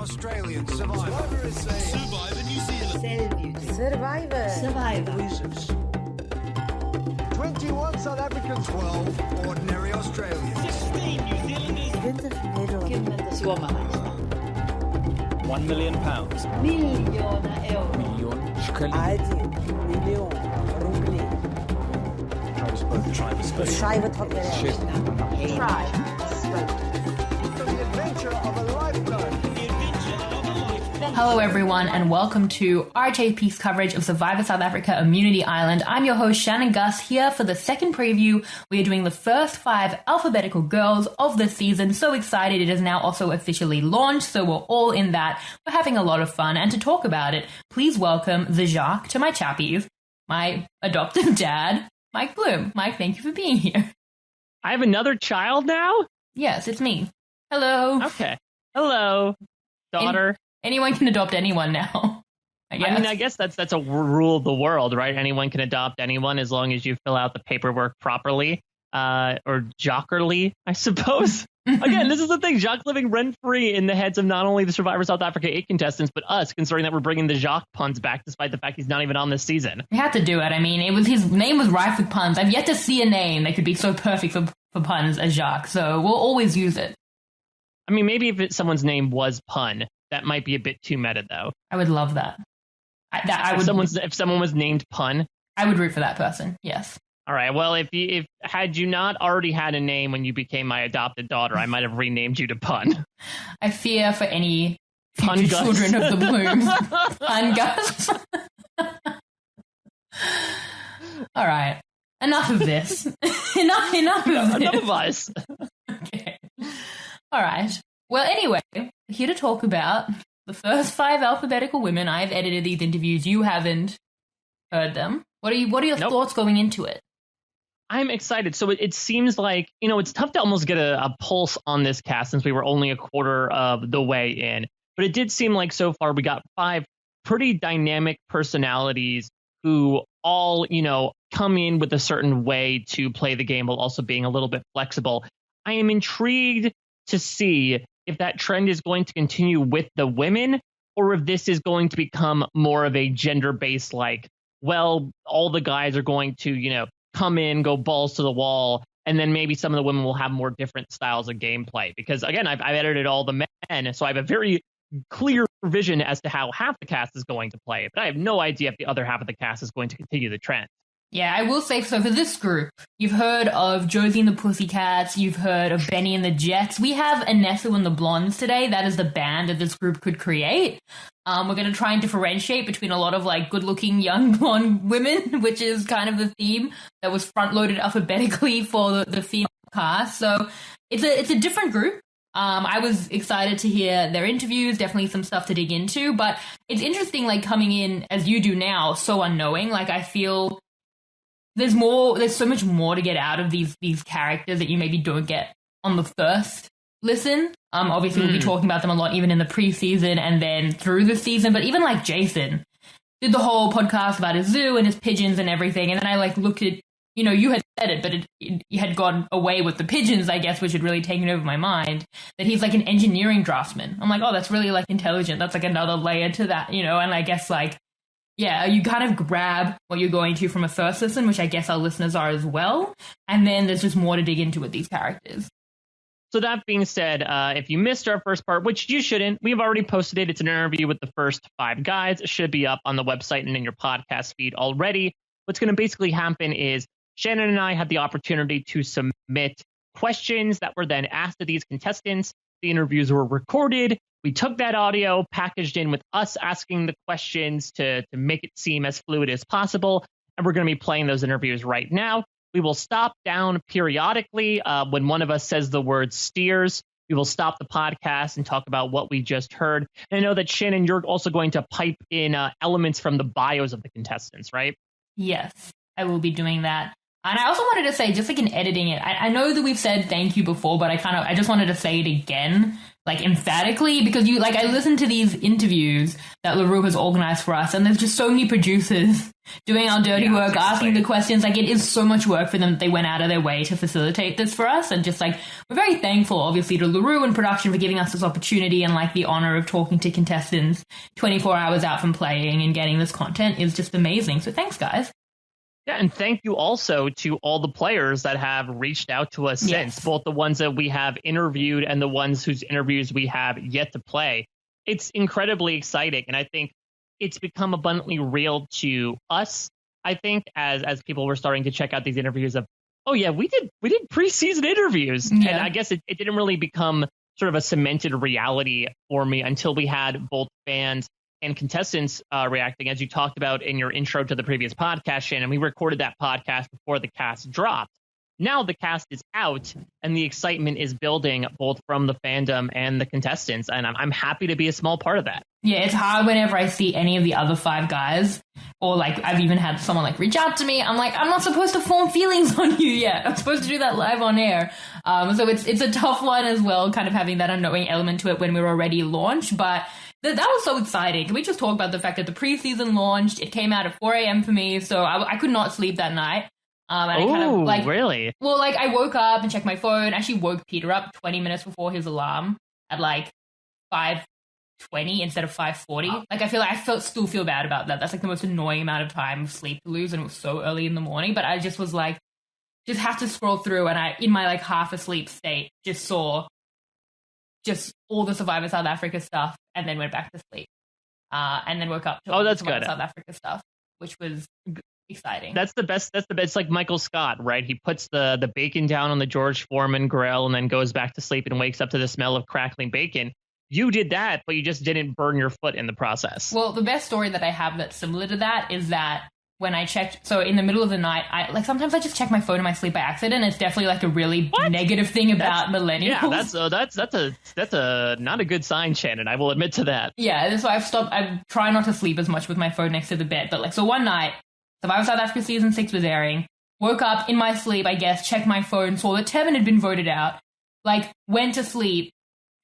Australian Survivor SA. Survivor New Zealand. Survivor. 21 South Africans. 12 ordinary Australians. 16 New Zealanders. 20 Suomalaista. £1 million. Miljoona euroa. Miljoon shkelling. 1 miljoen roebel. Beschrijven het The adventure of a lifetime. Hello everyone and welcome to RHAP's coverage of Survivor South Africa Immunity Island. I'm your host Shannon Gus here for the second preview. We are doing the first 5 alphabetical girls of the season. So excited, it is now also officially launched, so we're all in that. We're having a lot of fun, and to talk about it, please welcome the Jacques to my chappies, my adoptive dad, Mike Bloom. Mike, thank you for being here. I have another child now? Yes, it's me. Hello. Okay. Hello, daughter. Anyone can adopt anyone now. I guess that's a rule of the world, right? Anyone can adopt anyone as long as you fill out the paperwork properly, or jockerly, I suppose. Again, this is the thing. Jacques living rent-free in the heads of not only the Survivor South Africa 8 contestants, but us, considering that we're bringing the Jacques puns back despite the fact he's not even on this season. We had to do it. I mean, his name was rife with puns. I've yet to see a name that could be so perfect for puns as Jacques, so we'll always use it. I mean, maybe if someone's name was Pun, that might be a bit too meta, though. I would love that. If someone was named Pun, I would root for that person. Yes. All right. Well, if had you not already had a name when you became my adopted daughter, I might have renamed you to Pun. I fear for any Pun future Gus. children of the Blooms. Pun Gus. All right. Enough of this. Enough of us. Okay. All right. Well, anyway, here to talk about the first 5 alphabetical women. I've edited these interviews. You haven't heard them. What are your thoughts going into it? I'm excited. So it seems like, it's tough to almost get a pulse on this cast since we were only a quarter of the way in. But it did seem like so far we got 5 pretty dynamic personalities who all, come in with a certain way to play the game while also being a little bit flexible. I am intrigued to see if that trend is going to continue with the women, or if this is going to become more of a gender-based, all the guys are going to, come in, go balls to the wall, and then maybe some of the women will have more different styles of gameplay. Because, again, I've edited all the men, so I have a very clear vision as to how half the cast is going to play. But I have no idea if the other half of the cast is going to continue the trend. Yeah, I will say, so for this group, you've heard of Josie and the Pussycats, you've heard of Benny and the Jets. We have Anesu and the Blondes today. That is the band that this group could create. We're going to try and differentiate between a lot of good-looking young blonde women, which is kind of the theme that was front-loaded alphabetically for the female cast. So it's a different group. I was excited to hear their interviews, definitely some stuff to dig into, but it's interesting, coming in as you do now, so unknowing. I feel there's so much more to get out of these characters that you maybe don't get on the first listen. Obviously we'll be talking about them a lot even in the preseason and then through the season, but even Jason did the whole podcast about his zoo and his pigeons and everything, and then I looked at, you had said it, but it had gone away with the pigeons, I guess, which had really taken over my mind, that he's an engineering draftsman. I'm like, oh, that's really intelligent. That's another layer to that, and I guess yeah, you kind of grab what you're going to from a first listen, which I guess our listeners are as well. And then there's just more to dig into with these characters. So that being said, if you missed our first part, which you shouldn't, we've already posted it. It's an interview with the first 5 guys. It should be up on the website and in your podcast feed already. What's going to basically happen is Shannon and I had the opportunity to submit questions that were then asked of these contestants. The interviews were recorded. We took that audio, packaged in with us asking the questions to make it seem as fluid as possible. And we're going to be playing those interviews right now. We will stop down periodically when one of us says the word steers. We will stop the podcast and talk about what we just heard. And I know that, Shannon, you're also going to pipe in elements from the bios of the contestants, right? Yes, I will be doing that. And I also wanted to say, just in editing it, I know that we've said thank you before, but I just wanted to say it again like emphatically, because you like I listened to these interviews that LaRue has organized for us, and there's just so many producers doing our dirty work, asking the questions. Like, it is so much work for them that they went out of their way to facilitate this for us, and just like we're very thankful, obviously, to LaRue and production for giving us this opportunity, and like the honor of talking to contestants 24 hours out from playing and getting this content is just amazing. So thanks, guys. Yeah, and thank you also to all the players that have reached out to us since, both the ones that we have interviewed and the ones whose interviews we have yet to play. It's incredibly exciting, and I think it's become abundantly real to us, I think, as people were starting to check out these interviews of, oh yeah, we did preseason interviews. And I guess it didn't really become sort of a cemented reality for me until we had both fans and contestants reacting, as you talked about in your intro to the previous podcast, Shannon. We recorded that podcast before the cast dropped. Now the cast is out, and the excitement is building both from the fandom and the contestants, and I'm happy to be a small part of that. Yeah, it's hard whenever I see any of the other 5 guys, or like I've even had someone like reach out to me. I'm like, I'm not supposed to form feelings on you yet. I'm supposed to do that live on air. So it's a tough one as well, kind of having that unknowing element to it when we're already launched, but that was so exciting. Can we just talk about the fact that the preseason launched? It came out at 4 a.m. for me, so I could not sleep that night. And I kind of like, really? Well, like I woke up and checked my phone. Actually woke Peter up 20 minutes before his alarm at like 5:20 instead of 5:40. Like I still feel bad about that. That's like the most annoying amount of time of sleep to lose, and it was so early in the morning. But I just was like, just have to scroll through, and I, in my like half asleep state, just saw just all the Survivor South Africa stuff, and then went back to sleep. And then woke up to all the Survivor South Africa stuff, which was exciting. That's the best. It's like Michael Scott, right? He puts the bacon down on the George Foreman grill and then goes back to sleep and wakes up to the smell of crackling bacon. You did that, but you just didn't burn your foot in the process. Well, the best story that I have that's similar to that is that when I checked, so in the middle of the night, sometimes I just check my phone in my sleep by accident. It's definitely like a really negative thing about millennials. Yeah, that's a not a good sign, Shannon. I will admit to that. Yeah, that's why I try not to sleep as much with my phone next to the bed. But like, so one night, Survivor South Africa season 6 was airing. Woke up in my sleep, I guess, checked my phone, saw that Tevin had been voted out. Like, went to sleep,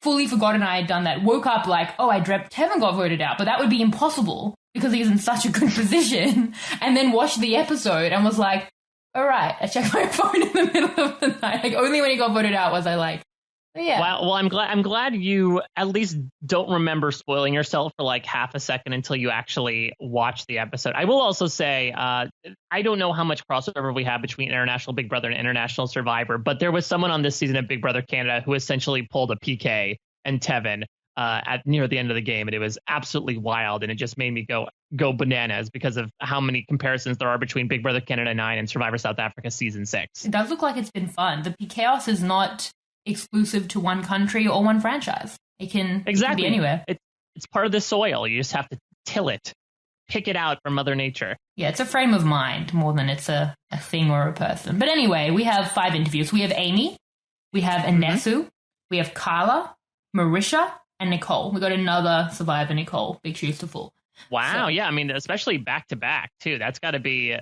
fully forgotten I had done that. Woke up like, oh, I dreamt Tevin got voted out, but that would be impossible because he's in such a good position. And then watched the episode and was like, all right, I checked my phone in the middle of the night. Like, only when he got voted out was I like, oh, yeah. Wow. Well, I'm glad you at least don't remember spoiling yourself for like half a second until you actually watch the episode. I will also say, I don't know how much crossover we have between International Big Brother and International Survivor, but there was someone on this season of Big Brother Canada who essentially pulled a PK and Tevin at near the end of the game, and it was absolutely wild, and it just made me go bananas because of how many comparisons there are between Big Brother Canada 9 and Survivor South Africa season 6. It does look like it's been fun. The chaos is not exclusive to one country or one franchise. It can be anywhere. It's part of the soil. You just have to till it, pick it out from Mother Nature. Yeah, it's a frame of mind more than it's a thing or a person. But anyway, we have 5 interviews. We have Amy, we have Anesu, we have Carla, Marisha, and Nicole. We got another Survivor Nicole. Big shoes to fill. Wow, so, yeah, I mean, especially back to back too. That's got to be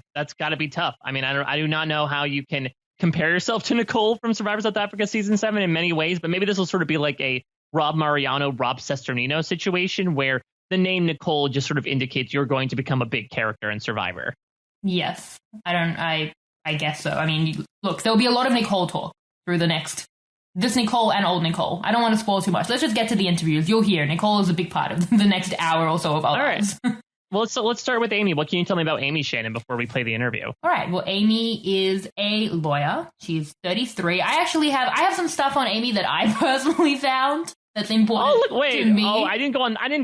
tough. I mean, I do not know how you can compare yourself to Nicole from Survivor South Africa season 7 in many ways, but maybe this will sort of be like a Rob Mariano, Rob Sesternino situation where the name Nicole just sort of indicates you're going to become a big character in Survivor. Yes, I guess so. I mean, look, there'll be a lot of Nicole talk through this Nicole and old Nicole. I don't want to spoil too much. Let's just get to the interviews. You'll hear Nicole is a big part of the next hour or so of our lives. All right. Well, let's start with Amy. What can you tell me about Amy, Shannon, before we play the interview? All right. Well, Amy is a lawyer. She's 33. I have some stuff on Amy that I personally found that's important to me. Oh, I didn't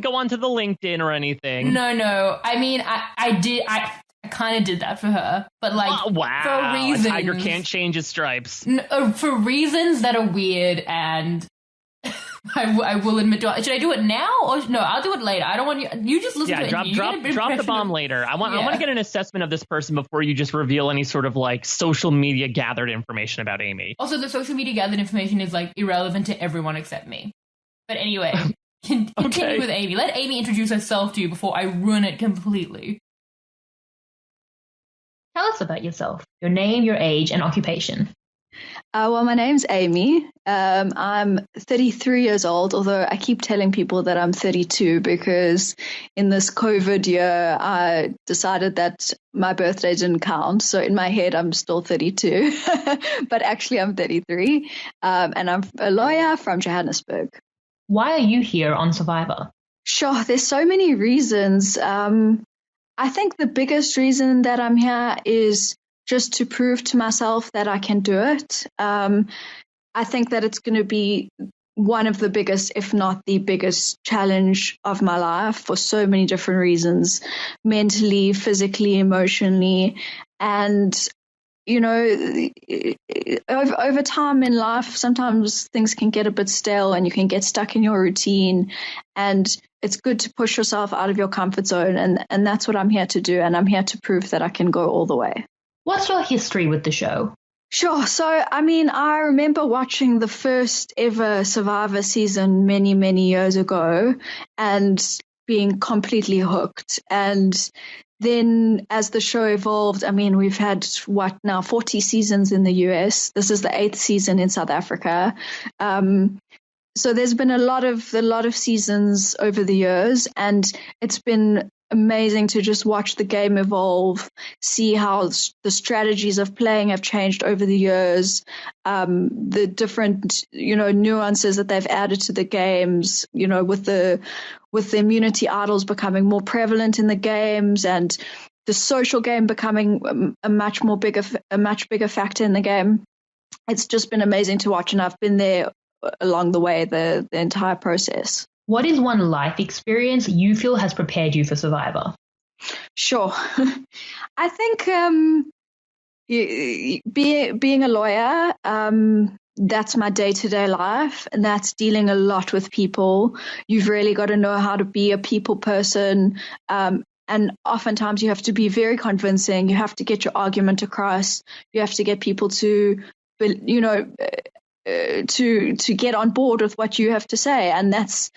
go on to the LinkedIn or anything. No. I mean, I did. I kind of did that for her, but like, for reasons. A tiger can't change its stripes. For reasons that are weird, and I will admit to it. Should I do it now or no? I'll do it later. I don't want you. You just listen to it. Drop the bomb later. I want to get an assessment of this person before you just reveal any sort of like social media gathered information about Amy. Also, the social media gathered information is like irrelevant to everyone except me. But anyway, continue with Amy. Let Amy introduce herself to you before I ruin it completely. Tell us about yourself, your name, your age, and occupation. Well, my name's Amy. I'm 33 years old, although I keep telling people that I'm 32 because in this COVID year, I decided that my birthday didn't count. So in my head, I'm still 32, but actually I'm 33. And I'm a lawyer from Johannesburg. Why are you here on Survivor? Sure, there's so many reasons. I think the biggest reason that I'm here is just to prove to myself that I can do it. I think that it's going to be one of the biggest, if not the biggest challenge of my life for so many different reasons, mentally, physically, emotionally. And, you know, over time in life, sometimes things can get a bit stale and you can get stuck in your routine. And it's good to push yourself out of your comfort zone. And that's what I'm here to do. And I'm here to prove that I can go all the way. What's your history with the show? Sure. So, I remember watching the first ever Survivor season many, many years ago and being completely hooked. And then as the show evolved, we've had 40 seasons in the US. This is the 8th season in South Africa. So there's been a lot of seasons over the years, and it's been amazing to just watch the game evolve, see how the strategies of playing have changed over the years, the different, nuances that they've added to the games, with the immunity idols becoming more prevalent in the games and the social game becoming a much bigger factor in the game. It's just been amazing to watch, and I've been there along the way, the entire process. What is one life experience you feel has prepared you for Survivor? Sure. I think being a lawyer, that's my day-to-day life, and that's dealing a lot with people. You've really got to know how to be a people person, and oftentimes you have to be very convincing. You have to get your argument across. You have to get people to get on board with what you have to say. And there's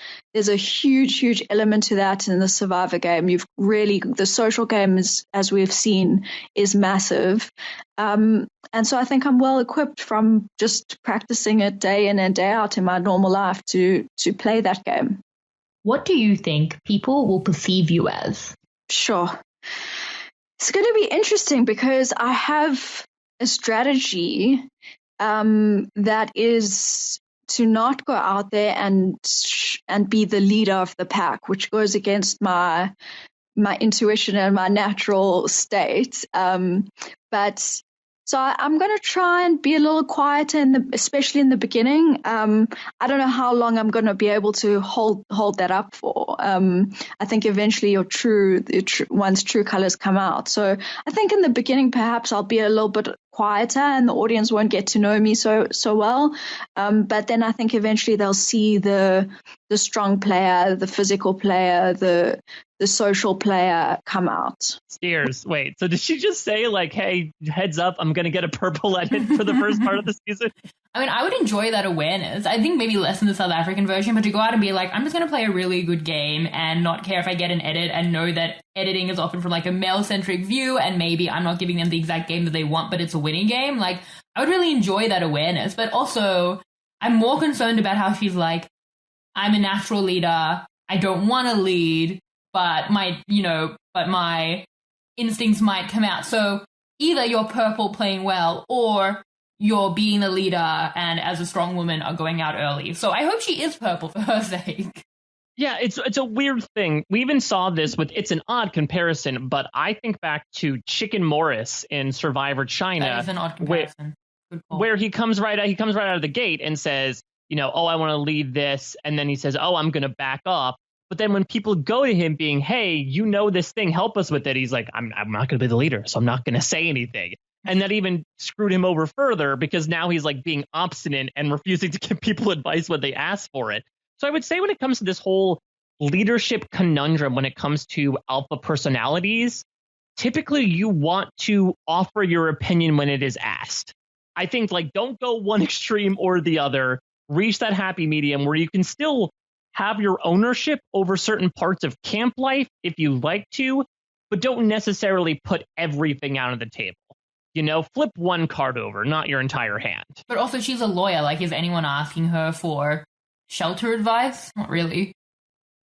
a huge element to that in the Survivor game. The social game is, as we've seen, is massive. And so I think I'm well equipped from just practicing it day in and day out in my normal life to play that game. What do you think people will perceive you as? Sure. It's going to be interesting because I have a strategy that is to not go out there and be the leader of the pack, which goes against my intuition and my natural state. But so I'm going to try and be a little quieter, especially in the beginning. I don't know how long I'm going to be able to hold that up for. I think eventually one's true colors come out. So I think in the beginning, perhaps I'll be a little bit quieter and the audience won't get to know me so well. But then I think eventually they'll see the strong player, the physical player, the social player come out. Steers. Wait, so did she just say like, hey, heads up, I'm going to get a purple edit for the first part of the season? I would enjoy that awareness. I think maybe less in the South African version, but to go out and be like, I'm just going to play a really good game and not care if I get an edit and know that editing is often from like a male-centric view and maybe I'm not giving them the exact game that they want, but it's a winning game. Like, I would really enjoy that awareness. But also, I'm more concerned about how she's like, I'm a natural leader. I don't want to lead, but my instincts might come out. So either you're purple playing well or you're being a leader and as a strong woman are going out early. So I hope she is purple for her sake. Yeah, it's a weird thing. We even saw this it's an odd comparison, but I think back to Chicken Morris in Survivor China. That is an odd comparison. Where he comes right out of the gate and says, I want to lead this. And then he says, I'm going to back up. But then when people go to him being, hey, this thing, help us with it. He's like, I'm not going to be the leader, so I'm not going to say anything. And that even screwed him over further because now he's like being obstinate and refusing to give people advice when they ask for it. So I would say when it comes to this whole leadership conundrum, when it comes to alpha personalities, typically you want to offer your opinion when it is asked. I think don't go one extreme or the other. Reach that happy medium where you can still have your ownership over certain parts of camp life if you like to, but don't necessarily put everything out on the table. flip one card over, not your entire hand. But also, she's a lawyer. Like, is anyone asking her for shelter advice? Not really.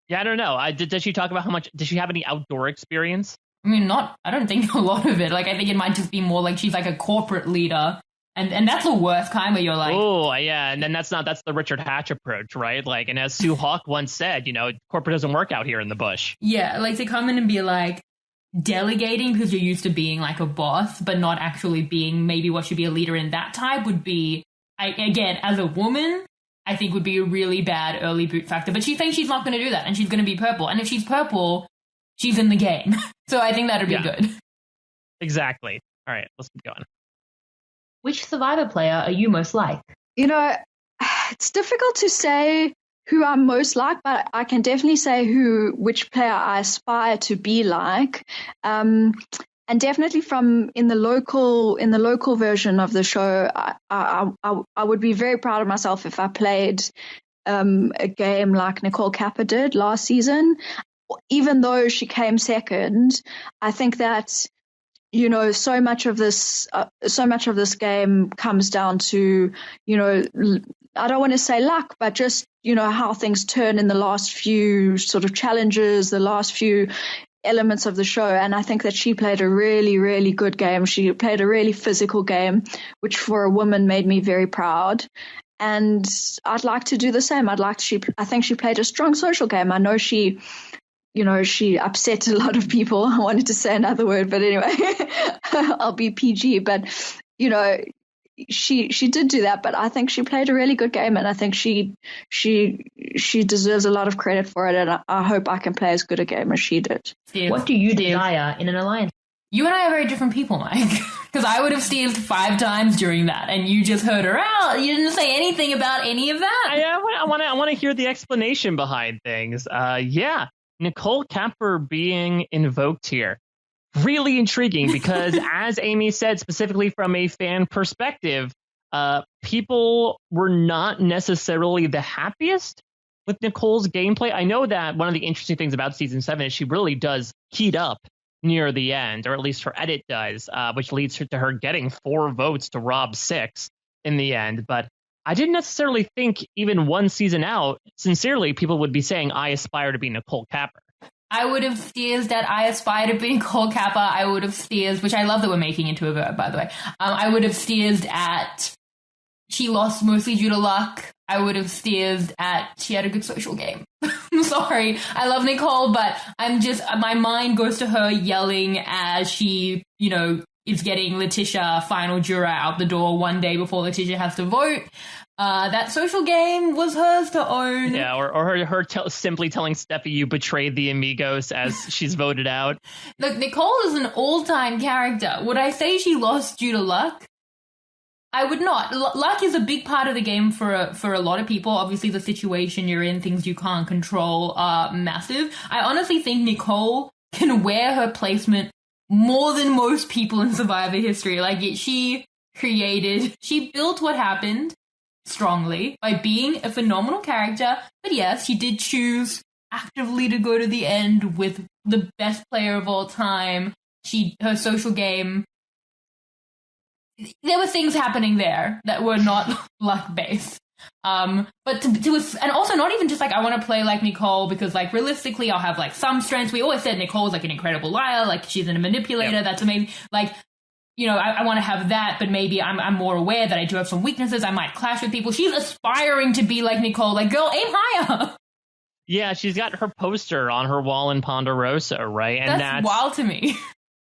Yeah, I don't know. Does she talk about how much? Does she have any outdoor experience? I mean, I don't think a lot of it. Like, I think it might just be more like she's like a corporate leader. And that's the worst kind where you're like... Oh, yeah. And then that's the Richard Hatch approach, right? Like, and as Sue Hawk once said, corporate doesn't work out here in the bush. Yeah, like to come in and be like delegating because you're used to being like a boss, but not actually being maybe what should be a leader in that type would be, again, as a woman, I think would be a really bad early boot factor. But she's saying she's not going to do that and she's going to be purple. And if she's purple, she's in the game. So I think that'd be good. Exactly. All right, let's keep going. Which Survivor player are you most like? It's difficult to say who I'm most like, but I can definitely say which player I aspire to be like. And definitely from in the local version of the show, I would be very proud of myself if I played a game like Nicole Kappa did last season. Even though she came second, I think that so much of this game comes down to, I don't want to say luck, but just, how things turn in the last few sort of challenges, the last few elements of the show. And I think that she played a really, really good game. She played a really physical game, which for a woman made me very proud. And I'd like to do the same. I think she played a strong social game. I know she upset a lot of people. I wanted to say another word, but anyway, I'll be PG. But, she did do that, but I think she played a really good game, and I think she deserves a lot of credit for it, and I hope I can play as good a game as she did. What do you desire in an alliance? You and I are very different people, Mike, because I would have Steved 5 times during that, and you just heard her out. You didn't say anything about any of that. I want to hear the explanation behind things. Nicole Kapper being invoked here. Really intriguing because, as Amy said, specifically from a fan perspective, people were not necessarily the happiest with Nicole's gameplay. I know that one of the interesting things about Season 7 is she really does heat up near the end, or at least her edit does, which leads to her getting 4 votes to Rob's 6 in the end. But I didn't necessarily think even one season out, sincerely, people would be saying, I aspire to be Nicole Kapper. I would have steered that I aspire to be Nicole Kappa. I would have steered, which I love that we're making into a verb, by the way. I would have steered at she lost mostly due to luck. I would have steered at she had a good social game. I'm sorry. I love Nicole, but my mind goes to her yelling as she, is getting Letitia final juror out the door one day before Letitia has to vote. That social game was hers to own. Yeah, or her simply telling Steffi you betrayed the Amigos as she's voted out. Look, Nicole is an all-time character. Would I say she lost due to luck? I would not. Luck is a big part of the game for a lot of people. Obviously, the situation you're in, things you can't control are massive. I honestly think Nicole can wear her placement more than most people in Survivor history. Like, she built what happened strongly by being a phenomenal character, but yes, she did choose actively to go to the end with the best player of all time. Her social game, there were things happening there that were not luck based. But and also not even just like I want to play like Nicole because like realistically I'll have like some strengths. We always said Nicole's like an incredible liar, like she's a manipulator. Yep. That's amazing. Like, I want to have that, but maybe I'm more aware that I do have some weaknesses. I might clash with people. She's aspiring to be like Nicole. Like, girl, aim higher. Yeah, she's got her poster on her wall in Ponderosa, right? And that's wild to me.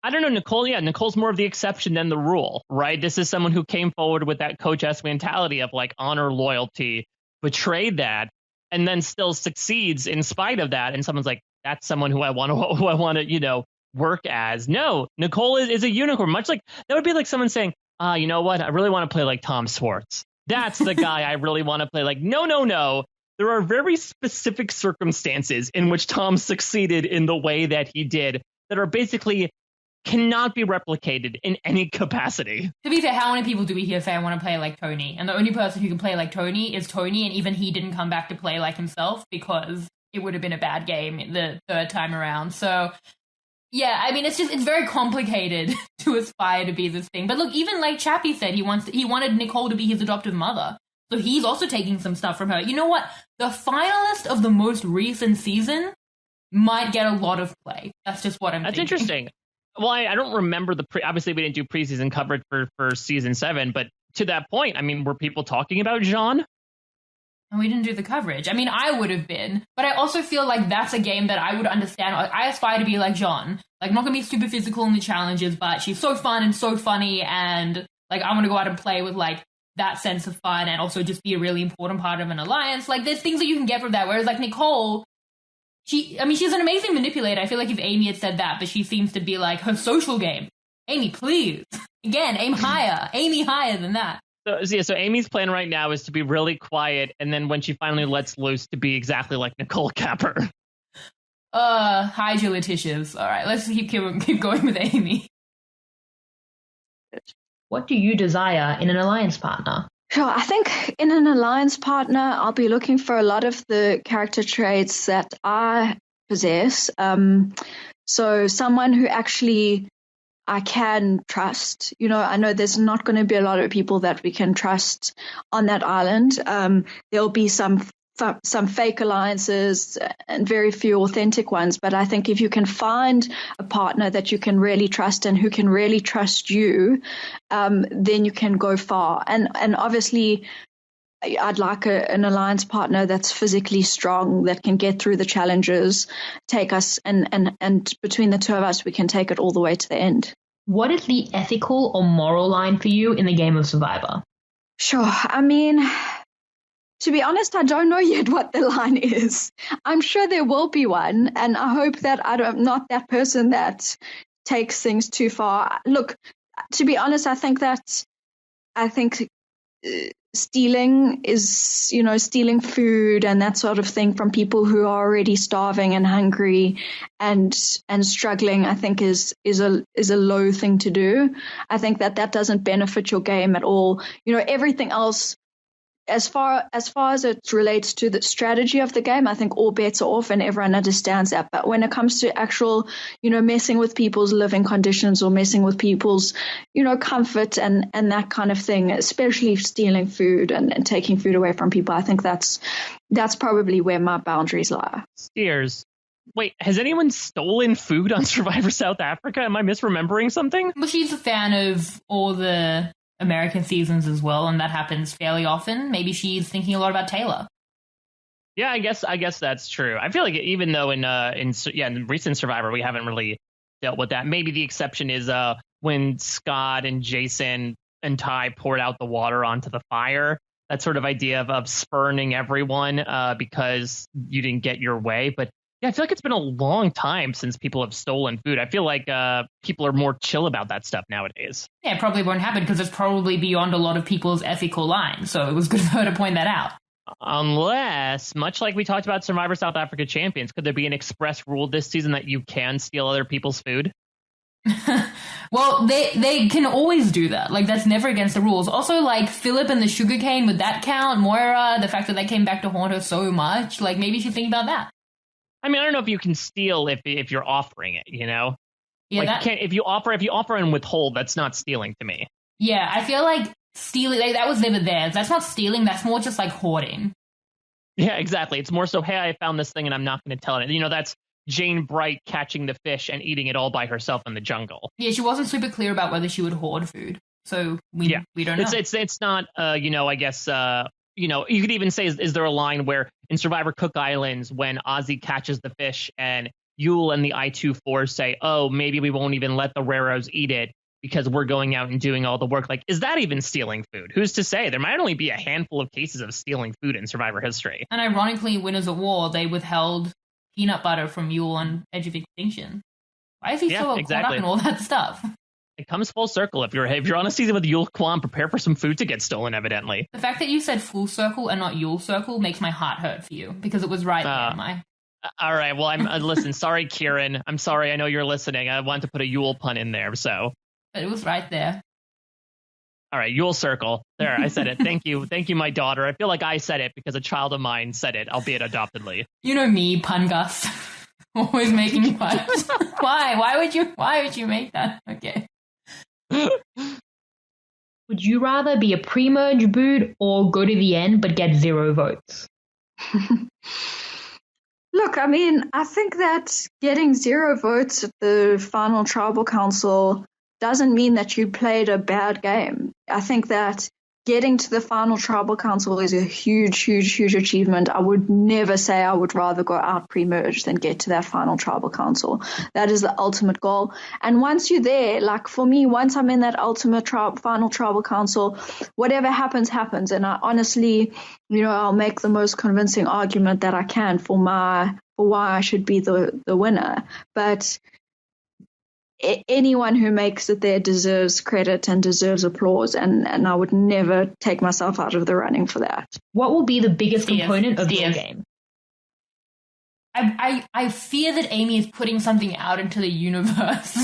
I don't know, Nicole. Yeah, Nicole's more of the exception than the rule, right? This is someone who came forward with that Coach-esque mentality of like honor, loyalty, betrayed that, and then still succeeds in spite of that. And someone's like, that's someone who I want to, work as. No, Nicole is a unicorn. Much like that would be like someone saying, you know what? I really want to play like Tom Swartz. That's the guy I really want to play like. No. There are very specific circumstances in which Tom succeeded in the way that he did that are basically cannot be replicated in any capacity. To be fair, how many people do we hear say I want to play like Tony? And the only person who can play like Tony is Tony, and even he didn't come back to play like himself because it would have been a bad game the third time around. So Yeah, I mean, it's very complicated to aspire to be this thing. But look, even like Chappie said, he wanted Nicole to be his adoptive mother. So he's also taking some stuff from her. You know what? The finalist of the most recent season might get a lot of play. That's just what I'm thinking. That's interesting. Well, I don't remember obviously we didn't do preseason coverage for season 7, but to that point, I mean, were people talking about Jean? And we didn't do the coverage. I mean, I would have been, but I also feel like that's a game that I would understand. I aspire to be like Jean. Like, I'm not gonna be super physical in the challenges, but she's so fun and so funny, and like I want to go out and play with like that sense of fun, and also just be a really important part of an alliance. Like, there's things that you can get from that. Whereas like Nicole, she's an amazing manipulator. I feel like if Amy had said that, but she seems to be like her social game. Amy, please, again, aim higher. Amy higher than that. So Amy's plan right now is to be really quiet, and then when she finally lets loose, to be exactly like Nicole Capper. Hide your Letitias. All right, let's keep going with Amy. What do you desire in an alliance partner? Sure, I think in an alliance partner, I'll be looking for a lot of the character traits that I possess. So someone who actually I can trust. You know, I know there's not going to be a lot of people that we can trust on that island. There'll be some fake alliances and very few authentic ones. But I think if you can find a partner that you can really trust and who can really trust you, then you can go far. And obviously, I'd like an alliance partner that's physically strong, that can get through the challenges, take us, and between the two of us, we can take it all the way to the end. What is the ethical or moral line for you in the game of Survivor? Sure. I mean, to be honest, I don't know yet what the line is. I'm sure there will be one, and I hope that I'm not that person that takes things too far. Look, to be honest, I think stealing is, stealing food and that sort of thing from people who are already starving and hungry and struggling, I think is a low thing to do. I think that doesn't benefit your game at all. Everything else, as far as it relates to the strategy of the game, I think all bets are off and everyone understands that. But when it comes to actual, messing with people's living conditions or messing with people's, comfort and that kind of thing, especially stealing food and taking food away from people, I think that's probably where my boundaries lie. Steers. Wait, has anyone stolen food on Survivor South Africa? Am I misremembering something? Well, she's a fan of all the American seasons as well, and that happens fairly often. Maybe she's thinking a lot about Taylor. Yeah, I guess that's true. I feel like even though in recent Survivor we haven't really dealt with that. Maybe the exception is when Scott and Jason and Ty poured out the water onto the fire. That sort of idea of spurning everyone because you didn't get your way. But yeah, I feel like it's been a long time since people have stolen food. I feel like people are more chill about that stuff nowadays. Yeah, it probably won't happen because it's probably beyond a lot of people's ethical lines. So it was good for her to point that out. Unless, much like we talked about Survivor South Africa champions, could there be an express rule this season that you can steal other people's food? Well, they can always do that. Like, that's never against the rules. Also, like, Philip and the sugarcane, would that count? Moira, the fact that they came back to haunt her so much. Like, maybe you should think about that. I mean, I don't know if you can steal if you're offering it, Yeah, like if you offer and withhold, that's not stealing to me. Yeah, I feel like stealing, like, that was never theirs. That's not stealing, that's more just like hoarding. Yeah, exactly. It's more so, hey, I found this thing and I'm not going to tell it. That's Jane Bright catching the fish and eating it all by herself in the jungle. Yeah, she wasn't super clear about whether she would hoard food. So we don't know. It's not, I guess, you could even say, is there a line where in Survivor Cook Islands, when Ozzy catches the fish and Yul and the I-24 say, oh, maybe we won't even let the Raros eat it because we're going out and doing all the work. Like, is that even stealing food? Who's to say? There might only be a handful of cases of stealing food in Survivor history. And ironically, Winners at War, they withheld peanut butter from Yul on Edge of Extinction. Why is he so caught up in all that stuff? It comes full circle. If you're on a season with Yul Kwan, prepare for some food to get stolen, evidently. The fact that you said full circle and not Yul circle makes my heart hurt for you, because it was right there. All right, well, I'm listen, sorry, Kieran. I'm sorry, I know you're listening. I wanted to put a Yul pun in there, so. But it was right there. All right, Yul circle. There, I said it. Thank you, my daughter. I feel like I said it because a child of mine said it, albeit adoptedly. You know me, pun Gus. Always making fun. Why? Why would you make that? Okay. Would you rather be a pre-merge boot or go to the end but get 0 votes? Look, I mean, I think that getting 0 votes at the final tribal council doesn't mean that you played a bad game. I think that getting to the final tribal council is a huge, huge, huge achievement. I would never say I would rather go out pre-merge than get to that final tribal council. That is the ultimate goal. And once you're there, like for me, once I'm in that ultimate final tribal council, whatever happens, happens. And I honestly, I'll make the most convincing argument that I can for why I should be the winner. But anyone who makes it there deserves credit and deserves applause, and I would never take myself out of the running for that. What will be the biggest component of your game? I fear that Amy is putting something out into the universe,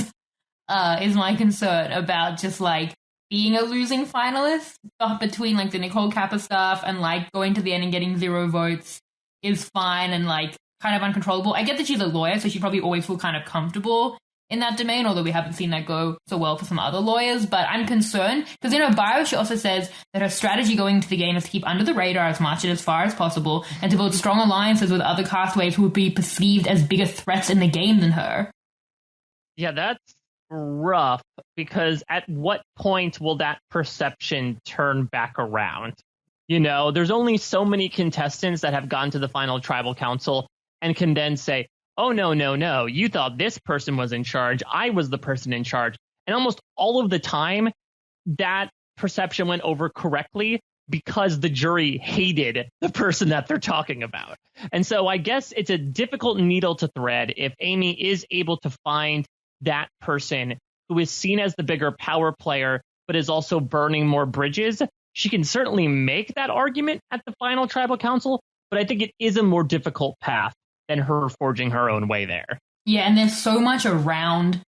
is my concern about just like being a losing finalist between like the Nicole Kappa stuff and like going to the end and getting 0 votes is fine and like kind of uncontrollable. I get that she's a lawyer, so she probably always feel kind of comfortable in that domain, although we haven't seen that go so well for some other lawyers. But I'm concerned because in her bio, she also says that her strategy going into the game is to keep under the radar as much and as far as possible and to build strong alliances with other castaways who would be perceived as bigger threats in the game than her. Yeah, that's rough because at what point will that perception turn back around? There's only so many contestants that have gone to the final tribal council and can then say, oh, no, you thought this person was in charge. I was the person in charge. And almost all of the time, that perception went over correctly because the jury hated the person that they're talking about. And so I guess it's a difficult needle to thread if Amy is able to find that person who is seen as the bigger power player, but is also burning more bridges. She can certainly make that argument at the final tribal council, but I think it is a more difficult path than her forging her own way there. Yeah, and there's so much around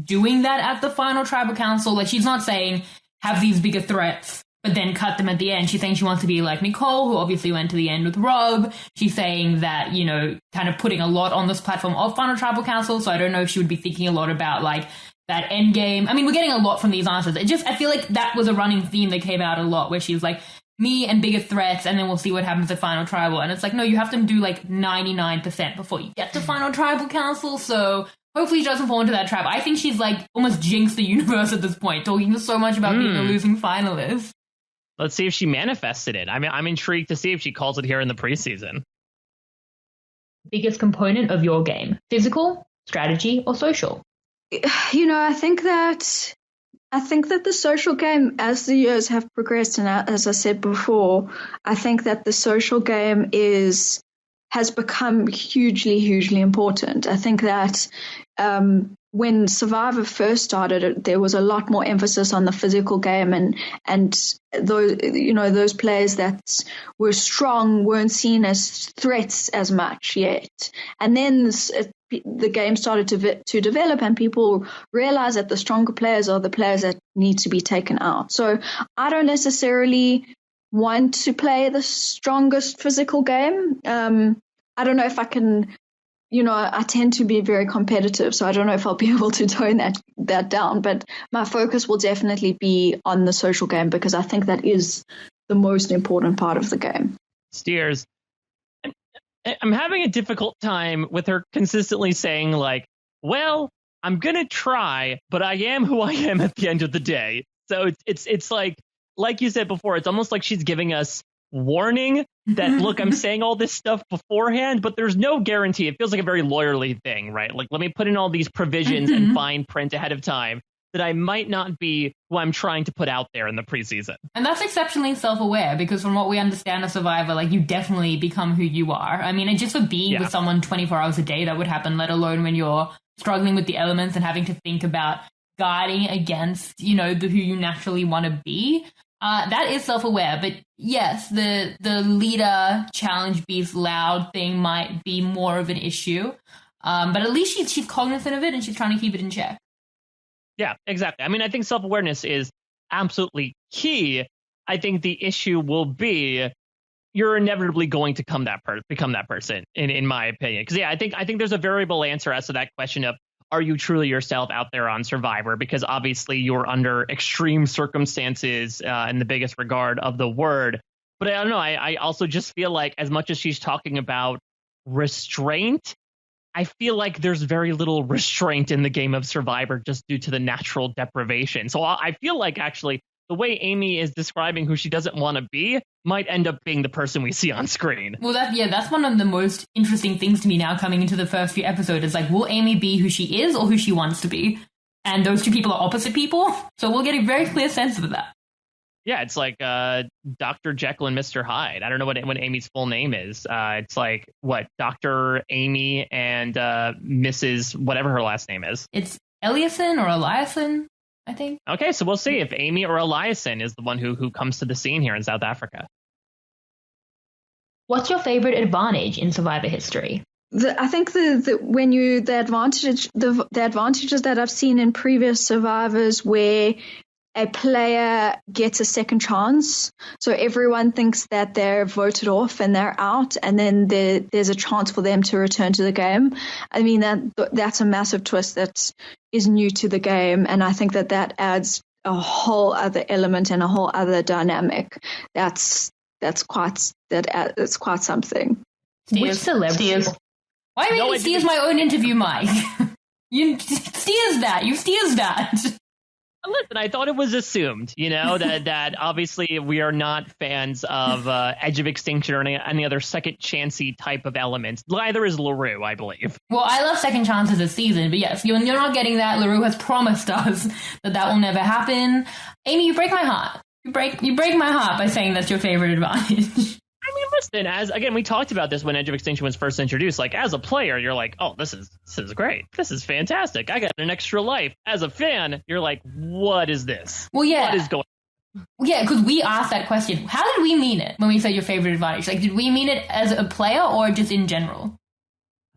doing that at the final tribal council. Like, she's not saying have these bigger threats, but then cut them at the end. She's saying she wants to be like Nicole, who obviously went to the end with Rob. She's saying that, kind of putting a lot on this platform of final tribal council. So I don't know if she would be thinking a lot about like that end game. I mean, we're getting a lot from these answers. I feel like that was a running theme that came out a lot where she's like, me and bigger threats, and then we'll see what happens at final tribal. And it's like, no, you have to do like 99% before you get to final tribal council. So hopefully she doesn't fall into that trap. I think she's like almost jinxed the universe at this point, talking so much about being a losing finalist. Let's see if she manifested it. I'm intrigued to see if she calls it here in the preseason. Biggest component of your game: physical, strategy, or social? I think that the social game, as the years have progressed, and as I said before, I think that the social game has become hugely, hugely important. I think that when Survivor first started, there was a lot more emphasis on the physical game, and those players that were strong weren't seen as threats as much yet. And then the game started to develop, and people realized that the stronger players are the players that need to be taken out. So I don't necessarily want to play the strongest physical game. I don't know if I can, I tend to be very competitive, so I don't know if I'll be able to tone that down. But my focus will definitely be on the social game because I think that is the most important part of the game. Steers, I'm having a difficult time with her consistently saying like, well, I'm going to try, but I am who I am at the end of the day. So it's like you said before, it's almost like she's giving us warning that, look, I'm saying all this stuff beforehand, but there's no guarantee. It feels like a very lawyerly thing, right? Like, let me put in all these provisions and fine print ahead of time that I might not be who I'm trying to put out there in the preseason. And that's exceptionally self-aware because from what we understand of Survivor, like, you definitely become who you are. I mean, and just for being with someone 24 hours a day, that would happen, let alone when you're struggling with the elements and having to think about guarding against, who you naturally want to be. That is self-aware, but yes, the leader challenge beast loud thing might be more of an issue. But at least she's cognizant of it and she's trying to keep it in check. Yeah, exactly. I mean, I think self-awareness is absolutely key. I think the issue will be you're inevitably going to become that person, in my opinion. Because I think there's a variable answer as to that question of, are you truly yourself out there on Survivor? Because obviously you're under extreme circumstances in the biggest regard of the word. But I don't know. I also just feel like, as much as she's talking about restraint, I feel like there's very little restraint in the game of Survivor just due to the natural deprivation. So I feel like actually the way Amy is describing who she doesn't want to be might end up being the person we see on screen. Well, that's one of the most interesting things to me now coming into the first few episodes. Is like, will Amy be who she is or who she wants to be? And those two people are opposite people. So we'll get a very clear sense of that. Yeah, it's like Dr. Jekyll and Mr. Hyde. I don't know what Amy's full name is. It's like, what, Dr. Amy and Mrs. whatever her last name is. It's Eliason or Eliason, I think. Okay, so we'll see if Amy or Eliason is the one who comes to the scene here in South Africa. What's your favorite advantage in Survivor history? I think the advantages that I've seen in previous Survivors where a player gets a second chance. So everyone thinks that they're voted off and they're out, and then there's a chance for them to return to the game. I mean, that's a massive twist that is new to the game, and I think that adds a whole other element and a whole other dynamic. That's quite something. Which celebrity? Why are you making steers my own interview, Mike? You steers that. Listen, I thought it was assumed, that obviously we are not fans of Edge of Extinction or any other second chancey type of elements. Neither is LaRue, I believe. Well, I love second chances this season, but yes, you're not getting that. LaRue has promised us that will never happen. Amy, you break my heart. You break my heart by saying that's your favorite advantage. I mean, listen, we talked about this when Edge of Extinction was first introduced. Like, as a player, you're like, oh, this is great. This is fantastic. I got an extra life. As a fan, you're like, what is this? Well, yeah. What is going on? Yeah, because we asked that question. How did we mean it when we said your favorite advantage? Like, did we mean it as a player or just in general?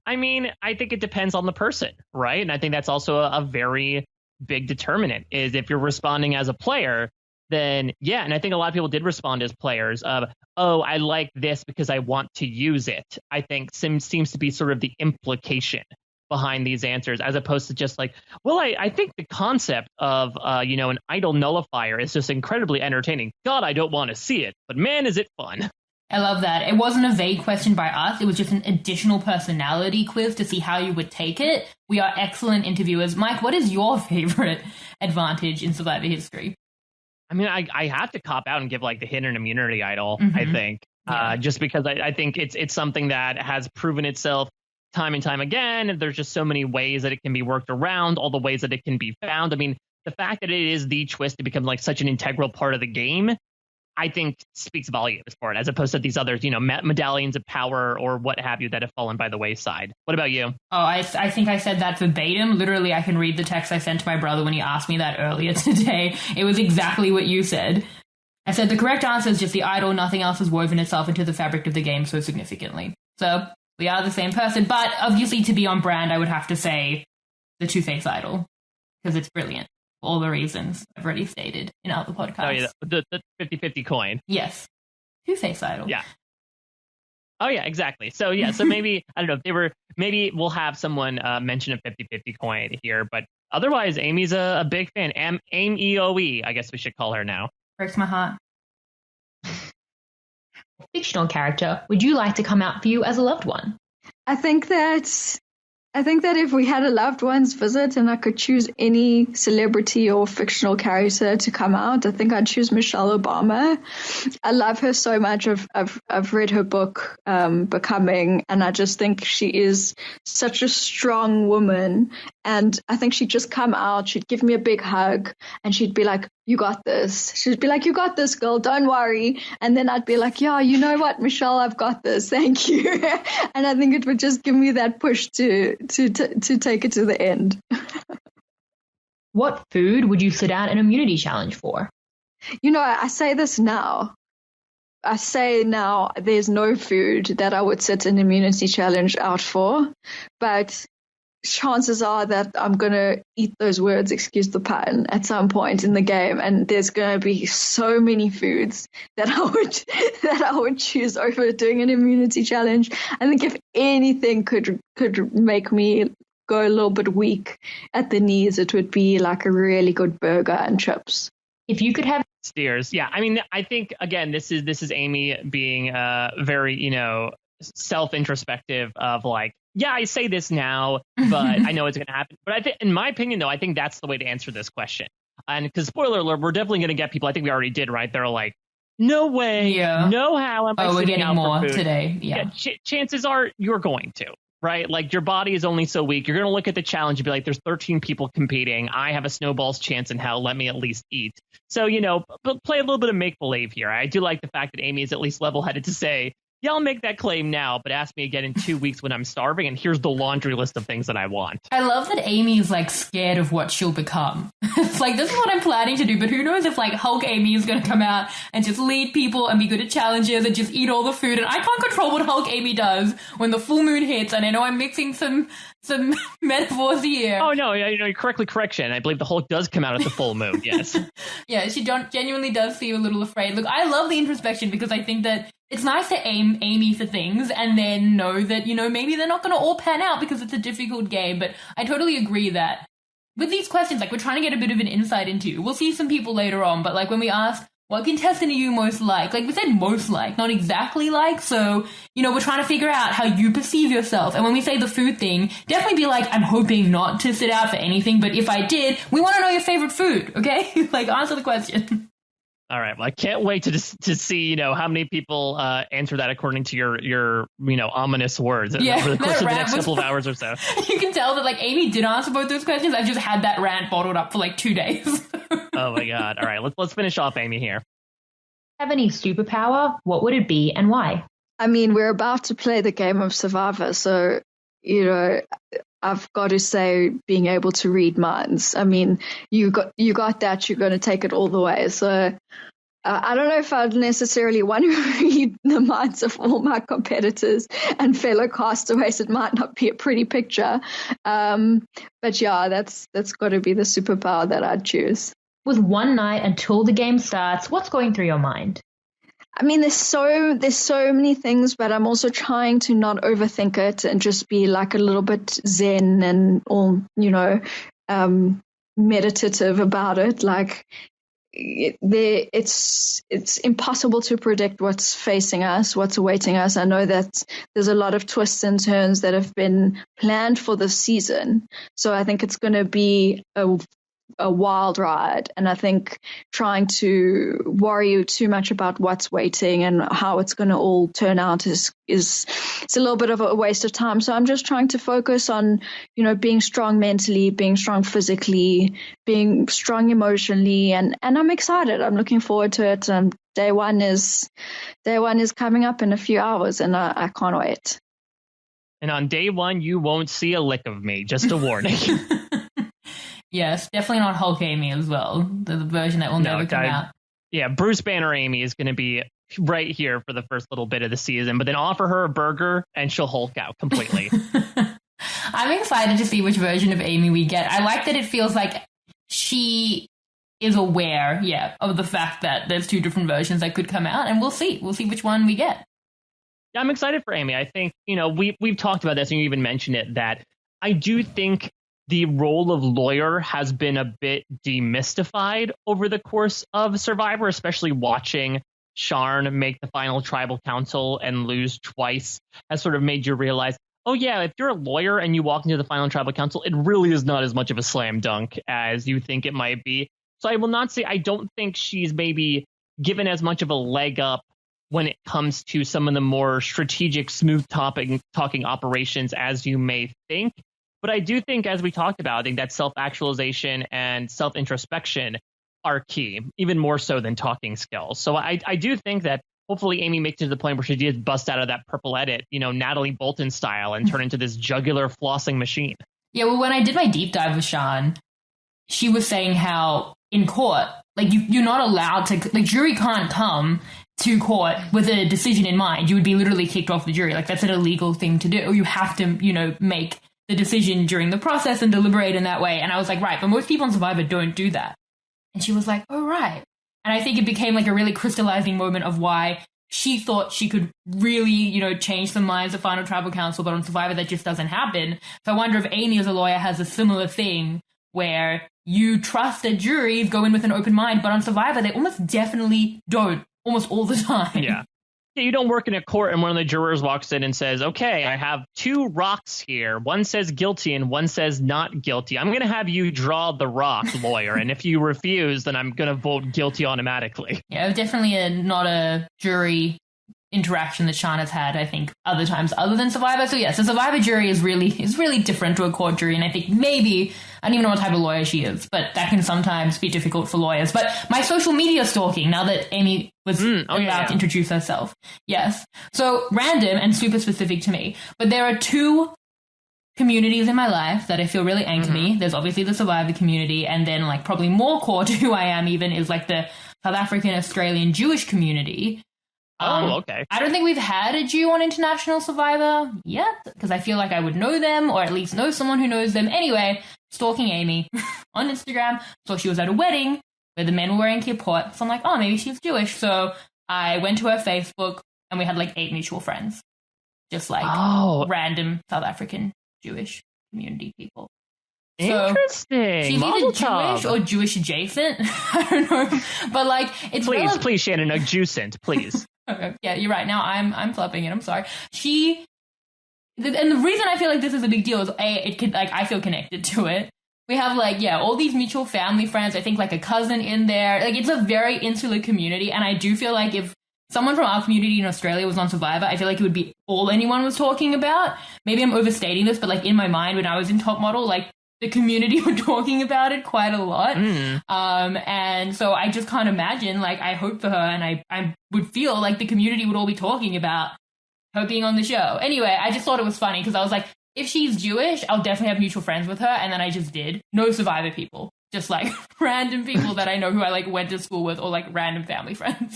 I mean, I think it depends on the person, right? And I think that's also a very big determinant, is if you're responding as a player, then yeah, and I think a lot of people did respond as players of, oh, I like this because I want to use it. I think seems to be sort of the implication behind these answers, as opposed to just like, well, I think the concept of, an idle nullifier is just incredibly entertaining. God, I don't want to see it, but man, is it fun. I love that. It wasn't a vague question by us. It was just an additional personality quiz to see how you would take it. We are excellent interviewers. Mike, what is your favorite advantage in Survivor history? I mean, I have to cop out and give like the hidden immunity idol, Mm-hmm. I think, just because I think it's something that has proven itself time and time again. And there's just so many ways that it can be worked around, all the ways that it can be found. I mean, the fact that it is the twist to become like such an integral part of the game, I think speaks volumes for it, as opposed to these others, medallions of power or what have you that have fallen by the wayside. What about you? Oh, I think I said that verbatim. Literally, I can read the text I sent to my brother when he asked me that earlier today. It was exactly what you said. I said the correct answer is just the idol. Nothing else has woven itself into the fabric of the game so significantly. So we are the same person. But obviously, to be on brand, I would have to say the Two-Face idol, because it's brilliant. All the reasons I've already stated in other podcasts. Oh, yeah, the 50-50 coin. Yes. Two-Face idol. Yeah. Oh, yeah, exactly. So, yeah, so maybe, I don't know, maybe we'll have someone mention a 50-50 coin here, but otherwise, Amy's a big fan. Amy, I guess we should call her now. Breaks my heart. Fictional character would you like to come out for you as a loved one? I think that if we had a loved ones visit and I could choose any celebrity or fictional character to come out, I think I'd choose Michelle Obama. I love her so much. I've read her book, Becoming, and I just think she is such a strong woman. And I think she'd just come out, she'd give me a big hug, and she'd be like, you got this. She'd be like, you got this, girl, don't worry. And then I'd be like, yeah, you know what, Michelle, I've got this, thank you. And I think it would just give me that push to take it to the end. What food would you sit out an immunity challenge for? I say this now. I say now there's no food that I would sit an immunity challenge out for, but chances are that I'm going to eat those words, excuse the pun, at some point in the game. And there's going to be so many foods that I would choose over doing an immunity challenge. I think if anything could make me go a little bit weak at the knees, it would be like a really good burger and chips. If you could have steers. Yeah. I mean, I think, again, this is Amy being very, self-introspective of like, yeah, I say this now, but I know it's going to happen. But I think, in my opinion, though, I think that's the way to answer this question. And because spoiler alert, we're definitely going to get people. I think we already did, right? They're like, no way, no how am I we're sitting getting out more for food today. Yeah. Chances are you're going to, right? Like your body is only so weak. You're going to look at the challenge and be like, there's 13 people competing. I have a snowball's chance in hell. Let me at least eat. So, play a little bit of make-believe here. I do like the fact that Amy is at least level-headed to say, yeah, I'll make that claim now, but ask me again in 2 weeks when I'm starving, and here's the laundry list of things that I want. I love that Amy is like scared of what she'll become. It's like, this is what I'm planning to do, but who knows if like Hulk Amy is going to come out and just lead people and be good at challenges and just eat all the food, and I can't control what Hulk Amy does when the full moon hits, and I know I'm mixing some metaphors here. Oh, no, correction. I believe the Hulk does come out at the full moon, yes. Yeah, she genuinely does seem a little afraid. Look, I love the introspection because I think that it's nice to aim Amy for things and then know that, maybe they're not going to all pan out because it's a difficult game. But I totally agree that with these questions, like, we're trying to get a bit of an insight into. We'll see some people later on, but like when we ask, what contestant are you most like we said most like, not exactly like. So, we're trying to figure out how you perceive yourself. And when we say the food thing, definitely be like, I'm hoping not to sit out for anything, but if I did, we want to know your favorite food, okay? Like, answer the question. All right. Well, I can't wait to see, how many people answer that according to your ominous words over the course of the next couple of hours or so. You can tell that like Amy did answer both those questions. I've just had that rant bottled up for like 2 days. Oh my God. All right. Let's finish off Amy here. Have any superpower? What would it be and why? I mean, we're about to play the game of Survivor, so I've got to say, being able to read minds. I mean, you got that. You're going to take it all the way. So I don't know if I'd necessarily want to read the minds of all my competitors and fellow castaways. It might not be a pretty picture, but yeah, that's got to be the superpower that I'd choose. With one night until the game starts, what's going through your mind? I mean, there's so many things, but I'm also trying to not overthink it and just be like a little bit zen and all, meditative about it. Like, it's impossible to predict what's facing us, what's awaiting us. I know that there's a lot of twists and turns that have been planned for this season, so I think it's going to be a wild ride, and I think trying to worry too much about what's waiting and how it's going to all turn out is it's a little bit of a waste of time. So I'm just trying to focus on, being strong mentally, being strong physically, being strong emotionally, and I'm excited. I'm looking forward to it. Day one is coming up in a few hours, and I can't wait. And on day one, you won't see a lick of me. Just a warning. Yes, definitely not Hulk Amy as well. The version that will never come out. Yeah, Bruce Banner Amy is going to be right here for the first little bit of the season, but then offer her a burger and she'll Hulk out completely. I'm excited to see which version of Amy we get. I like that it feels like she is aware, of the fact that there's two different versions that could come out, and we'll see. We'll see which one we get. Yeah, I'm excited for Amy. I think, we've talked about this, and you even mentioned it, that I do think the role of lawyer has been a bit demystified over the course of Survivor, especially watching Sharn make the final tribal council and lose twice has sort of made you realize, oh yeah, if you're a lawyer and you walk into the final tribal council, it really is not as much of a slam dunk as you think it might be. So I will not say, I don't think she's maybe given as much of a leg up when it comes to some of the more strategic, smooth talking operations as you may think. But I do think, as we talked about, I think that self-actualization and self-introspection are key, even more so than talking skills. So I do think that hopefully Amy makes it to the point where she did bust out of that purple edit, Natalie Bolton style, and turn into this jugular flossing machine. Yeah, well, when I did my deep dive with Sharn, she was saying how in court, like you're not allowed to, like jury can't come to court with a decision in mind. You would be literally kicked off the jury. Like that's an illegal thing to do. You have to, make the decision during the process and deliberate in that way. And I was like, right, but most people on Survivor don't do that. And she was like, oh, right. And I think it became like a really crystallizing moment of why she thought she could really, you know, change the minds of Final Tribal Council, but on Survivor that just doesn't happen. So I wonder if Amy as a lawyer has a similar thing where you trust that juries go in with an open mind, but on Survivor they almost definitely don't, almost all the time. Yeah. You don't work in a court and one of the jurors walks in and says, okay, I have two rocks here. One says guilty and one says not guilty. I'm going to have you draw the rock, lawyer. And if you refuse, then I'm going to vote guilty automatically. Yeah, definitely not a jury interaction that Sean has had, I think, other times other than Survivor. So yes, the Survivor jury is really different to a court jury. And I think maybe, I don't even know what type of lawyer she is, but that can sometimes be difficult for lawyers. But my social media stalking, now that Amy was about to introduce herself. Yes. So random and super specific to me. But there are two communities in my life that I feel really anchor me. There's obviously the Survivor community, and then like probably more core to who I am even is like the South African Australian Jewish community. Okay. I don't think we've had a Jew on International Survivor yet, because I feel like I would know them, or at least know someone who knows them. Anyway, stalking Amy on Instagram, saw she was at a wedding where the men were wearing kippot, so I'm like, oh, maybe she's Jewish. So I went to her Facebook, and we had like 8 mutual friends. Just like random South African Jewish community people. Interesting. She's either Jewish or Jewish adjacent. I don't know. But like, it's please, Shannon, adjacent, please. Yeah, you're right. Now I'm flipping it. I'm sorry. And the reason I feel like this is a big deal is I feel connected to it. We have like, all these mutual family friends. I think like a cousin in there. Like, it's a very insular community. And I do feel like if someone from our community in Australia was on Survivor, I feel like it would be all anyone was talking about. Maybe I'm overstating this, but like in my mind when I was in Top Model, like the community were talking about it quite a lot. And so I just can't imagine, like, I hope for her, and I would feel like the community would all be talking about her being on the show. Anyway, I just thought it was funny because I was like, if she's Jewish, I'll definitely have mutual friends with her. And then I just did. No Survivor people. Just like random people that I know who I like went to school with, or like random family friends.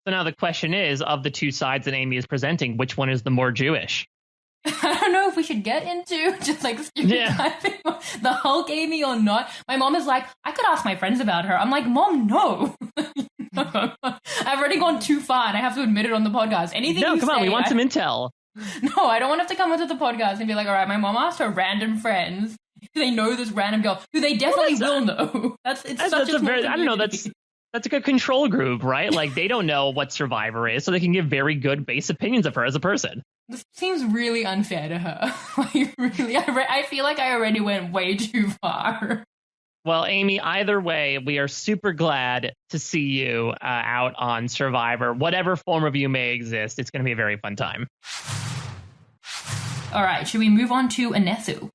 So now the question is, of the two sides that Amy is presenting, which one is the more Jewish? I don't know if we should get into just like stereotyping the Hulk Amy or not. My mom is like, I could ask my friends about her. I'm like, Mom, no. I've already gone too far and I have to admit it on the podcast. Anything No, come on, we want some intel. No, I don't want to have to come onto the podcast and be like, all right, my mom asked her random friends who they know this random girl who they definitely will know. That's such a very, I don't know, that's a good control group, right? Like, they don't know what Survivor is, so they can give very good base opinions of her as a person. This seems really unfair to her. Like, really, I feel like I already went way too far. Well, Amy, either way, we are super glad to see you out on Survivor. Whatever form of you may exist, it's going to be a very fun time. All right, should we move on to Anesu?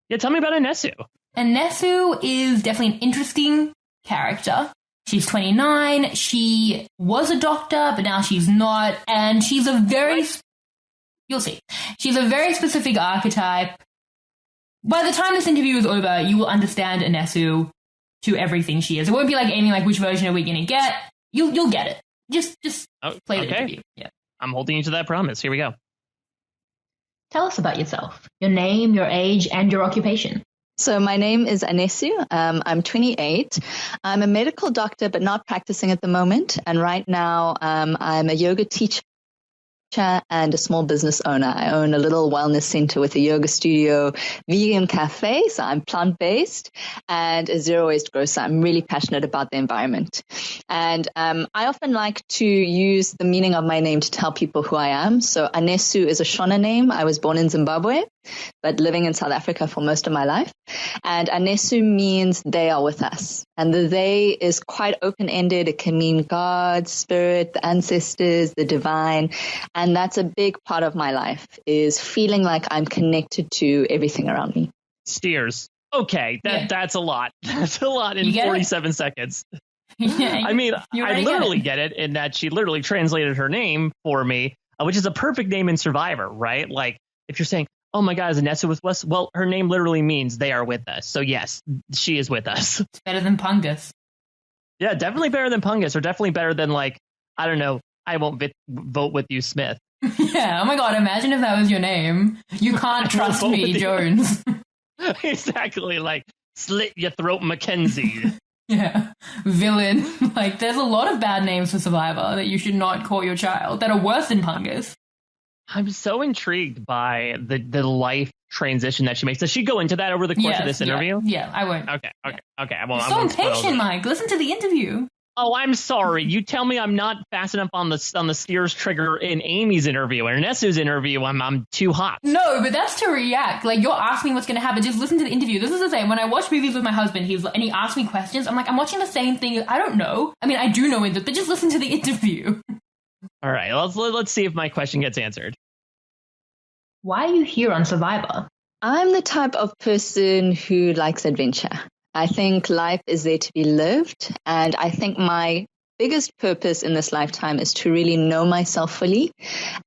Yeah, tell me about Anesu. Anesu is definitely an interesting character. She's 29. She was a doctor, but now she's not. And she's a very... You'll see. She's a very specific archetype. By the time this interview is over, you will understand Anesu to everything she is. It won't be like Amy, like, which version are we going to get? You'll get it. Just play the interview. Yeah. I'm holding you to that promise. Here we go. Tell us about yourself, your name, your age, and your occupation. So my name is Anesu. I'm 28. I'm a medical doctor, but not practicing at the moment. And right now, I'm a yoga teacher and a small business owner. I own a little wellness center with a yoga studio, vegan cafe, so I'm plant-based, and a zero-waste grocer. I'm really passionate about the environment. And I often like to use the meaning of my name to tell people who I am. So Anesu is a Shona name. I was born in Zimbabwe, but living in South Africa for most of my life. And Anesu means they are with us. And the they is quite open-ended. It can mean God, spirit, the ancestors, the divine. And that's a big part of my life, is feeling like I'm connected to everything around me. Steers. Okay, that's a lot. That's a lot in 47 seconds. I mean, I literally get it in that she literally translated her name for me, which is a perfect name in Survivor, right? Like, if you're saying, oh my God, is Anesu with us? Well, her name literally means they are with us. So yes, she is with us. It's better than Pungus. Yeah, definitely better than Pungus, or definitely better than, like, I don't know, I won't vote with you, Smith. Yeah, oh my god, imagine if that was your name. You can't trust me, Jones. Exactly, like, slit your throat, Mackenzie. Yeah, villain. Like, there's a lot of bad names for Survivor that you should not call your child that are worse than Pungus. I'm so intrigued by the life transition that she makes. Does she go into that over the course of this interview? Yeah, I won't. Okay. I You're so impatient, Mike. Listen to the interview. Oh, I'm sorry. You tell me I'm not fast enough on the steers trigger in Amy's interview. In Anesu's interview, I'm too hot. No, but that's to react. Like, you're asking what's going to happen. Just listen to the interview. This is the same. When I watch movies with my husband, and he asks me questions, I'm like, I'm watching the same thing. I don't know. I mean, I do know it, but just listen to the interview. All right, let's see if my question gets answered. Why are you here on Survivor? I'm the type of person who likes adventure. I think life is there to be lived, and I think my biggest purpose in this lifetime is to really know myself fully.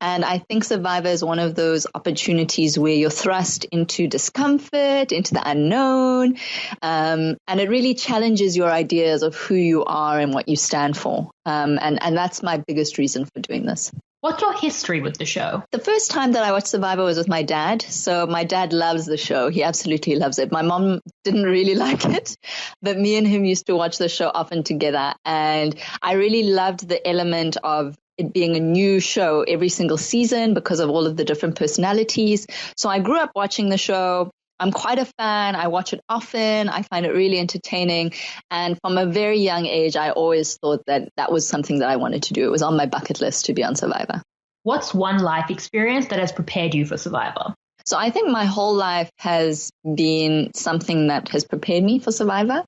And I think Survivor is one of those opportunities where you're thrust into discomfort, into the unknown, and it really challenges your ideas of who you are and what you stand for. And that's my biggest reason for doing this. What's your history with the show? The first time that I watched Survivor was with my dad. So my dad loves the show. He absolutely loves it. My mom didn't really like it, but me and him used to watch the show often together. And I really loved the element of it being a new show every single season because of all of the different personalities. So I grew up watching the show. I'm quite a fan. I watch it often. I find it really entertaining. And from a very young age, I always thought that that was something that I wanted to do. It was on my bucket list to be on Survivor. What's one life experience that has prepared you for Survivor? So I think my whole life has been something that has prepared me for Survivor.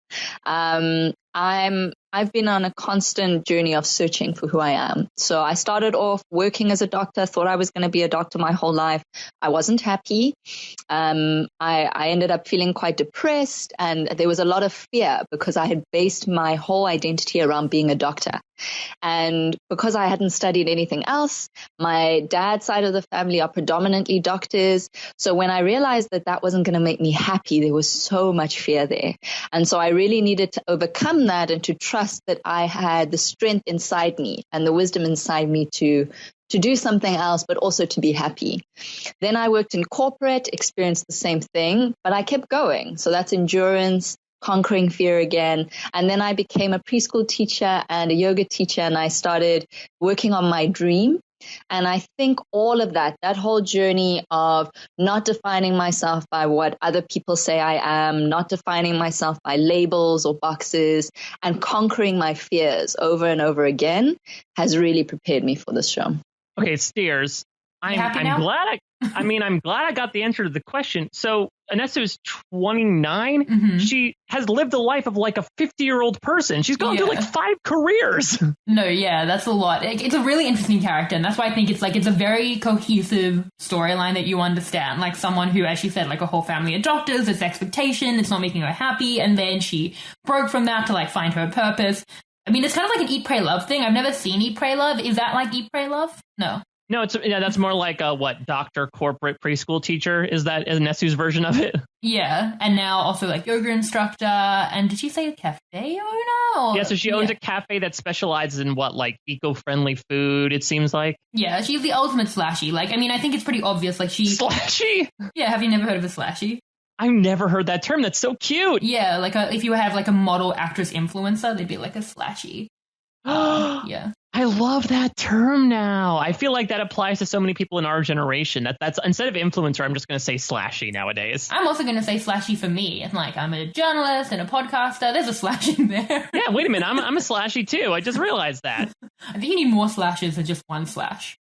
I've been on a constant journey of searching for who I am. So I started off working as a doctor, thought I was going to be a doctor my whole life. I wasn't happy. I ended up feeling quite depressed, and there was a lot of fear because I had based my whole identity around being a doctor. And because I hadn't studied anything else, my dad's side of the family are predominantly doctors. So when I realized that that wasn't going to make me happy, there was so much fear there. And so I really needed to overcome that and to trust that I had the strength inside me and the wisdom inside me to do something else, but also to be happy. Then I worked in corporate, experienced the same thing, but I kept going. So that's endurance, conquering fear again. And then I became a preschool teacher and a yoga teacher, and I started working on my dream. And I think all of that whole journey of not defining myself by what other people say I am, not defining myself by labels or boxes, and conquering my fears over and over again has really prepared me for this show. Okay, Steers, I'm glad I got the answer to the question. So Anesu is 29. Mm-hmm. She has lived a life of like a 50-year-old person. She's gone through like 5 careers. No, yeah, that's a lot. It's a really interesting character, and that's why I think it's a very cohesive storyline that you understand. Like someone who, as she said, like a whole family of doctors, it's expectation, it's not making her happy, and then she broke from that to like find her purpose. I mean, it's kind of like an Eat, Pray, Love thing. I've never seen Eat, Pray, Love. Is that like Eat, Pray, Love? No. No, that's more like a doctor, corporate, preschool teacher. Is that Anesu's version of it? Yeah, and now also like yoga instructor. And did she say a cafe owner? Yeah, so she owns a cafe that specializes in like eco-friendly food, it seems like. Yeah, she's the ultimate slashy. Like, I mean, I think it's pretty obvious. Like Slashy? Yeah, have you never heard of a slashy? I've never heard that term. That's so cute. Yeah, like if you have like a model, actress, influencer, they'd be like a slashy. Yeah. I love that term now. I feel like that applies to so many people in our generation. That's instead of influencer, I'm just going to say slashy nowadays. I'm also going to say slashy for me. And like, I'm a journalist and a podcaster. There's a slash in there. Yeah, wait a minute. I'm a slashy too. I just realized that. I think you need more slashes than just one slash.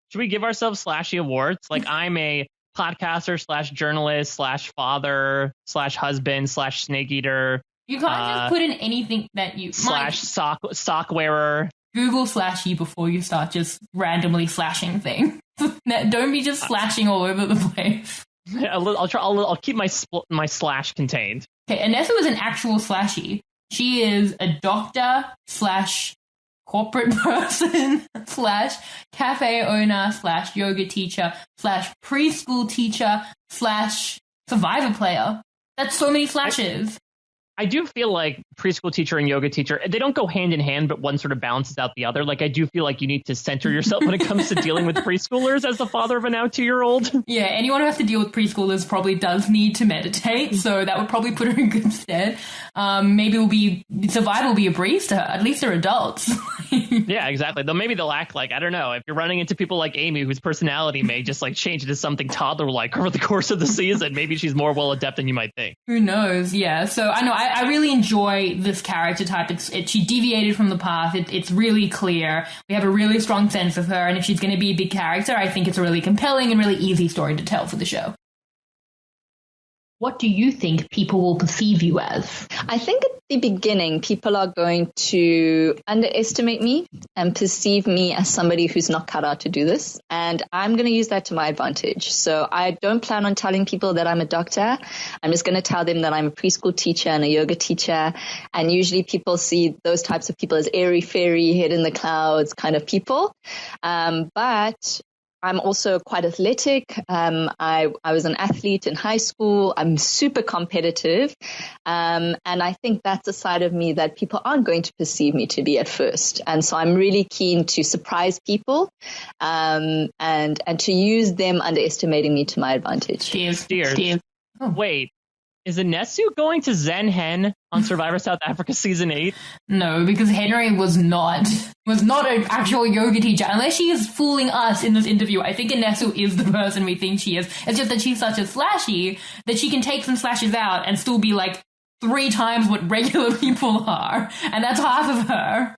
Should we give ourselves slashy awards? Like, I'm a podcaster / journalist / father / husband / snake eater. You can't just put in anything that you... / sock wearer. Google slashy before you start just randomly slashing things. Don't be just slashing all over the place. I'll keep my slash contained. Okay, Anesu is an actual slashy. She is a doctor / corporate person / cafe owner / yoga teacher / preschool teacher / survivor player. That's so many slashes. I do feel like preschool teacher and yoga teacher, they don't go hand in hand, but one sort of balances out the other. Like, I do feel like you need to center yourself when it comes to dealing with preschoolers as the father of a now 2-year-old. Yeah, anyone who has to deal with preschoolers probably does need to meditate, so that would probably put her in good stead. Maybe Survivor will be a breeze to her. At least they're adults. Yeah, exactly. Though maybe they'll act like, I don't know, if you're running into people like Amy, whose personality may just like change into something toddler-like over the course of the season, maybe she's more well adept than you might think. Who knows? Yeah. So I know I really enjoy this character type. She deviated from the path. It's really clear. We have a really strong sense of her, and if she's going to be a big character, I think it's a really compelling and really easy story to tell for the show. What do you think people will perceive you as? I think at the beginning, people are going to underestimate me and perceive me as somebody who's not cut out to do this. And I'm going to use that to my advantage. So I don't plan on telling people that I'm a doctor. I'm just going to tell them that I'm a preschool teacher and a yoga teacher. And usually people see those types of people as airy fairy, head in the clouds kind of people. But I'm also quite athletic. I was an athlete in high school. I'm super competitive. And I think that's a side of me that people aren't going to perceive me to be at first. And so I'm really keen to surprise people and to use them underestimating me to my advantage. Steve. Oh, wait. Is Anesu going to Zen Hen on Survivor South Africa Season 8? No, because Henry was not an actual yoga teacher. Unless she is fooling us in this interview, I think Anesu is the person we think she is. It's just that she's such a slashy that she can take some slashes out and still be like 3 times what regular people are. And that's half of her.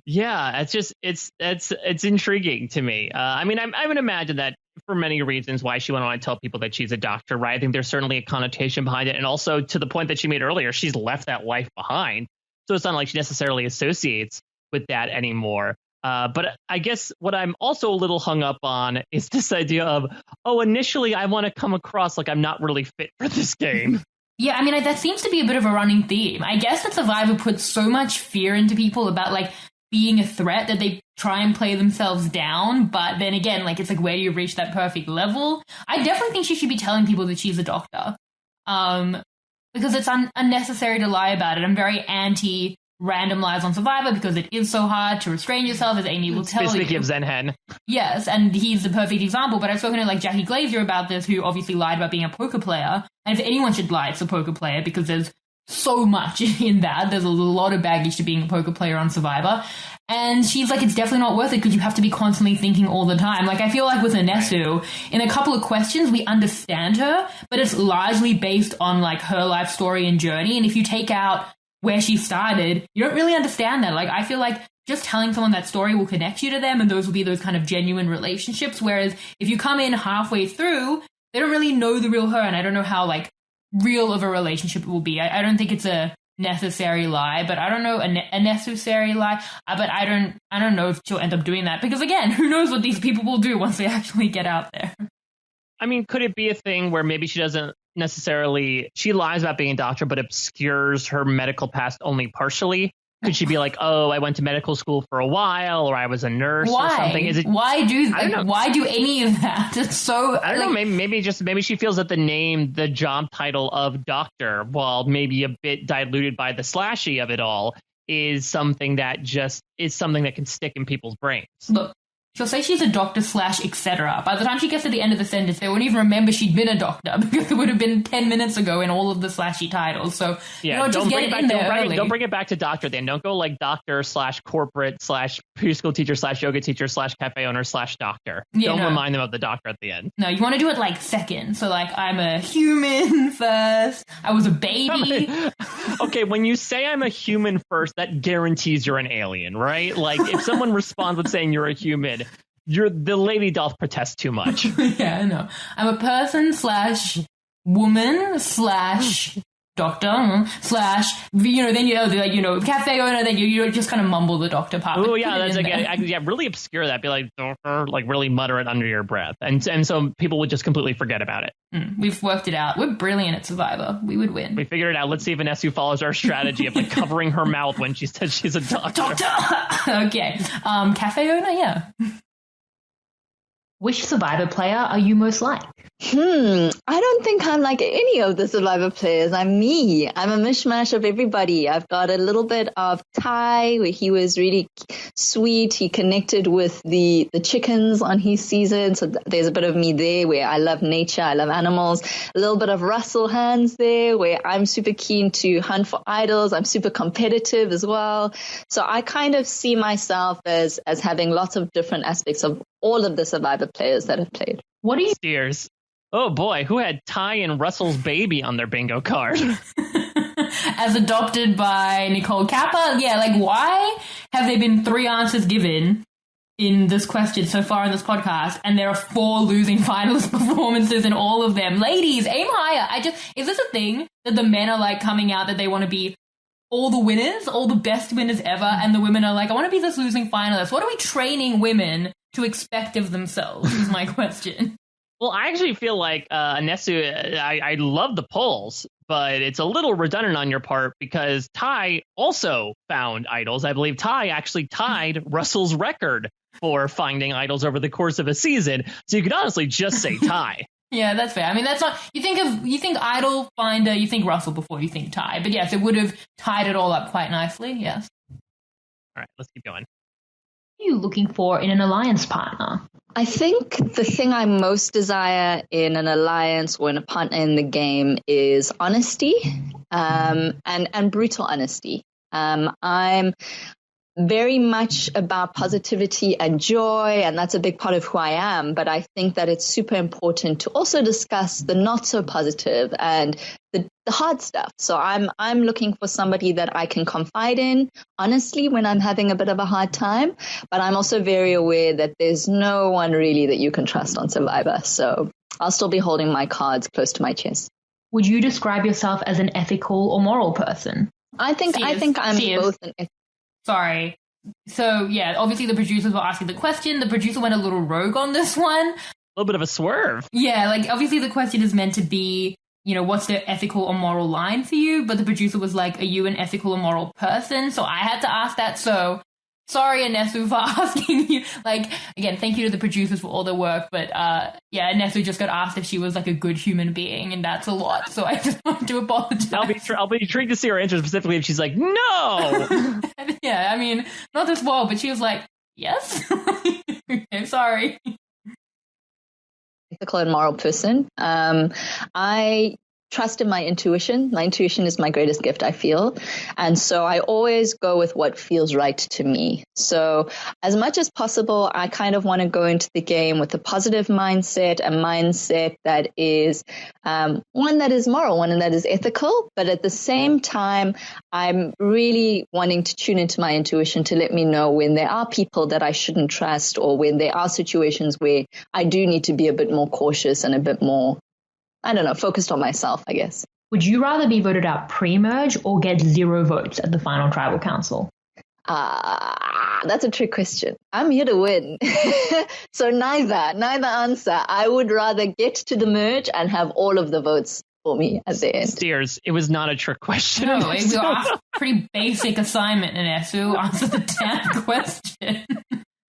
Yeah, it's intriguing to me. I mean, I would imagine that for many reasons why she wouldn't want to tell people that she's a doctor, right? I think there's certainly a connotation behind it. And also to the point that she made earlier, she's left that life behind. So it's not like she necessarily associates with that anymore. But I guess what I'm also a little hung up on is this idea of, initially I want to come across like I'm not really fit for this game. Yeah, I mean, that seems to be a bit of a running theme. I guess that Survivor puts so much fear into people about like being a threat that they try and play themselves down. But then again, like, it's like, where do you reach that perfect level? I definitely think she should be telling people that she's a doctor. Because it's unnecessary to lie about it. I'm very anti random lies on Survivor because it is so hard to restrain yourself, as Amy will tell you. Speaking of Zen Hen. Yes, and he's the perfect example. But I've spoken to like Jackie Glazier about this, who obviously lied about being a poker player. And if anyone should lie, it's a poker player, because there's so much in that. There's a lot of baggage to being a poker player on Survivor. And she's like, it's definitely not worth it because you have to be constantly thinking all the time. Like, I feel like with Anesu, in a couple of questions, we understand her, but it's largely based on like her life story and journey. And if you take out where she started, you don't really understand that. Like, I feel like just telling someone that story will connect you to them, and those will be those kind of genuine relationships. Whereas if you come in halfway through, they don't really know the real her, and I don't know how like real of a relationship it will be. I don't think it's a necessary lie, but I don't know a necessary lie. But I don't know if she'll end up doing that, because again, who knows what these people will do once they actually get out there. I mean, could it be a thing where maybe she doesn't necessarily, she lies about being a doctor, but obscures her medical past only partially? Could she be like, oh, I went to medical school for a while, or I was a nurse or something? Is it, why do any of that? It's so, I don't know. Maybe she feels that the job title of doctor, while maybe a bit diluted by the slashy of it all, is something that can stick in people's brains. Look, she'll say she's a doctor / etc. By the time she gets to the end of the sentence, they won't even remember she'd been a doctor, because it would have been 10 minutes ago in all of the slashy titles. So, yeah, just get it in there early. Don't bring it back to doctor then. Don't go like doctor / corporate / preschool teacher / yoga teacher / cafe owner / doctor. Don't remind them of the doctor at the end. No, you want to do it like second. So like, I'm a human first. I was a baby. Okay, when you say I'm a human first, that guarantees you're an alien, right? Like, if someone responds with saying you're a human, the lady doth protest too much. Yeah, I know. I'm a person / woman / doctor / then cafe owner, then you just kind of mumble the doctor part. Oh yeah, that's really obscure that. Be like, like really mutter it under your breath, and so people would just completely forget about it. We've worked it out. We're brilliant at Survivor. We would win. We figured it out. Let's see if Anesu follows our strategy of like covering her mouth when she says she's a doctor. Okay. Cafe owner, yeah. Which Survivor player are you most like? I don't think I'm like any of the Survivor players. I'm me. I'm a mishmash of everybody. I've got a little bit of Ty, where he was really sweet. He connected with the chickens on his season. So there's a bit of me there where I love nature. I love animals. A little bit of Russell Hands there where I'm super keen to hunt for idols. I'm super competitive as well. So I kind of see myself as having lots of different aspects of all of the Survivor players that have played. What do you steers? Oh boy, who had Ty and Russell's baby on their bingo card? As adopted by Nicole Kappa? Yeah, like why have there been 3 answers given in this question so far in this podcast, and there are 4 losing finalist performances in all of them? Ladies, aim higher. Is this a thing that the men are like coming out that they want to be all the winners, all the best winners ever, and the women are like, I want to be this losing finalist? What are we training women to expect of themselves is my question. Well, I actually feel like, Anesu, I love the polls, but it's a little redundant on your part because Ty also found idols. I believe Ty actually tied Russell's record for finding idols over the course of a season. So you could honestly just say Ty. Yeah, that's fair. I mean, that's not, you think idol finder, you think Russell before you think Ty. But yes, it would have tied it all up quite nicely. Yes. All right, let's keep going. What are you looking for in an alliance partner? I think the thing I most desire in an alliance or in a partner in the game is honesty, and brutal honesty. I'm very much about positivity and joy, and that's a big part of who I am. But I think that it's super important to also discuss the not so positive and the hard stuff. So I'm looking for somebody that I can confide in, honestly, when I'm having a bit of a hard time. But I'm also very aware that there's no one really that you can trust on Survivor. So I'll still be holding my cards close to my chest. Would you describe yourself as an ethical or moral person? I think I'm both an ethical. Sorry. So, yeah, obviously the producers were asking the question. The producer went a little rogue on this one. A little bit of a swerve. Yeah, like, obviously the question is meant to be, you know, what's the ethical or moral line for you? But the producer was like, are you an ethical or moral person? So I had to ask that. So, sorry, Anesu, for asking you. Like, again, thank you to the producers for all their work. But, yeah, Anesu just got asked if she was, like, a good human being, and that's a lot. So I just want to apologize. I'll be intrigued to see her answer specifically if she's like, no! Yeah, I mean, not this well, but she was like, yes? Okay, sorry. Ethical and moral person. I trust in my intuition. My intuition is my greatest gift, I feel. And so I always go with what feels right to me. So as much as possible, I kind of want to go into the game with a positive mindset, a mindset that is one that is moral, one that is ethical. But at the same time, I'm really wanting to tune into my intuition to let me know when there are people that I shouldn't trust, or when there are situations where I do need to be a bit more cautious and a bit more, I don't know, focused on myself, I guess. Would you rather be voted out pre-merge or get 0 votes at the final tribal council? That's a trick question. I'm here to win. So neither answer. I would rather get to the merge and have all of the votes for me at the end. Steers, it was not a trick question. No, it was a pretty basic assignment, Anesu. Answer the damn question.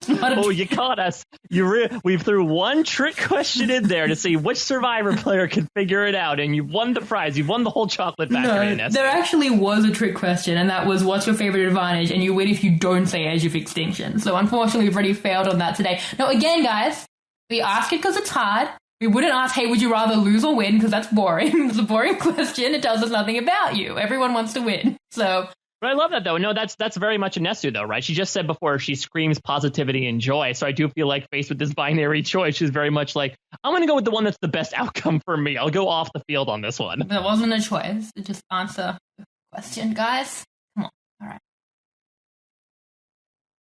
Oh, you caught us. We threw one trick question in there to see which Survivor player could figure it out, and you won the prize. You won the whole chocolate factory. No, there actually was a trick question, and that was, what's your favorite advantage? And you win if you don't say Age of Extinction. So unfortunately, we've already failed on that today. Now, again, guys, we ask it because it's hard. We wouldn't ask, hey, would you rather lose or win? Because that's boring. It's a boring question. It tells us nothing about you. Everyone wants to win. So... But I love that, though. No, that's very much Anesu, though, right? She just said before she screams positivity and joy. So I do feel like faced with this binary choice, she's very much like, I'm going to go with the one that's the best outcome for me. I'll go off the field on this one. That wasn't a choice. Just answer the question, guys. Come on. All right.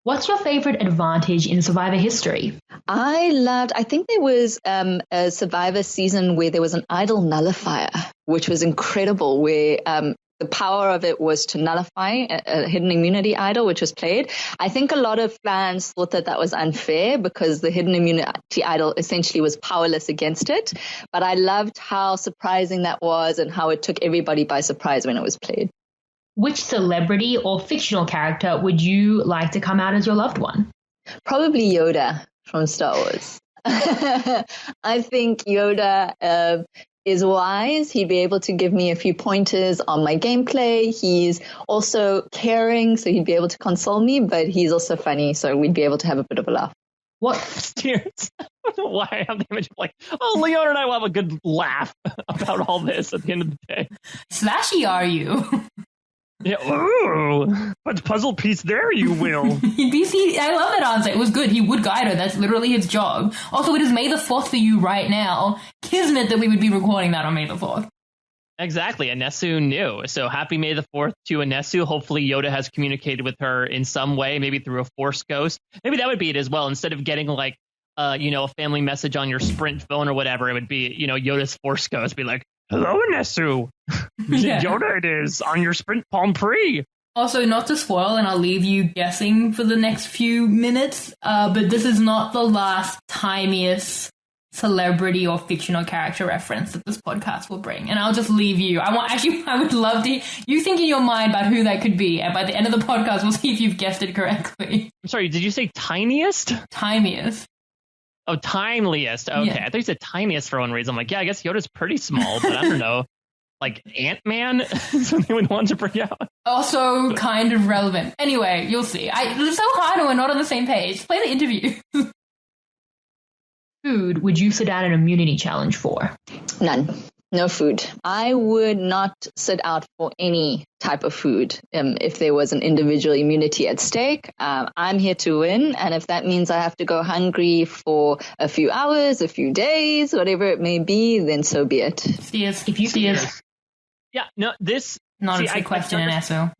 What's your favorite advantage in Survivor history? I think there was a Survivor season where there was an idol nullifier, which was incredible, where the power of it was to nullify a hidden immunity idol, which was played. I think a lot of fans thought that was unfair because the hidden immunity idol essentially was powerless against it. But I loved how surprising that was and how it took everybody by surprise when it was played. Which celebrity or fictional character would you like to come out as your loved one? Probably Yoda from Star Wars. I think Yoda is wise. He'd be able to give me a few pointers on my gameplay. He's also caring, so he'd be able to console me, but he's also funny, so we'd be able to have a bit of a laugh. What steers? I don't know why I have the image of like, oh, Leona and I will have a good laugh about all this at the end of the day. Slashy are you? Yeah. Ooh, what puzzle piece there you will. I love that answer. It was good. He would guide her. That's literally his job. Also, it is May the 4th for you right now. Kismet that we would be recording that on May the 4th. Exactly. Anesu knew. So happy May the 4th to Anesu. Hopefully Yoda has communicated with her in some way, maybe through a Force ghost. Maybe that would be it as well. Instead of getting like, a family message on your Sprint phone or whatever, it would be, Yoda's Force ghost be like, hello, Anesu. Yeah. Yoda it is on your Sprint Palm Pre. Also, not to spoil, and I'll leave you guessing for the next few minutes, but this is not the last timiest celebrity or fictional character reference that this podcast will bring. And I'll just leave you. I would love to, you think in your mind about who that could be, and by the end of the podcast, we'll see if you've guessed it correctly. I'm sorry, did you say tiniest? Timiest. Oh, timeliest. Okay, yeah. I thought you said tiniest for one reason. I'm like, yeah, I guess Yoda's pretty small, but I don't know. Like Ant-Man? Something we want to bring out. Also kind of relevant. Anyway, you'll see. It's so hard when we're not on the same page. Play the interview. Food would you sit out an immunity challenge for? None. No food. I would not sit out for any type of food if there was an individual immunity at stake. I'm here to win, and if that means I have to go hungry for a few hours, a few days, whatever it may be, then so be it. Steers. If you steers. Yeah, no, this... Not a trick question, Anesu.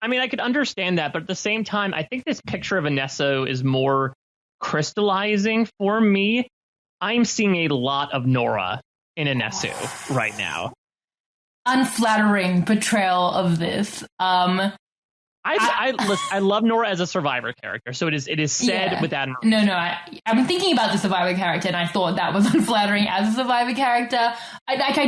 I mean, I could understand that, but at the same time, I think this picture of Anesu is more crystallizing for me. I'm seeing a lot of Nora in Anesu right now. Unflattering portrayal of this. I love Nora as a Survivor character, so it is said with admiration. No, I've been thinking about the Survivor character, and I thought that was unflattering as a Survivor character.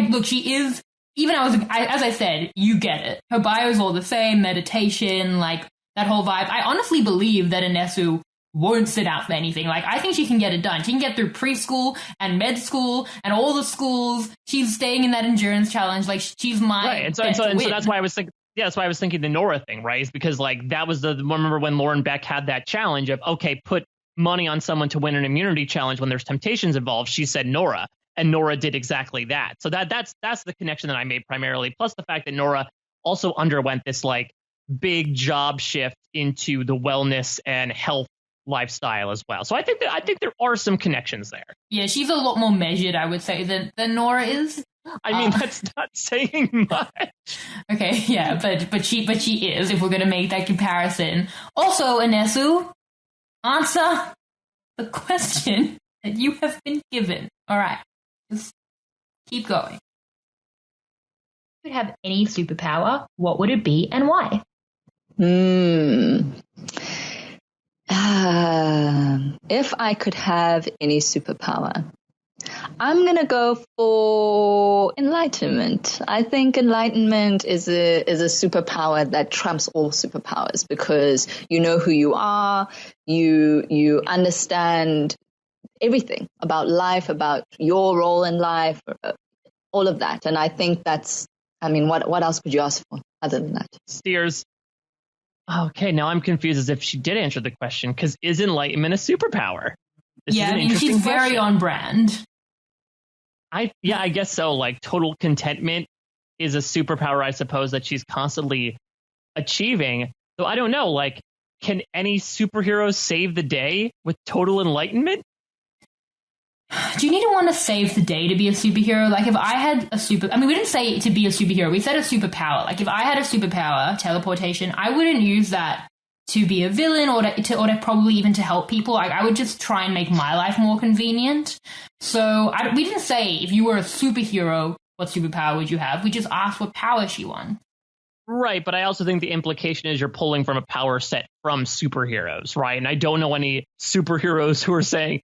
Look, she is, even as I said, you get it. Her bio is all the same, meditation, like that whole vibe. I honestly believe that Anesu won't sit out for anything. Like, I think she can get it done. She can get through preschool and med school and all the schools. She's staying in that endurance challenge. Like, she's my right. And so that's why I was thinking. Yeah, that's why I was thinking the Nora thing, right? Is because like that was remember when Lauren Beck had that challenge of put money on someone to win an immunity challenge when there's temptations involved. She said Nora, and Nora did exactly that. So that's the connection that I made primarily. Plus the fact that Nora also underwent this like big job shift into the wellness and health lifestyle as well. So I think there are some connections there. Yeah, she's a lot more measured, I would say, than Nora is. I mean, that's not saying much. Okay, yeah, but she is, if we're going to make that comparison. Also, Anesu, answer the question that you have been given. All right, just keep going. If you could have any superpower, what would it be and why? If I could have any superpower, I'm going to go for enlightenment. I think enlightenment is a superpower that trumps all superpowers because you know who you are, you understand everything about life, about your role in life, all of that. And I think what else could you ask for other than that? Steers. Okay, now I'm confused as if she did answer the question because is enlightenment a superpower? She's very on brand. I guess so. Like total contentment is a superpower, I suppose, that she's constantly achieving. So I don't know, like, can any superhero save the day with total enlightenment? Do you need to want to save the day to be a superhero? Like if I had we didn't say to be a superhero. We said a superpower. Like if I had a superpower, teleportation, I wouldn't use that to be a villain or to probably even to help people. Like I would just try and make my life more convenient. So we didn't say if you were a superhero, what superpower would you have? We just asked what power she won. Right, but I also think the implication is you're pulling from a power set from superheroes, right? And I don't know any superheroes who are saying,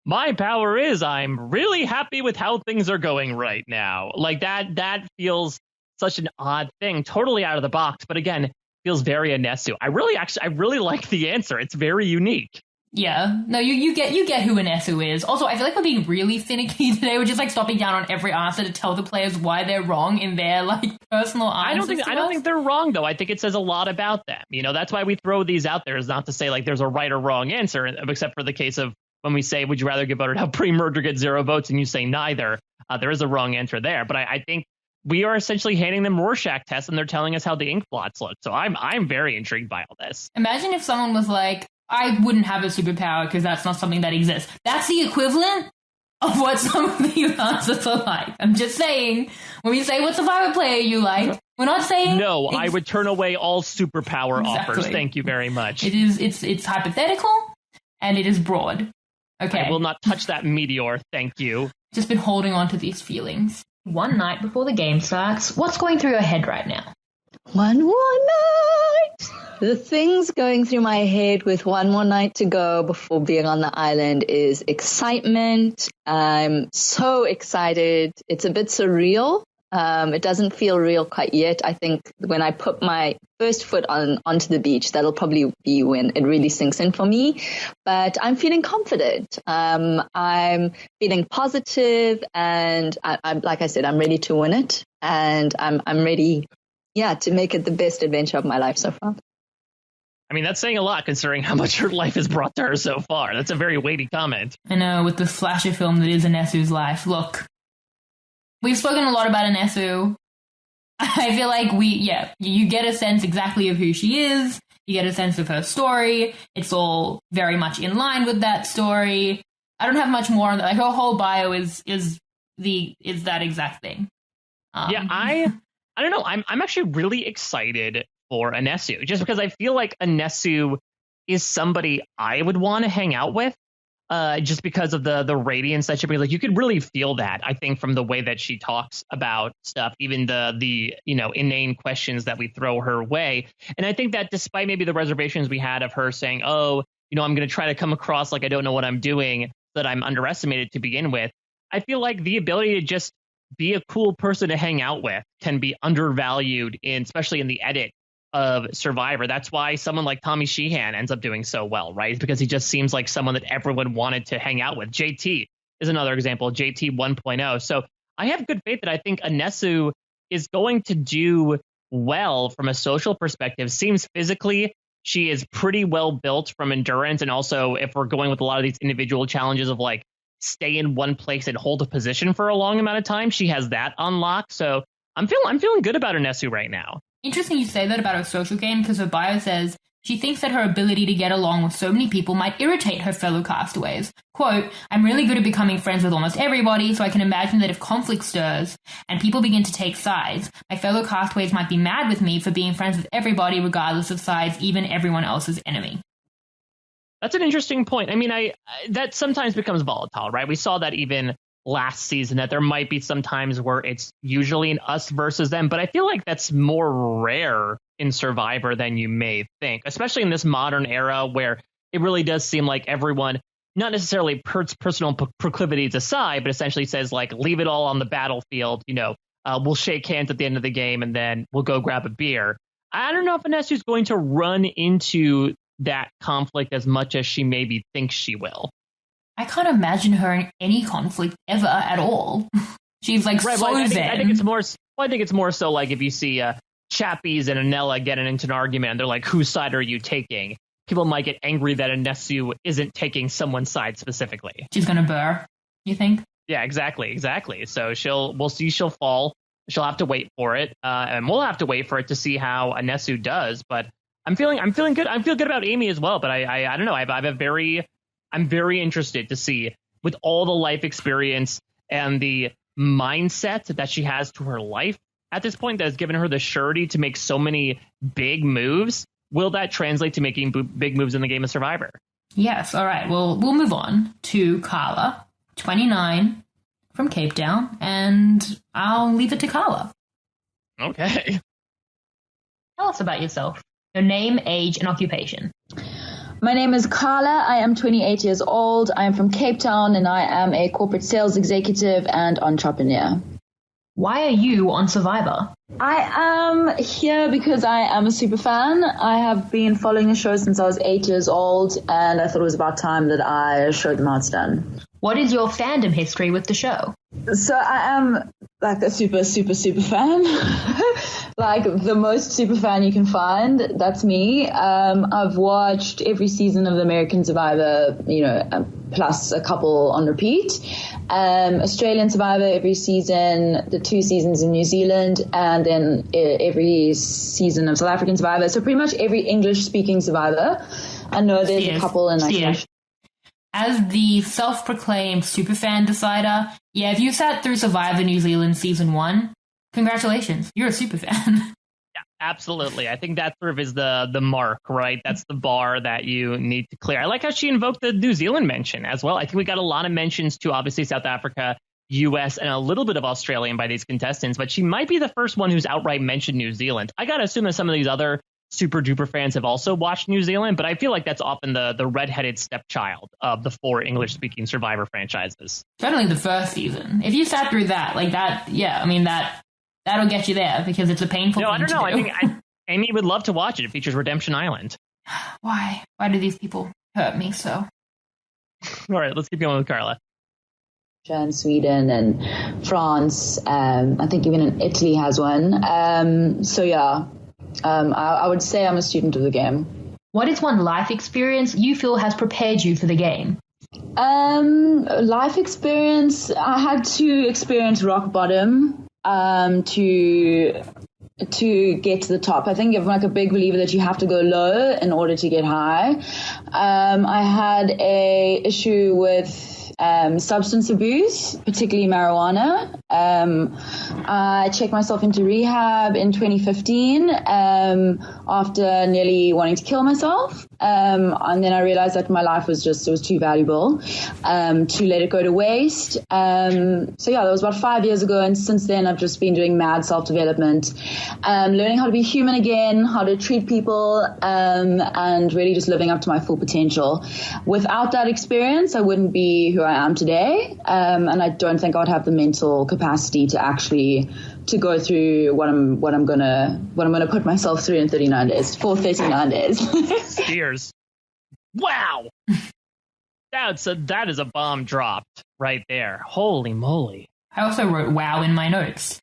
my power is I'm really happy with how things are going right now. Like that feels such an odd thing, totally out of the box. But again, feels very Anesu. I really like the answer. It's very unique. Yeah. No, you get who Anesu is. Also, I feel like we're being really finicky today. We're just like stopping down on every answer to tell the players why they're wrong in their like personal answers. I don't think they're wrong though. I think it says a lot about them. You know, that's why we throw these out there, is not to say like there's a right or wrong answer, except for the case of when we say, would you rather get voted out pre-merge or get 0 votes, and you say neither. There is a wrong answer there. But I think we are essentially handing them Rorschach tests, and they're telling us how the ink blots look. So I'm very intrigued by all this. Imagine if someone was like, I wouldn't have a superpower because that's not something that exists. That's the equivalent of what some of these answers are like. I'm just saying, when we say what Survivor player you like, we're not saying... No, I would turn away all superpower offers. Thank you very much. It's hypothetical, and it is broad. Okay. I will not touch that meteor, thank you. Just been holding on to these feelings. One night before the game starts, what's going through your head right now? One more night. The things going through my head with one more night to go before being on the island is excitement. I'm so excited. It's a bit surreal. It doesn't feel real quite yet. I think when I put my first foot onto the beach, that'll probably be when it really sinks in for me. But I'm feeling confident. I'm feeling positive, and I'm like I said, I'm ready to win it, and I'm ready, to make it the best adventure of my life so far. I mean, that's saying a lot considering how much her life has brought to her so far. That's a very weighty comment. I know, with the slasher film that is Anesu's life. Look, we've spoken a lot about Anesu. I feel like you get a sense exactly of who she is. You get a sense of her story. It's all very much in line with that story. I don't have much more on that. Like, her whole bio is that exact thing. I don't know. I'm actually really excited for Anesu, just because I feel like Anesu is somebody I would want to hang out with. Just because of the radiance that she brings. Like, you could really feel that, I think, from the way that she talks about stuff, even the inane questions that we throw her way. And I think that despite maybe the reservations we had of her saying, I'm going to try to come across like I don't know what I'm doing, that I'm underestimated to begin with, I feel like the ability to just be a cool person to hang out with can be undervalued, especially in the edit of Survivor. That's why someone like Tommy Sheehan ends up doing so well, right? It's because he just seems like someone that everyone wanted to hang out with. JT is another example, JT 1.0. So I have good faith that I think Anesu is going to do well from a social perspective. Seems physically she is pretty well built from endurance, and also if we're going with a lot of these individual challenges of like stay in one place and hold a position for a long amount of time, she has that unlocked. So I'm feeling good about Anesu right now. Interesting you say that about her social game, because her bio says she thinks that her ability to get along with so many people might irritate her fellow castaways. Quote, I'm really good at becoming friends with almost everybody, so I can imagine that if conflict stirs and people begin to take sides, my fellow castaways might be mad with me for being friends with everybody regardless of sides, even everyone else's enemy. That's an interesting point. I mean, that sometimes becomes volatile, right? We saw that even last season, that there might be some times where it's usually an us versus them, but I feel like that's more rare in Survivor than you may think, especially in this modern era where it really does seem like everyone, not necessarily personal proclivities aside, but essentially says like, leave it all on the battlefield, we'll shake hands at the end of the game and then we'll go grab a beer. I don't know if Anesu's going to run into that conflict as much as she maybe thinks she will. I can't imagine her in any conflict ever at all. She's like right, so I zen. think it's more so like if you see Chappies and Anella getting into an argument, they're like, whose side are you taking? People might get angry that Anesu isn't taking someone's side specifically. She's gonna burr, you think? Yeah, exactly. So we'll see she'll fall. She'll have to wait for it, and we'll have to wait for it to see how Anesu does. But I'm feeling good. I feel good about Amy as well. But I don't know. I'm very interested to see, with all the life experience and the mindset that she has to her life at this point that has given her the surety to make so many big moves. Will that translate to making big moves in the game of Survivor? Yes. All right. Well, we'll move on to Carla, 29, from Cape Town, and I'll leave it to Carla. Okay. Tell us about yourself. Your name, age, and occupation. My name is Carla. I am 28 years old. I am from Cape Town, and I am a corporate sales executive and entrepreneur. Why are you on Survivor? I am here because I am a super fan. I have been following the show since I was 8 years old, and I thought it was about time that I showed them how it's done. What is your fandom history with the show? So I am like a super fan. Like the most super fan you can find. That's me. I've watched every season of American Survivor, plus a couple on repeat. Australian Survivor every season, the 2 seasons in New Zealand, and then every season of South African Survivor. So pretty much every English-speaking Survivor. I know there's a couple in like. As the self-proclaimed superfan decider, yeah, if you sat through Survivor New Zealand Season 1, congratulations, you're a superfan. Yeah, absolutely. I think that sort of is the mark, right? That's the bar that you need to clear. I like how she invoked the New Zealand mention as well. I think we got a lot of mentions to obviously South Africa, US, and a little bit of Australian by these contestants, but she might be the first one who's outright mentioned New Zealand. I got to assume that some of these other super duper fans have also watched New Zealand, but I feel like that's often the redheaded stepchild of the 4 English speaking Survivor franchises. Certainly the first season. If you sat through that, like that, yeah, I mean, that'll get you there because it's a painful thing. I don't know. I think Amy would love to watch it. It features Redemption Island. Why do these people hurt me so? All right, let's keep going with Carla. And Sweden and France. I think even in Italy has one. So yeah. I would say I'm a student of the game. What is one life experience you feel has prepared you for the game? Life experience, I had to experience rock bottom to get to the top. I think I'm like a big believer that you have to go low in order to get high. I had a issue with substance abuse, particularly marijuana. I checked myself into rehab in 2015 after nearly wanting to kill myself. And then I realized that my life was it was too valuable to let it go to waste. So yeah, that was about 5 years ago. And since then, I've just been doing mad self-development, learning how to be human again, how to treat people, and really just living up to my full potential. Without that experience, I wouldn't be who I am today. And I don't think I'd have the mental capacity to actually to go through what I'm gonna put myself through in 39 days, for 39 days. Cheers. Wow. That is a bomb dropped right there. Holy moly. I also wrote wow in my notes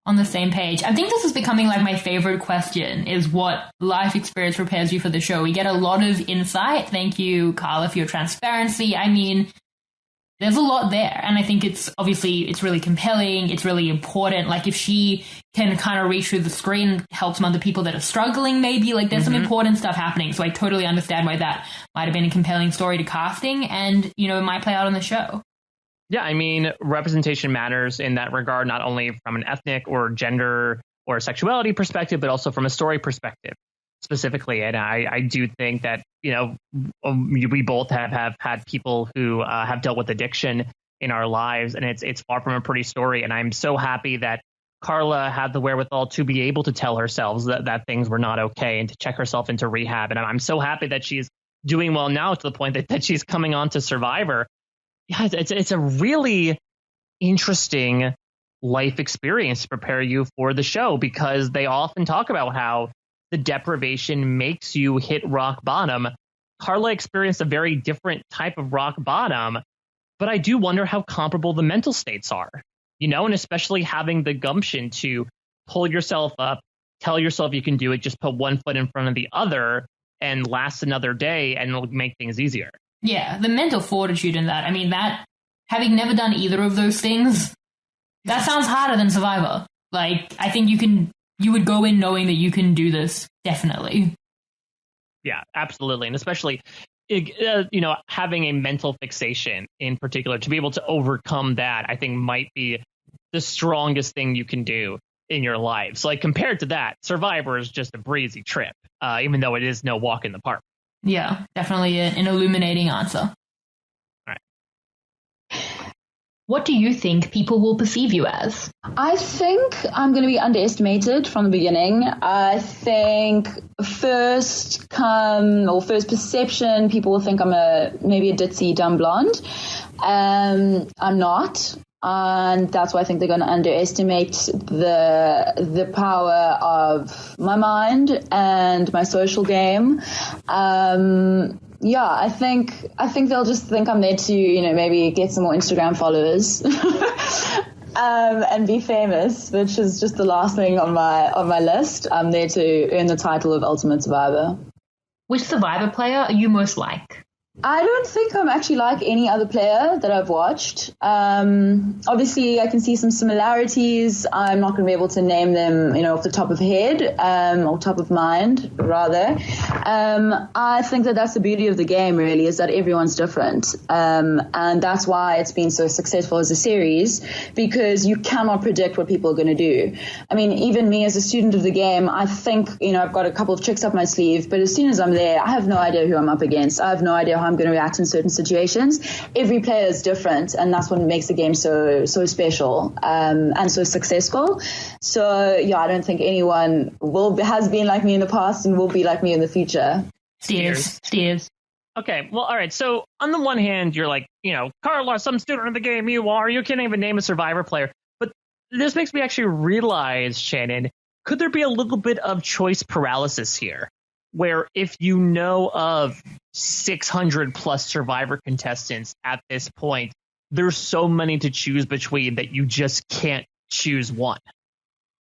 on the same page. I think this is becoming like my favorite question, is what life experience prepares you for the show. We get a lot of insight. Thank you, Carla, for your transparency. I mean, there's a lot there. And I think it's really compelling. It's really important. Like if she can kind of reach through the screen, help some other people that are struggling, maybe like there's some important stuff happening. So I totally understand why that might have been a compelling story to casting and, it might play out on the show. Yeah, I mean, representation matters in that regard, not only from an ethnic or gender or sexuality perspective, but also from a story perspective specifically. And I do think that, we both have had people who have dealt with addiction in our lives, and it's far from a pretty story. And I'm so happy that Carla had the wherewithal to be able to tell herself that things were not okay and to check herself into rehab. And I'm so happy that she's doing well now to the point that she's coming on to Survivor. Yeah, it's a really interesting life experience to prepare you for the show, because they often talk about how the deprivation makes you hit rock bottom. Carla experienced a very different type of rock bottom, but I do wonder how comparable the mental states are, and especially having the gumption to pull yourself up, tell yourself you can do it, just put one foot in front of the other and last another day, and it'll make things easier. Yeah, the mental fortitude in that. I mean, that, having never done either of those things, that sounds harder than Survivor. Like, I think you would go in knowing that you can do this, definitely. Yeah, absolutely. And especially, having a mental fixation in particular, to be able to overcome that, I think might be the strongest thing you can do in your life. So like compared to that, Survivor is just a breezy trip, even though it is no walk in the park. Yeah, definitely an illuminating answer. All right. What do you think people will perceive you as? I think I'm going to be underestimated from the beginning. I think first perception, people will think I'm maybe a ditzy dumb blonde. I'm not. And that's why I think they're going to underestimate the power of my mind and my social game. I think they'll just think I'm there to, maybe get some more Instagram followers. And be famous, which is just the last thing on my list. I'm there to earn the title of Ultimate Survivor. Which Survivor player are you most like? I don't think I'm actually like any other player that I've watched. Obviously, I can see some similarities. I'm not going to be able to name them, off the top of head, or top of mind, rather. I think that that's the beauty of the game, really, is that everyone's different. And that's why it's been so successful as a series, because you cannot predict what people are going to do. I mean, even me as a student of the game, I think, I've got a couple of tricks up my sleeve, but as soon as I'm there, I have no idea who I'm up against. I have no idea how I'm going to react in certain situations. Every player is different, and that's what makes the game so special and so successful. So I don't think anyone has been like me in the past and will be like me in the future. Steers. Okay, well, all right. So on the one hand, you're like, Carla, some student of the game you can't even name a Survivor player. But this makes me actually realize, Shannon, could there be a little bit of choice paralysis here? Where if you know of 600 plus Survivor contestants at this point, there's so many to choose between that you just can't choose one.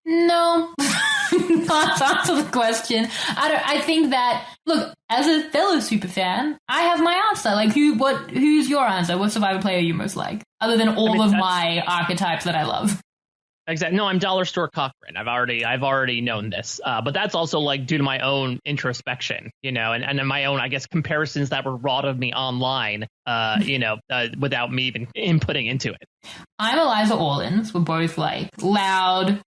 No, not to answer the question. I think that, look, as a fellow superfan, I have my answer. Like, who's your answer? What Survivor player are you most like? Other than all of my archetypes that I love. Exactly. No, I'm Dollar Store Cochran. I've already known this, but that's also like due to my own introspection, and my own, I guess, comparisons that were wrought of me online, without me even inputting into it. I'm Eliza Orlins. We're both like loud,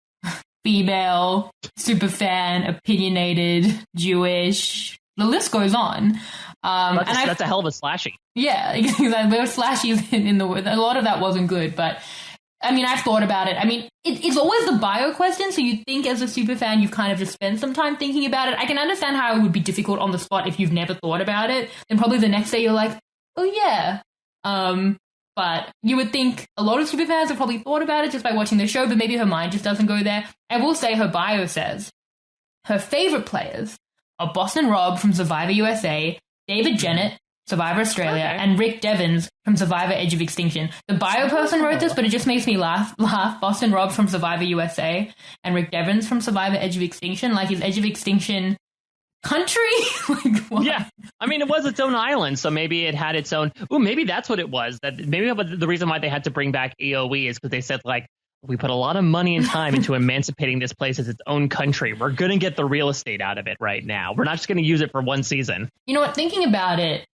female, super fan, opinionated, Jewish. The list goes on. That's a hell of a slashy. Yeah, exactly. There were slashies in the word. A lot of that wasn't good, but. I mean, I've thought about it. I mean, it's always the bio question, so you think as a super fan, you've kind of just spent some time thinking about it. I can understand how it would be difficult on the spot if you've never thought about it. Then probably the next day you're like, oh yeah. But you would think a lot of super fans have probably thought about it just by watching the show, but maybe her mind just doesn't go there. I will say her bio says her favorite players are Boston Rob from Survivor USA, David Jennett, Survivor Australia, and Rick Devens from Survivor Edge of Extinction. The bio person wrote this, but it just makes me laugh. Boston Rob from Survivor USA and Rick Devens from Survivor Edge of Extinction. Like, is Edge of Extinction country? Like, what? Yeah. I mean, it was its own island, so maybe it had its own... Ooh, maybe that's what it was. Maybe the reason why they had to bring back AOE is because they said, like, we put a lot of money and time into emancipating this place as its own country. We're going to get the real estate out of it right now. We're not just going to use it for one season. You know what? Thinking about it,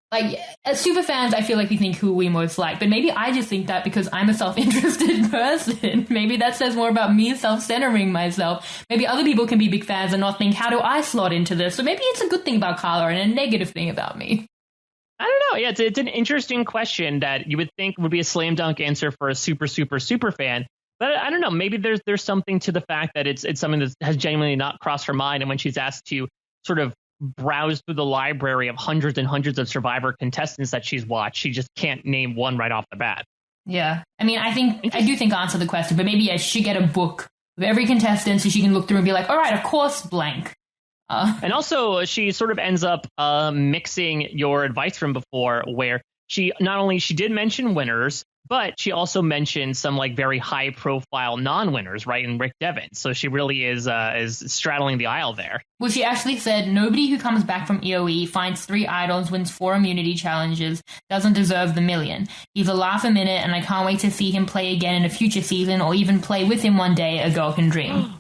like, as super fans, I feel like we think who we most like, but maybe I just think that because I'm a self-interested person. Maybe that says more about me self-centering myself. Maybe other people can be big fans and not think, how do I slot into this? So maybe it's a good thing about Carla and a negative thing about me. I don't know. Yeah, it's an interesting question that you would think would be a slam dunk answer for a super fan. But I don't know. Maybe there's something to the fact that it's something that has genuinely not crossed her mind. And when she's asked to sort of browse through the library of hundreds and hundreds of Survivor contestants that she's watched, she just can't name one right off the bat. Yeah. I mean, I do think answer the question, but maybe I should get a book of every contestant so she can look through and be like, all right, of course, blank. And also, she sort of ends up mixing your advice from before, where she did mention winners, but she also mentioned some like very high profile non-winners, right? And Rick Devens. So she really is straddling the aisle there. Well, she actually said nobody who comes back from EOE, finds 3 idols, wins 4 immunity challenges, doesn't deserve the million. He's a laugh a minute, and I can't wait to see him play again in a future season or even play with him one day. A girl can dream.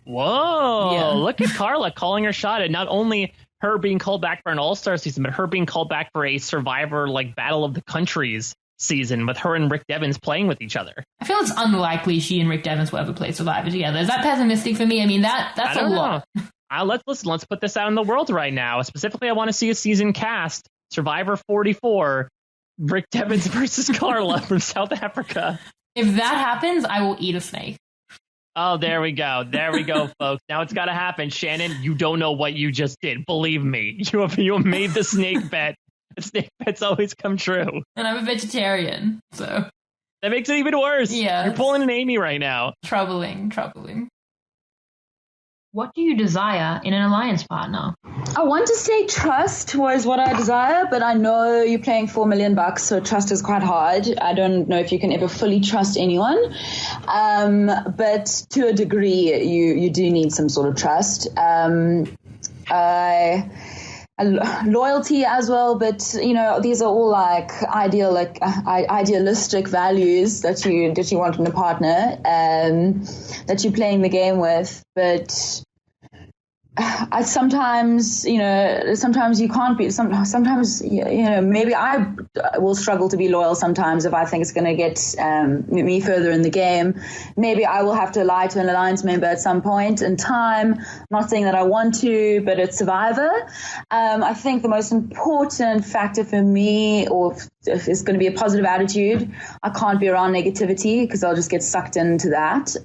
Whoa! Yeah. Look at Carla calling her shot at not only her being called back for an All-Star season, but her being called back for a Survivor like Battle of the Countries season with her and Rick Devens playing with each other. I feel it's unlikely she and Rick Devens will ever play Survivor together. Is that pessimistic for me? I mean, that's a lot. Let's put this out in the world right now. Specifically, I want to see a season cast, Survivor 44, Rick Devens versus Carla from South Africa. If that happens, I will eat a snake. Oh, there we go, folks. Now it's got to happen. Shannon, you don't know what you just did. Believe me, you have made the snake bet. The snake bets always come true. And I'm a vegetarian, so... That makes it even worse. Yeah. You're pulling an Amy right now. Troubling. What do you desire in an alliance partner? I want to say trust was what I desire, but I know you're playing $4 million, so trust is quite hard. I don't know if you can ever fully trust anyone. But to a degree, you do need some sort of trust. Loyalty as well, but these are all like idealistic values that you want in a partner, that you're playing the game with. But I sometimes you can't be. Sometimes maybe I will struggle to be loyal sometimes if I think it's going to get me further in the game. Maybe I will have to lie to an alliance member at some point in time. I'm not saying that I want to, but it's Survivor. I think the most important factor for me, or if it's going to be a positive attitude, I can't be around negativity because I'll just get sucked into that.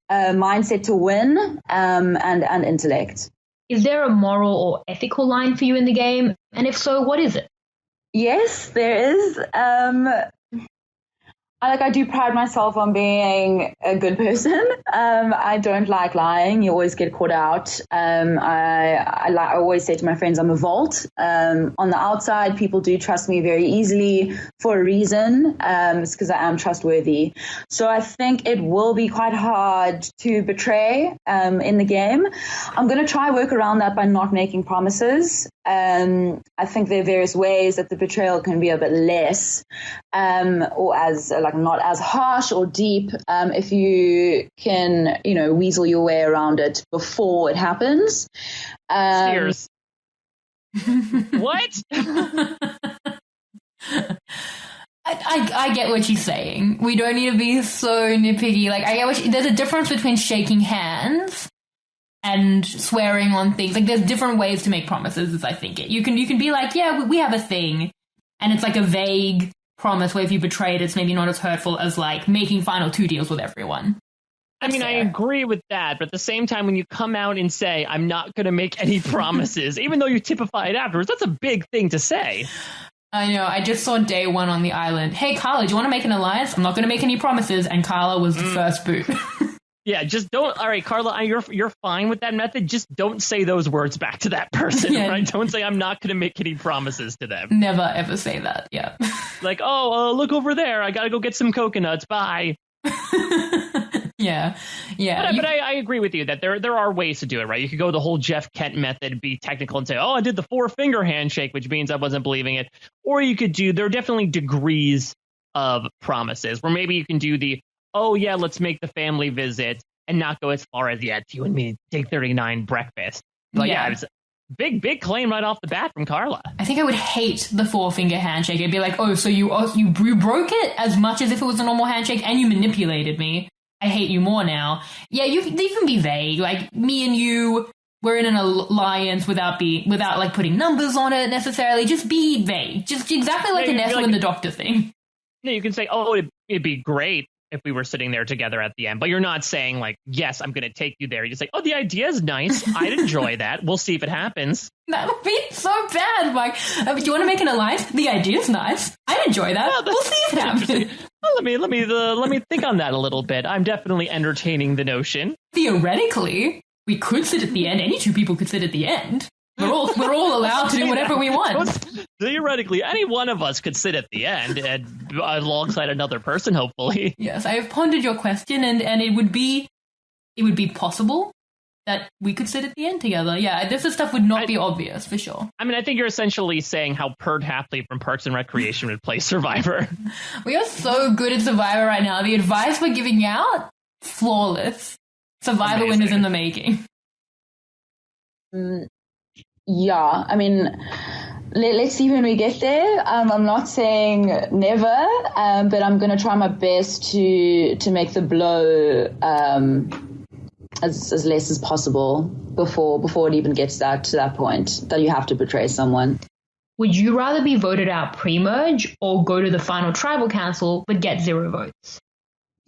Mindset to win, and intellect. Is there a moral or ethical line for you in the game? And if so, what is it? Yes, there is. I do pride myself on being a good person. I don't like lying. You always get caught out. I always say to my friends, I'm a vault. On the outside, people do trust me very easily for a reason. It's because I am trustworthy. So I think it will be quite hard to betray in the game. I'm going to try work around that by not making promises. I think there are various ways that the betrayal can be a bit less, or as not as harsh or deep, if you can, weasel your way around it before it happens. Cheers. What? I get what she's saying. We don't need to be so nitpicky. I get there's a difference between shaking hands and swearing on things. There's different ways to make promises, as I think it. You can be like, yeah, we have a thing, and it's a vague promise where if you betray it, it's maybe not as hurtful as making final 2 deals with everyone. That's fair. I agree with that, but at the same time, when you come out and say, I'm not going to make any promises, even though you typify it afterwards, that's a big thing to say. I know. I just saw Day One on the island. Hey, Carla, do you want to make an alliance? I'm not going to make any promises. And Carla was the first boot. Yeah, just don't. All right, Carla, you're fine with that method. Just don't say those words back to that person, right? Don't say I'm not going to make any promises to them. Never ever say that. Yeah. Look over there. I got to go get some coconuts. Bye. Yeah. But I agree with you that there are ways to do it, right? You could go the whole Jeff Kent method, be technical and say, oh, I did the 4-finger handshake, which means I wasn't believing it. Or you could there are definitely degrees of promises where maybe you can do the, oh, yeah, let's make the family visit and not go as far as, it's you and me, Day 39 breakfast. But yeah, it was a big claim right off the bat from Carla. I think I would hate the 4-finger handshake. I'd be like, oh, so you broke it as much as if it was a normal handshake and you manipulated me. I hate you more now. Yeah, you can be vague. Me and you, we're in an alliance without putting numbers on it necessarily. Just be vague. Just exactly like Anesu and the doctor thing. Yeah, you can say, oh, it'd be great if we were sitting there together at the end, but you're not saying yes, I'm going to take you there. You say, oh, the idea is nice. I'd enjoy that. We'll see if it happens. That would be so bad, Mike. Do you want to make an alliance? The idea is nice. I'd enjoy that. Well, we'll see if it happens. Well, let me think on that a little bit. I'm definitely entertaining the notion. Theoretically, we could sit at the end. Any 2 people could sit at the end. We're all allowed to do whatever we want. Theoretically, any one of us could sit at the end and alongside another person, hopefully. Yes, I have pondered your question, and it would be possible that we could sit at the end together. Yeah, this stuff would not be obvious, for sure. I think you're essentially saying how Perd Hapley from Parks and Recreation would play Survivor. We are so good at Survivor right now. The advice we're giving out, flawless. Survivor winners in the making. Yeah, let's see when we get there. I'm not saying never, but I'm going to try my best to make the blow as less as possible before it even gets to that point that you have to betray someone. Would you rather be voted out pre-merge or go to the final tribal council but get 0 votes?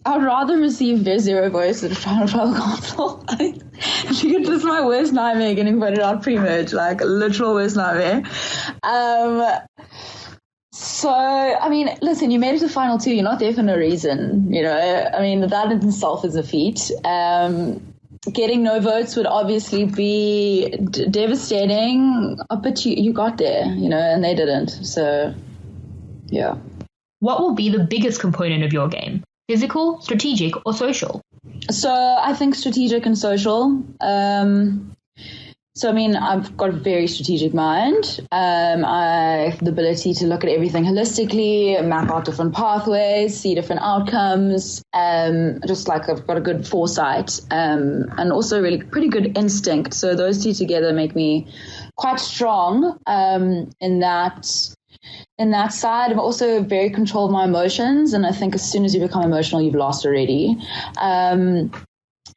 I'd rather receive 0 votes at the final tribal council. This is my worst nightmare, getting voted out pre-merge, literal worst nightmare. So, I mean, listen, you made it to final two. You're not there for no reason. You know, I mean, that in itself is a feat. Getting no votes would obviously be devastating, but you got there, you know, and they didn't. So, yeah. What will be the biggest component of your game? Physical, strategic, or social? So I think strategic and social. So, I mean, I've got a very strategic mind. I have the ability to look at everything holistically, map out different pathways, see different outcomes. Just like I've got a good foresight and also really pretty good instinct. So those two together make me quite strong in that side. I'm also very control of my emotions. And I think as soon as you become emotional, you've lost already.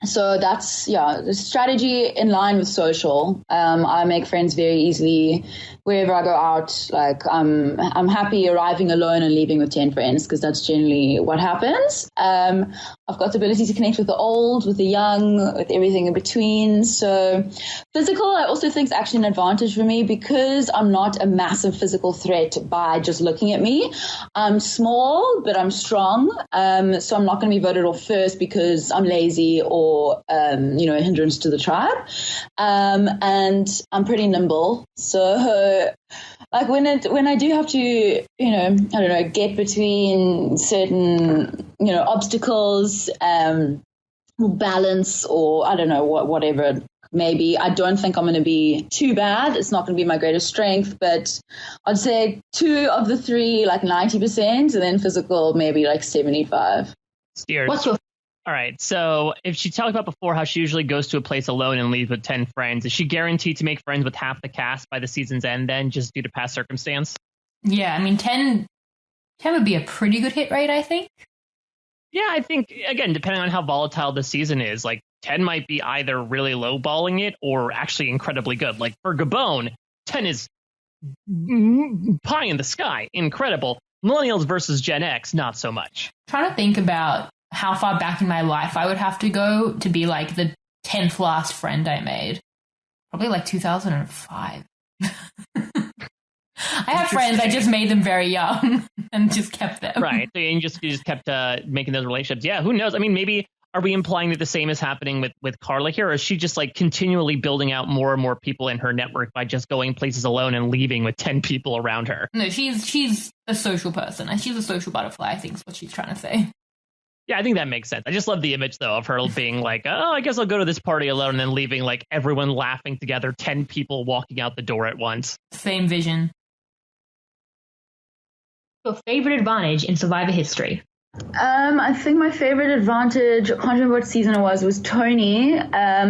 So that's, the strategy in line with social. I make friends very easily wherever I go out. Like I'm happy arriving alone and leaving with 10 friends because that's generally what happens. I've got the ability to connect with the old, with the young, with everything in between. So physical, I also think is actually an advantage for me because I'm not a massive physical threat by just looking at me. I'm small, but I'm strong. So I'm not going to be voted off first because I'm lazy or, a hindrance to the tribe. And I'm pretty nimble. So like when I do have to, get between certain, obstacles, balance or I don't know whatever, maybe I don't think I'm going to be too bad. It's not going to be my greatest strength, but I'd say 2 of the 3, like 90%, and then physical, maybe like 75. Steers. What's your All right. So if she talked about before how she usually goes to a place alone and leaves with 10 friends, is she guaranteed to make friends with half the cast by the season's end then, just due to past circumstance? Yeah, I mean, 10 would be a pretty good hit rate, I think. Yeah, I think, again, depending on how volatile the season is, like 10 might be either really lowballing it or actually incredibly good. Like for Gabon, 10 is pie in the sky, incredible. Millennials versus Gen X, not so much. I'm trying to think about how far back in my life I would have to go to be like the 10th last friend I made. Probably like 2005. I have friends, I just made them very young and just kept them. Right. So you just kept making those relationships. Yeah, who knows? I mean, maybe are we implying that the same is happening with Carla here? Or is she just like continually building out more and more people in her network by just going places alone and leaving with 10 people around her? No, she's a social person. She's a social butterfly, I think is what she's trying to say. Yeah, I think that makes sense. I just love the image, though, of her being like, oh, I guess I'll go to this party alone and then leaving like everyone laughing together, 10 people walking out the door at once. Same vision. Your favorite advantage in Survivor history? I think my favorite advantage, I can't remember what season it was Tony,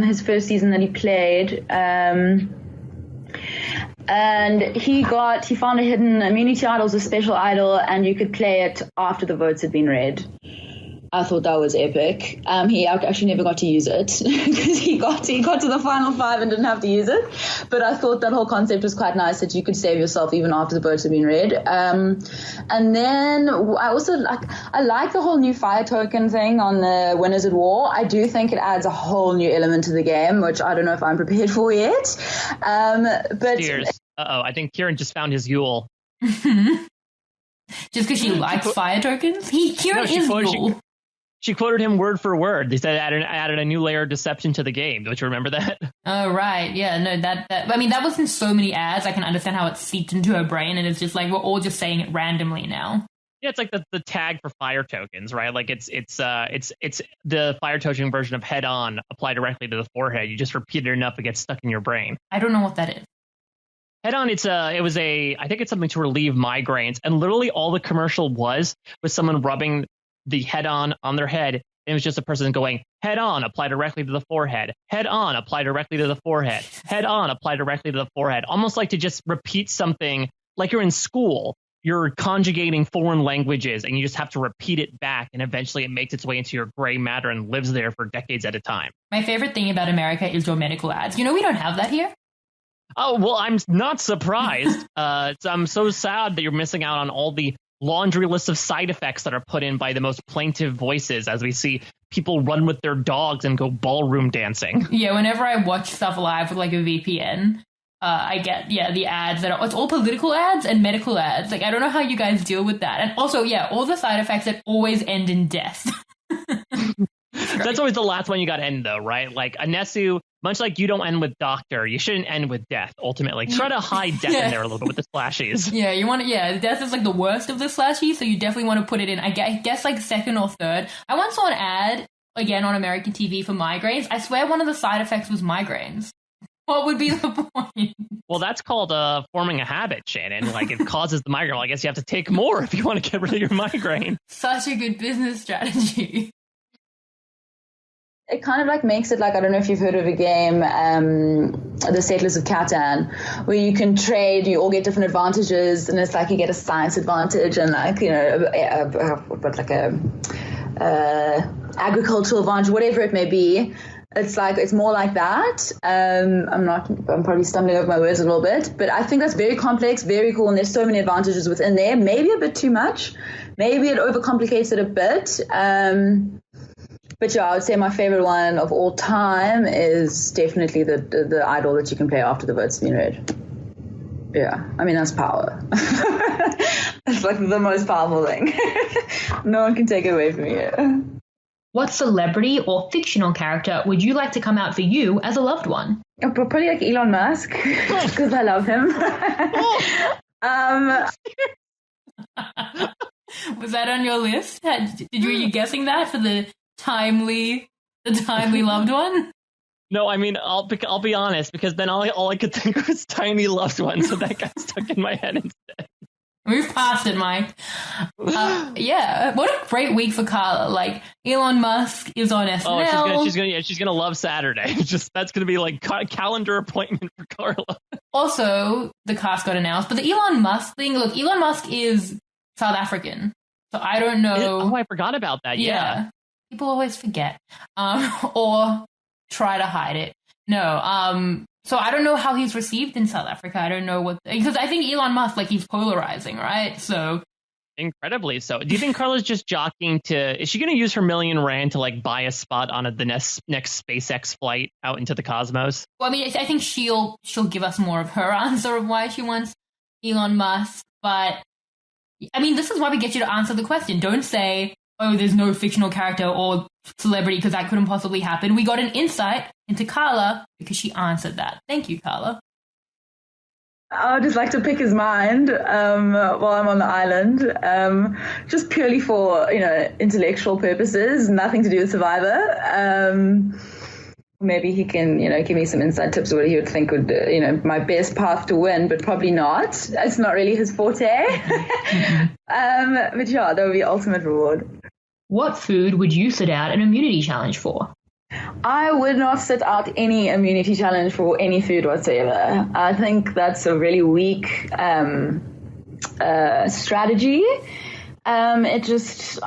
his first season that he played. And he found a hidden immunity idol, a special idol, and you could play it after the votes had been read. I thought that was epic. He actually never got to use it because he got to the final 5 and didn't have to use it. But I thought that whole concept was quite nice that you could save yourself even after the votes had been read. And then I also like the whole new fire token thing on the Winners at War. I do think it adds a whole new element to the game, which I don't know if I'm prepared for yet. But I think Kieran just found his Yule. Just because she likes fire tokens? Kieran is Yule. She quoted him word for word. They said added a new layer of deception to the game. Don't you remember that? Oh, right. Yeah, no, that was in so many ads. I can understand how it seeped into her brain, and it's just like we're all just saying it randomly now. Yeah, it's like the tag for fire tokens, right? Like it's the fire token version of head on applied directly to the forehead. You just repeat it enough, it gets stuck in your brain. I don't know what that is. Head on, I think it's something to relieve migraines, and literally all the commercial was someone rubbing the head on their head. And it was just a person going, head on, apply directly to the forehead. Head on, apply directly to the forehead. Head on, apply directly to the forehead. Almost like to just repeat something like you're in school. You're conjugating foreign languages and you just have to repeat it back. And eventually it makes its way into your gray matter and lives there for decades at a time. My favorite thing about America is your medical ads. You know, we don't have that here. Oh, well, I'm not surprised. I'm so sad that you're missing out on all the laundry list of side effects that are put in by the most plaintive voices as we see people run with their dogs and go ballroom dancing. Yeah, whenever I watch stuff live with like a VPN, I get, the ads it's all political ads and medical ads. Like, I don't know how you guys deal with that. And also, all the side effects that always end in death. That's always the last one you got to end, though, right? Like Anesu, much like you don't end with doctor, you shouldn't end with death, ultimately. Try to hide death in there a little bit with the slashies. Yeah, you want to, death is like the worst of the slashies, so you definitely want to put it in, I guess like second or third. I once saw an ad, again, on American TV for migraines. I swear one of the side effects was migraines. What would be the point? Well, that's called forming a habit, Shannon. Like, it causes the migraine. Well, I guess you have to take more if you want to get rid of your migraine. Such a good business strategy. It kind of like makes it like, I don't know if you've heard of a game, the Settlers of Catan, where you can trade, you all get different advantages, and it's like you get a science advantage and like, you know, agricultural advantage, whatever it may be. It's more like that. I'm probably stumbling over my words a little bit, but I think that's very complex, very cool, and there's so many advantages within there. Maybe a bit too much. Maybe it overcomplicates it a bit. But yeah, I would say my favorite one of all time is definitely the idol that you can play after the vote's been read. Yeah, I mean, that's power. It's like the most powerful thing. No one can take it away from you. What celebrity or fictional character would you like to come out for you as a loved one? Probably like Elon Musk, because I love him. Was that on your list? Were you guessing that for the timely loved one? No, I mean, I'll be honest, because then all I could think was tiny loved one, so that got stuck in my head instead. Move past it, Mike. Yeah, what a great week for Carla. Like, Elon Musk is on SNL. Oh, she's gonna love Saturday. That's gonna be like calendar appointment for Carla. Also, the cast got announced, but the Elon Musk thing. Look, Elon Musk is South African, so I don't know. I forgot about that. Yeah. People always forget, or try to hide it. No, so I don't know how he's received in South Africa. I don't know because I think Elon Musk, like, he's polarizing, right? So incredibly so. Do you think Carla's just jockeying is she going to use her R1,000,000 to like buy a spot on the next SpaceX flight out into the cosmos? Well, I mean, I think she'll give us more of her answer of why she wants Elon Musk. But I mean, this is why we get you to answer the question. Don't say, oh, there's no fictional character or celebrity, because that couldn't possibly happen. We got an insight into Carla because she answered that. Thank you, Carla. I'd just like to pick his mind while I'm on the island, just purely for, intellectual purposes, nothing to do with Survivor. Maybe he can, give me some inside tips of what he would think would, my best path to win, but probably not. It's not really his forte. But yeah, that would be ultimate reward. What food would you sit out an immunity challenge for? I would not sit out any immunity challenge for any food whatsoever. I think that's a really weak strategy. It just,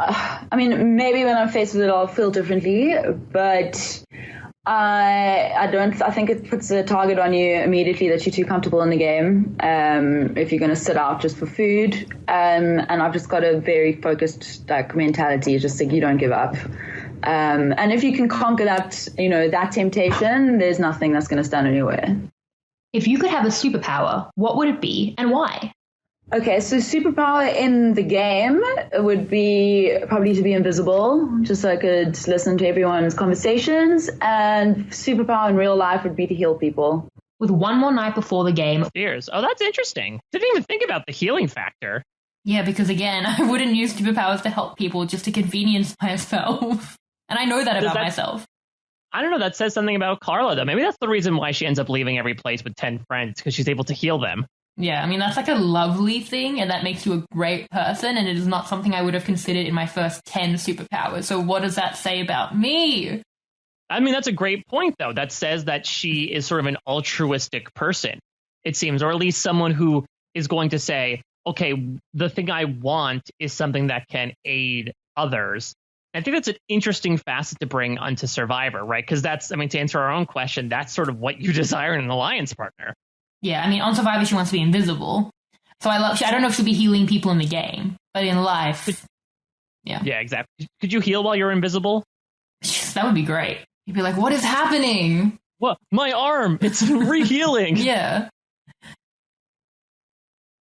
maybe when I'm faced with it, I'll feel differently, but I think it puts a target on you immediately that you're too comfortable in the game, if you're going to sit out just for food. And I've just got a very focused mentality, just like you don't give up. And if you can conquer that, that temptation, there's nothing that's going to stand in your way. If you could have a superpower, what would it be and why? Okay, so superpower in the game would be probably to be invisible, just so I could listen to everyone's conversations. And superpower in real life would be to heal people. With one more night before the game. Fears. Oh, that's interesting. Didn't even think about the healing factor. Yeah, because again, I wouldn't use superpowers to help people, just to convenience myself. And I know that about myself. I don't know. That says something about Carla, though. Maybe that's the reason why she ends up leaving every place with 10 friends, because she's able to heal them. Yeah, I mean, that's like a lovely thing, and that makes you a great person, and it is not something I would have considered in my first 10 superpowers. So what does that say about me? I mean, that's a great point, though. That says that she is sort of an altruistic person, it seems, or at least someone who is going to say, okay, the thing I want is something that can aid others. I think that's an interesting facet to bring onto Survivor, right? Because that's, I mean, to answer our own question, that's sort of what you desire in an alliance partner. Yeah, I mean, on Survivor, she wants to be invisible. So I don't know if she'll be healing people in the game, but in life, yeah. Yeah, exactly. Could you heal while you're invisible? That would be great. You'd be like, what is happening? What? My arm! It's re-healing! Yeah.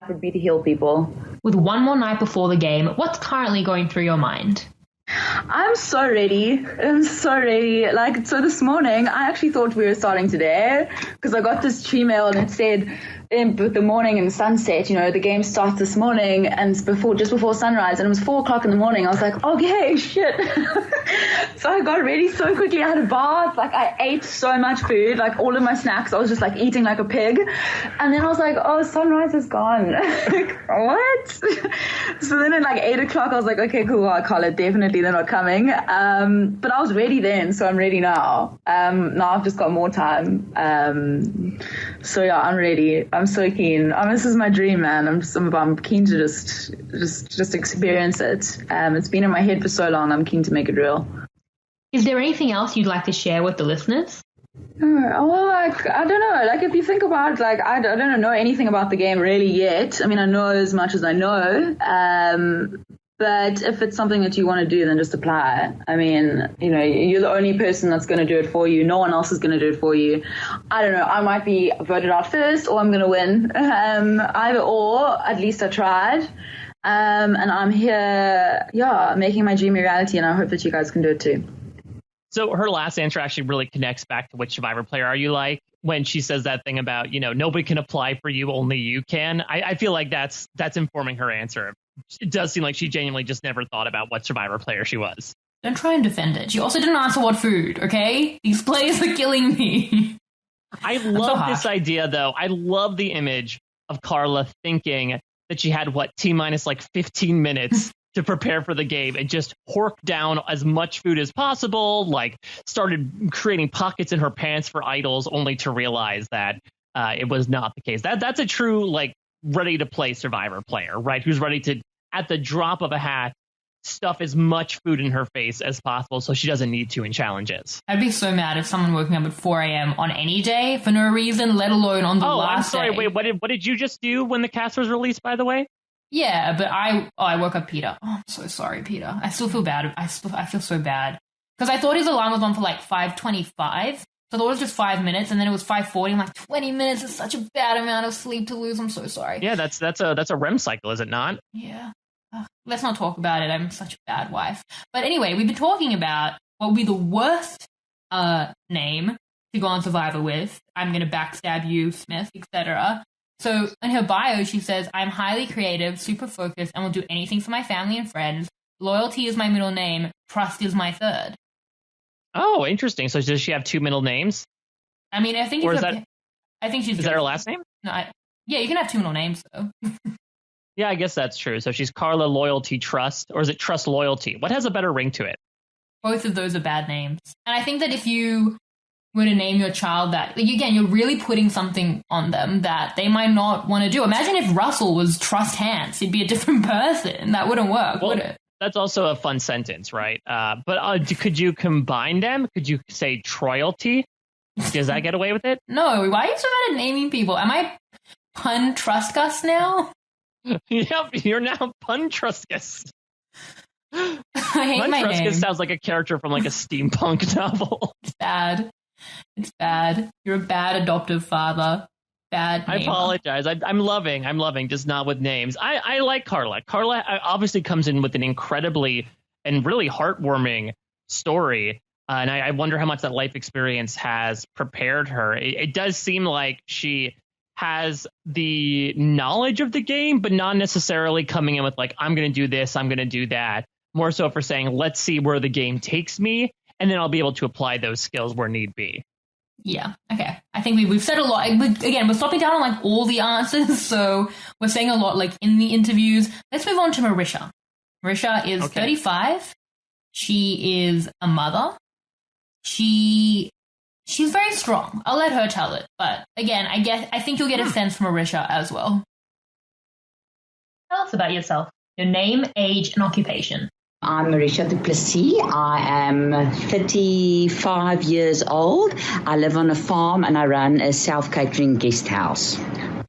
would be to heal people. With one more night before the game, what's currently going through your mind? I'm so ready. Like, so this morning, I actually thought we were starting today because I got this email and it said in the morning and sunset, the game starts this morning and it's just before sunrise, and it was 4:00 in the morning. I was like, okay, shit. So I got ready so quickly. I had a bath. Like, I ate so much food, like all of my snacks. I was just like eating like a pig. And then I was like, oh, sunrise is gone. Like, what? So then at like 8:00, I was like, okay, cool. I'll call it. Definitely they're not coming. But I was ready then, so I'm ready now. Now I've just got more time. So yeah, I'm ready. I'm so keen. This is my dream, man. I'm keen to just experience it. It's been in my head for so long. I'm keen to make it real. Is there anything else you'd like to share with the listeners? Well, like, I don't know. Like, if you think about it, like, I don't know anything about the game really yet. I mean, I know as much as I know. But if it's something that you want to do, then just apply. I mean, you're the only person that's going to do it for you. No one else is going to do it for you. I don't know. I might be voted out first, or I'm going to win. Either or, at least I tried. And I'm here, making my dream a reality, and I hope that you guys can do it too. So her last answer actually really connects back to which Survivor player are you like, when she says that thing about, nobody can apply for you, only you can. I feel like that's informing her answer. It does seem like she genuinely just never thought about what Survivor player she was. Don't try and defend it. She also didn't answer what food, okay? These players are killing me. I love this idea, though. I love the image of Carla thinking that she had, T-minus like 15 minutes to prepare for the game and just horked down as much food as possible, like started creating pockets in her pants for idols, only to realize that it was not the case. That's a true, like, ready to play Survivor player, right? Who's ready to, at the drop of a hat, stuff as much food in her face as possible so she doesn't need to in challenges. I'd be so mad if someone woke me up at 4 a.m. on any day for no reason, let alone on the last day. I'm sorry, wait, what did you just do when the cast was released, by the way? Yeah, but I woke up Peter. Oh, I'm so sorry, Peter. I still feel bad. I feel so bad. Because I thought his alarm was on for like 5:25. So I thought it was just 5 minutes, and then it was 5:40. I'm like, 20 minutes is such a bad amount of sleep to lose. I'm so sorry. Yeah, that's a REM cycle, is it not? Yeah. Let's not talk about it. I'm such a bad wife. But anyway, we've been talking about what would be the worst name to go on Survivor with. I'm going to backstab you, Smith, etc. So in her bio, she says, I'm highly creative, super focused, and will do anything for my family and friends. Loyalty is my middle name. Trust is my third. Oh, interesting. So does she have two middle names? I mean, I think or is that her last name? No, yeah, you can have two middle names, though. Yeah, I guess that's true. So she's Carla Loyalty Trust, or is it Trust Loyalty? What has a better ring to it? Both of those are bad names. And I think that if you were to name your child that, like, again, you're really putting something on them that they might not want to do. Imagine if Russell was Trust Hans. He'd be a different person. That wouldn't work, would it? That's also a fun sentence, right? But could you combine them? Could you say Troyalty? Does that get away with it? No. Why are you so bad at naming people? Am I Pun Trustgus now? Yep, you're now Pun Trustgus. I hate Pun my Trustgus name. sounds like a character from like a steampunk novel. It's bad. It's bad. You're a bad adoptive father. Bad name. I apologize. I'm loving, just not with names. I like Carla. Carla obviously comes in with an incredibly and really heartwarming story. And I wonder how much that life experience has prepared her. It does seem like she has the knowledge of the game, but not necessarily coming in with like, I'm going to do this, I'm going to do that. More so for saying, let's see where the game takes me, and then I'll be able to apply those skills where need be. Yeah, okay. I think we've said a lot. Again, we're stopping down on like all the answers, so we're saying a lot like in the interviews. Let's move on to Marisha. Marisha is 35. She is a mother. She's very strong. I'll let her tell it. But again, I think you'll get a sense from Marisha as well. Tell us about yourself. Your name, age, and occupation. I'm Marisha du Plessis. I am 35 years old. I live on a farm and I run a self-catering guest house.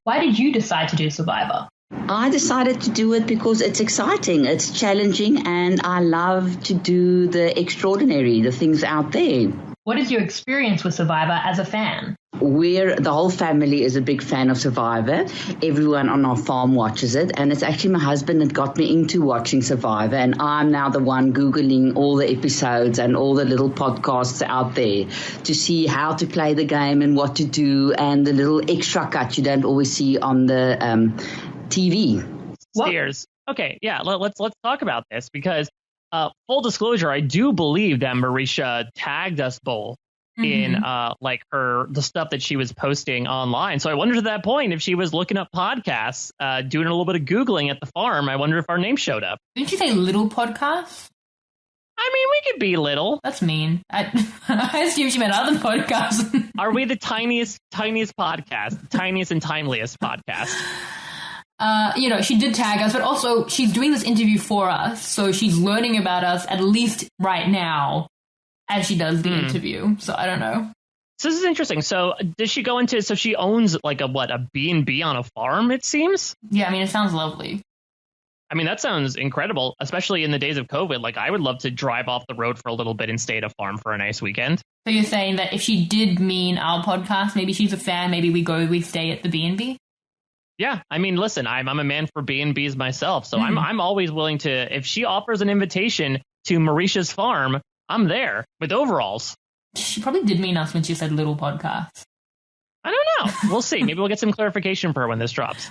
Why did you decide to do Survivor? I decided to do it because it's exciting, it's challenging, and I love to do the extraordinary, the things out there. What is your experience with Survivor as a fan? the whole family is a big fan of Survivor. Everyone on our farm watches it, and it's actually my husband that got me into watching Survivor, and I'm now the one Googling all the episodes and all the little podcasts out there to see how to play the game and what to do, and the little extra cut you don't always see on the TV. Steers. Okay, yeah, let's talk about this, because full disclosure, I do believe that Marisha tagged us both in the stuff that she was posting online. So I wondered at that point if she was looking up podcasts, doing a little bit of Googling at the farm. I wonder if our name showed up. Didn't you say little podcasts? I mean, we could be little. That's mean. I assume she meant other podcasts. Are we the tiniest podcast, the tiniest and timeliest podcast? She did tag us, but also she's doing this interview for us, so she's learning about us at least right now as she does the interview. So I don't know. So this is interesting. So does she go into, so she owns like a B&B on a farm, it seems? Yeah, I mean, it sounds lovely. I mean, that sounds incredible, especially in the days of COVID. Like, I would love to drive off the road for a little bit and stay at a farm for a nice weekend. So you're saying that if she did mean our podcast, maybe she's a fan, maybe we stay at the B&B? Yeah, I mean, listen, I'm a man for B&Bs myself, so I'm always willing to, if she offers an invitation to Marisha's farm, I'm there with overalls. She probably did mean us when she said little podcast. I don't know. We'll see. Maybe we'll get some clarification for her when this drops.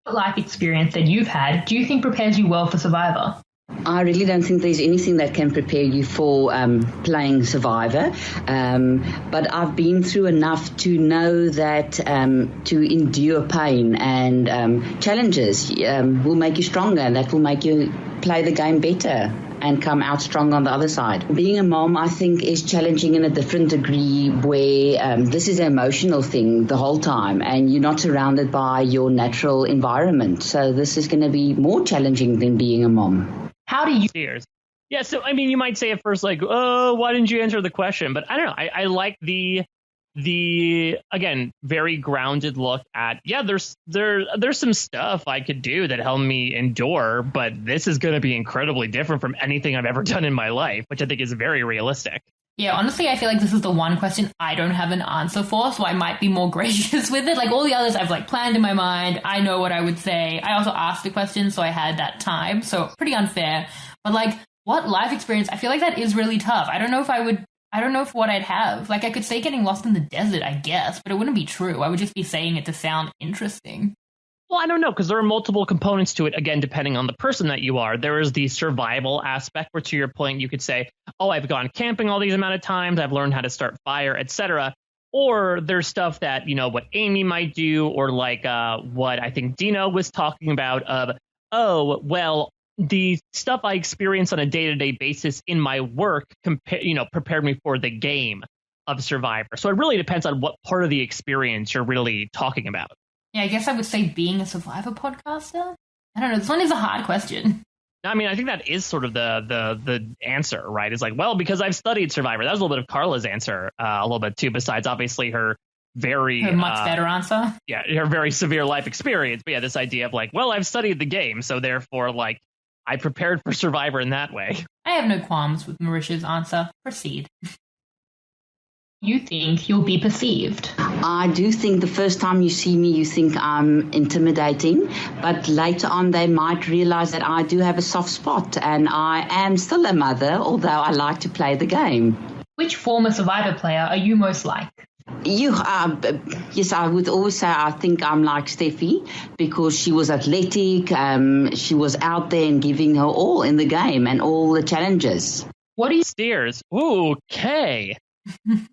The life experience that you've had, do you think prepares you well for Survivor? I really don't think there's anything that can prepare you for playing Survivor, but I've been through enough to know that to endure pain and challenges will make you stronger, and that will make you play the game better and come out strong on the other side. Being a mom, I think, is challenging in a different degree, where this is an emotional thing the whole time, and you're not surrounded by your natural environment. So this is going to be more challenging than being a mom. How do you... Yeah, so, I mean, you might say at first, like, oh, why didn't you answer the question? But I don't know. I like the again, very grounded look at, yeah, there's some stuff I could do that help me endure, but this is going to be incredibly different from anything I've ever done in my life, which I think is very realistic. Yeah, honestly, I feel like this is the one question I don't have an answer for, so I might be more gracious with it. Like, all the others I've, like, planned in my mind. I know what I would say. I also asked the question, so I had that time. So, pretty unfair. But, like, what life experience? I feel like that is really tough. I don't know if what I'd have. Like, I could say getting lost in the desert, I guess, but it wouldn't be true. I would just be saying it to sound interesting. Well, I don't know, because there are multiple components to it, again, depending on the person that you are. There is the survival aspect, where to your point, you could say, oh, I've gone camping all these amount of times, I've learned how to start fire, etc. Or there's stuff that, what Amy might do, or like what I think Dino was talking about of, oh, well, the stuff I experience on a day-to-day basis in my work, prepared me for the game of Survivor. So it really depends on what part of the experience you're really talking about. Yeah, I guess I would say being a Survivor podcaster. I don't know. This one is a hard question. I mean, I think that is sort of the answer, right? It's like, well, because I've studied Survivor. That was a little bit of Carla's answer, a little bit too, besides obviously her much better answer. Yeah, her very severe life experience. But yeah, this idea of like, well, I've studied the game, so therefore, like, I prepared for Survivor in that way. I have no qualms with Marisha's answer. Proceed. You think you'll be perceived? I do think the first time you see me, you think I'm intimidating, but later on they might realize that I do have a soft spot, and I am still a mother, although I like to play the game. Which former Survivor player are you most like? Yes, I would always say I think I'm like Steffi, because she was athletic, she was out there and giving her all in the game and all the challenges. What are you... Steers. Ooh, okay.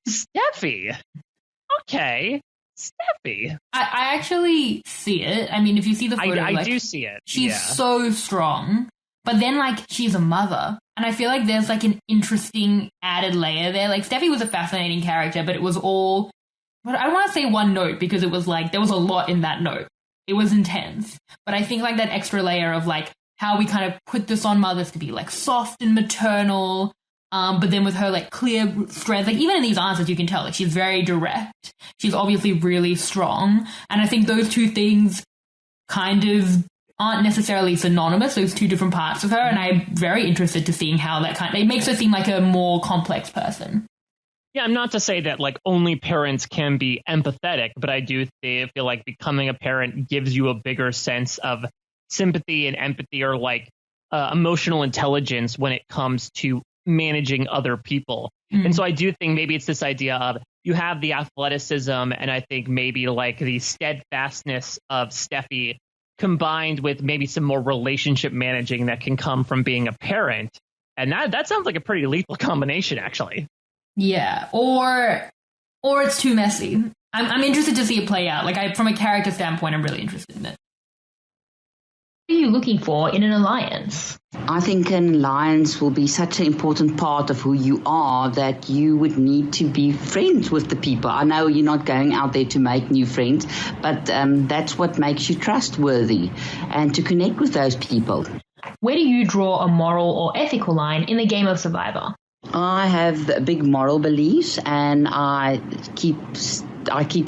Steffi. Okay. Steffi. I actually see it. I mean, if you see the photo, I do see it. She's so strong, but then, like, she's a mother. And I feel like there's, like, an interesting added layer there. Like, Steffi was a fascinating character, but it was all... But I don't want to say one note, because it was, like, there was a lot in that note. It was intense. But I think, like, that extra layer of, like, how we kind of put this on mothers to be, like, soft and maternal, but then with her, like, clear strength, like, even in these answers, you can tell, like, she's very direct. She's obviously really strong. And I think those two things kind of aren't necessarily synonymous, those two different parts of her. And I'm very interested to seeing how that it makes her seem like a more complex person. Yeah, I'm not to say that like only parents can be empathetic, but I do feel like becoming a parent gives you a bigger sense of sympathy and empathy, or like emotional intelligence when it comes to managing other people. And so I do think maybe it's this idea of you have the athleticism, and I think maybe like the steadfastness of Steffi combined with maybe some more relationship managing that can come from being a parent. And that sounds like a pretty lethal combination, actually. Yeah, or it's too messy. I'm interested to see it play out. Like, from a character standpoint, I'm really interested in it. What are you looking for in an alliance? I think an alliance will be such an important part of who you are that you would need to be friends with the people. I know you're not going out there to make new friends, but that's what makes you trustworthy, and to connect with those people. Where do you draw a moral or ethical line in the game of Survivor? I have big moral beliefs, and I keep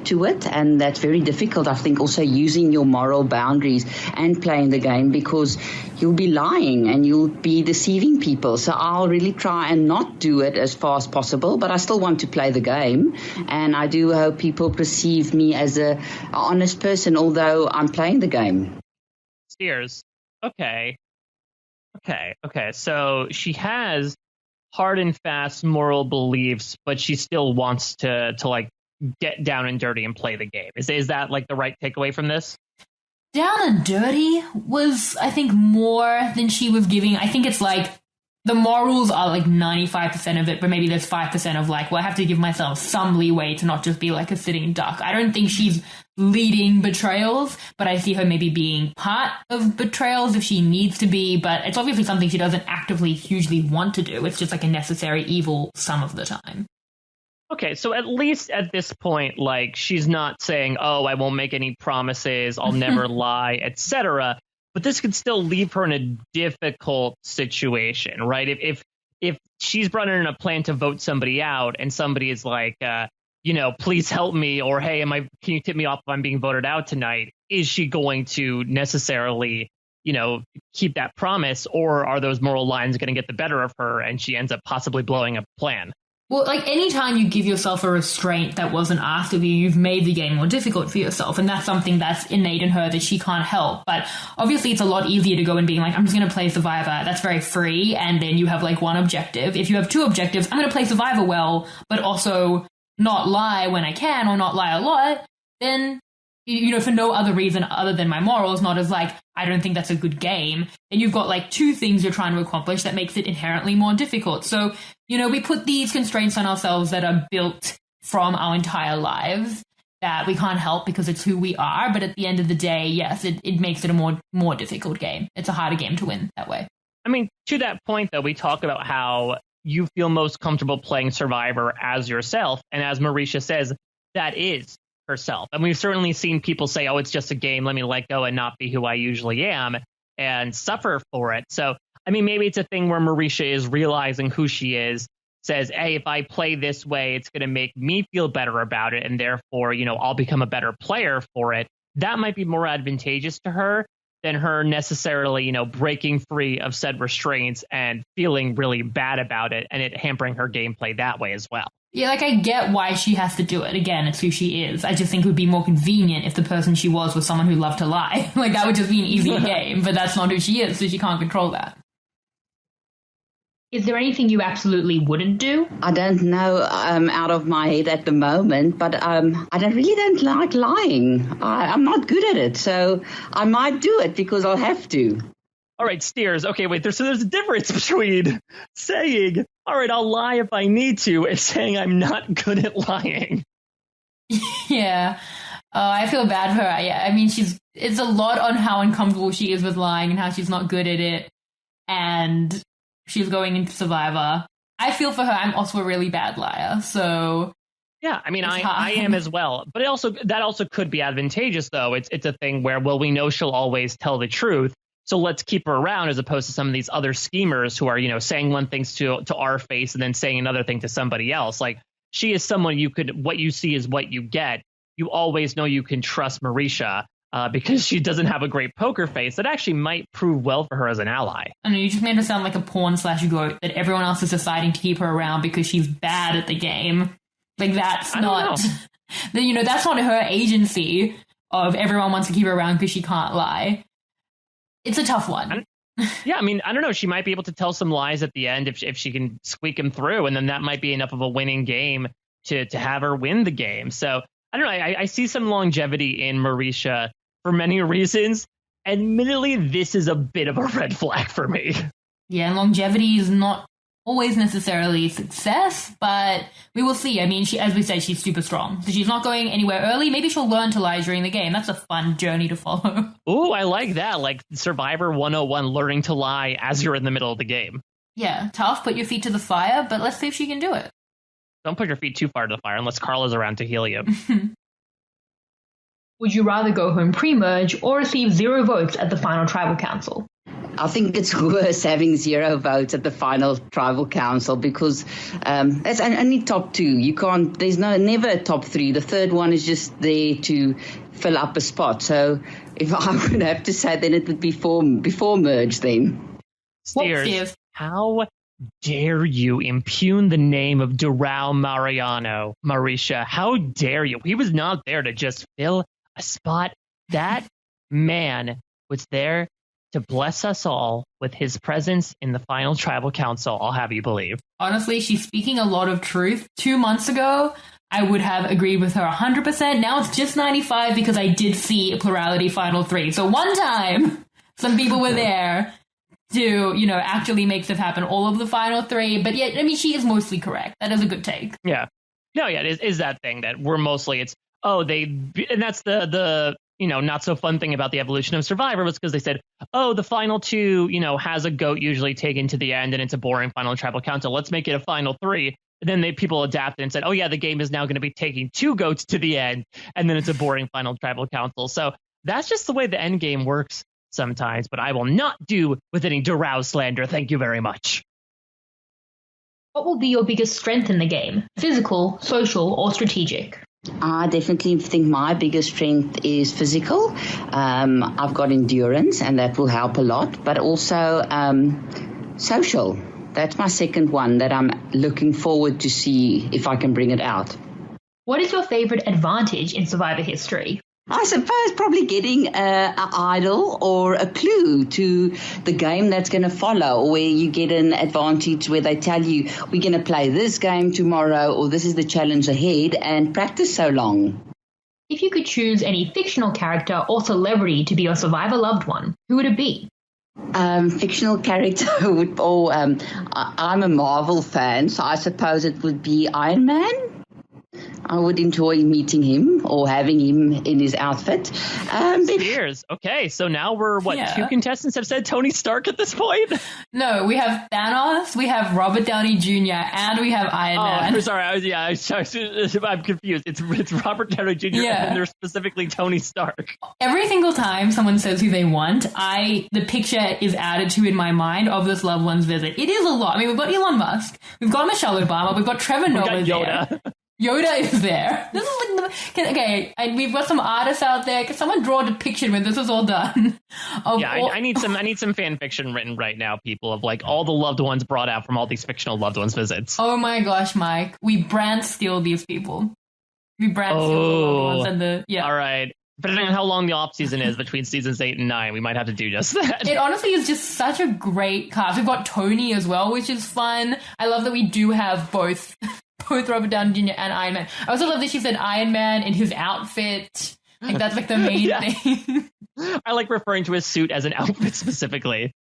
to it, and that's very difficult, I think, also using your moral boundaries and playing the game, because you'll be lying and you'll be deceiving people. So I'll really try and not do it as far as possible, but I still want to play the game, and I do hope people perceive me as a honest person, although I'm playing the game. Steers. Okay. So she has hard and fast moral beliefs, but she still wants to like get down and dirty and play the game. Is that like the right takeaway from this? Down and dirty was, I think, more than she was giving. I think it's like the morals are like 95% of it, but maybe there's 5% of like, well, I have to give myself some leeway to not just be like a sitting duck. I don't think she's leading betrayals, but I see her maybe being part of betrayals if she needs to be, but it's obviously something she doesn't actively hugely want to do. It's just like a necessary evil some of the time. Okay, so at least at this point, like, she's not saying, oh, I won't make any promises, I'll never lie, etc. But this could still leave her in a difficult situation, right? If she's brought in a plan to vote somebody out, and somebody is like, please help me, or hey, can you tip me off if I'm being voted out tonight? Is she going to necessarily, keep that promise, or are those moral lines going to get the better of her, and she ends up possibly blowing up a plan? Well, like, anytime you give yourself a restraint that wasn't asked of you, you've made the game more difficult for yourself. And that's something that's innate in her that she can't help. But obviously it's a lot easier to go and being like, I'm just going to play Survivor. That's very free. And then you have like one objective. If you have two objectives, I'm going to play Survivor well, but also not lie when I can, or not lie a lot, then, for no other reason other than my morals, not as like, I don't think that's a good game. And you've got like two things you're trying to accomplish that makes it inherently more difficult. So, we put these constraints on ourselves that are built from our entire lives that we can't help because it's who we are. But at the end of the day, yes, it makes it a more difficult game. It's a harder game to win that way. I mean, to that point, though, we talk about how you feel most comfortable playing Survivor as yourself. And as Marisha says, that is herself. And we've certainly seen people say, oh, it's just a game, let me let go and not be who I usually am, and suffer for it. So, I mean, maybe it's a thing where Marisha is realizing who she is, says, hey, if I play this way, it's going to make me feel better about it, and therefore, I'll become a better player for it. That might be more advantageous to her than her necessarily, breaking free of said restraints and feeling really bad about it, and it hampering her gameplay that way as well. Yeah, like, I get why she has to do it. Again, it's who she is. I just think it would be more convenient if the person she was someone who loved to lie. Like, that would just be an easier game, but that's not who she is, so she can't control that. Is there anything you absolutely wouldn't do? I don't know out of my head at the moment, but I don't like lying. I'm not good at it, so I might do it because I'll have to. All right, Steers. Okay, wait, there's a difference between saying, all right, I'll lie if I need to, and saying I'm not good at lying. Yeah. I feel bad for her. Yeah, I mean, it's a lot on how uncomfortable she is with lying and how she's not good at it. And she's going into Survivor. I feel for her. I'm also a really bad liar, so yeah. I mean, I am as well. But that also could be advantageous, though. It's a thing where, well, we know she'll always tell the truth, so let's keep her around, as opposed to some of these other schemers who are, saying one thing to our face and then saying another thing to somebody else. Like, she is someone what you see is what you get. You always know you can trust Marisha. because she doesn't have a great poker face, that actually might prove well for her as an ally. I know, you just made her sound like a pawn/goat that everyone else is deciding to keep her around because she's bad at the game. Like, that's not, that's not her agency of everyone wants to keep her around because she can't lie. It's a tough one. I mean, I don't know. She might be able to tell some lies at the end if she can squeak them through, and then that might be enough of a winning game to have her win the game. So I don't know. I see some longevity in Marisha for many reasons. Admittedly, this is a bit of a red flag for me. Yeah, and longevity is not always necessarily success, but we will see. I mean, as we said, she's super strong. So she's not going anywhere early. Maybe she'll learn to lie during the game. That's a fun journey to follow. Ooh, I like that. Like Survivor 101, learning to lie as you're in the middle of the game. Yeah, tough. Put your feet to the fire, but let's see if she can do it. Don't put your feet too far to the fire unless Carla's around to heal you. Would you rather go home pre-merge or receive 0 votes at the final tribal council? I think it's worse having 0 votes at the final tribal council because it's only top 2. You can't. There's never a top 3. The third one is just there to fill up a spot. So if I would have to say, then it would be before merge. Then Steers, how dare you impugn the name of Durao Mariano, Marisha? How dare you? He was not there to just fill a spot. That man was there to bless us all with his presence in the final tribal council, I'll have you believe. Honestly, she's speaking a lot of truth. 2 months ago, I would have agreed with her 100%. Now it's just 95 because I did see a plurality final 3. So one time, some people were there to, actually make stuff happen, all of the final 3. But yeah, I mean, she is mostly correct. That is a good take. Yeah. No, yeah, it is that thing that we're mostly, and that's the not so fun thing about the evolution of Survivor was because they said, the final 2, has a goat usually taken to the end and it's a boring final tribal council. Let's make it a final 3. And then people adapted and said, the game is now going to be taking 2 goats to the end. And then it's a boring final tribal council. So that's just the way the end game works sometimes. But I will not do with any Durao slander. Thank you very much. What will be your biggest strength in the game? Physical, social, or strategic? I definitely think my biggest strength is physical. I've got endurance, and that will help a lot, but also social. That's my second one that I'm looking forward to see if I can bring it out. What is your favorite advantage in Survivor history? I suppose probably getting an idol or a clue to the game that's going to follow, where you get an advantage where they tell you we're going to play this game tomorrow or this is the challenge ahead and practice so long. If you could choose any fictional character or celebrity to be your Survivor loved one, who would it be? Fictional character I'm a Marvel fan, so I suppose it would be Iron Man. I would enjoy meeting him or having him in his outfit. Spears. Okay, so now we're, 2 contestants have said Tony Stark at this point? No, we have Thanos, we have Robert Downey Jr., and we have Iron Man. Oh, sorry, I'm confused. It's Robert Downey Jr., and then there's specifically Tony Stark. Every single time someone says who they want, the picture is added to in my mind of this loved one's visit. It is a lot. I mean, we've got Elon Musk, we've got Michelle Obama, we've got Trevor Noah there. Yoda is there. This is like we've got some artists out there. Can someone draw a depiction when this is all done? I need some fan fiction written right now, people, of like all the loved ones brought out from all these fictional loved ones visits. Oh my gosh, Mike. We brand steal these people. We brand steal the loved ones All right. Depending on how long the off season is between seasons 8 and 9, we might have to do just that. It honestly is just such a great cast. We've got Tony as well, which is fun. I love that we do have both Robert Downey Jr. and Iron Man. I also love that she said Iron Man in his outfit. Like that's like the main thing. I like referring to his suit as an outfit specifically.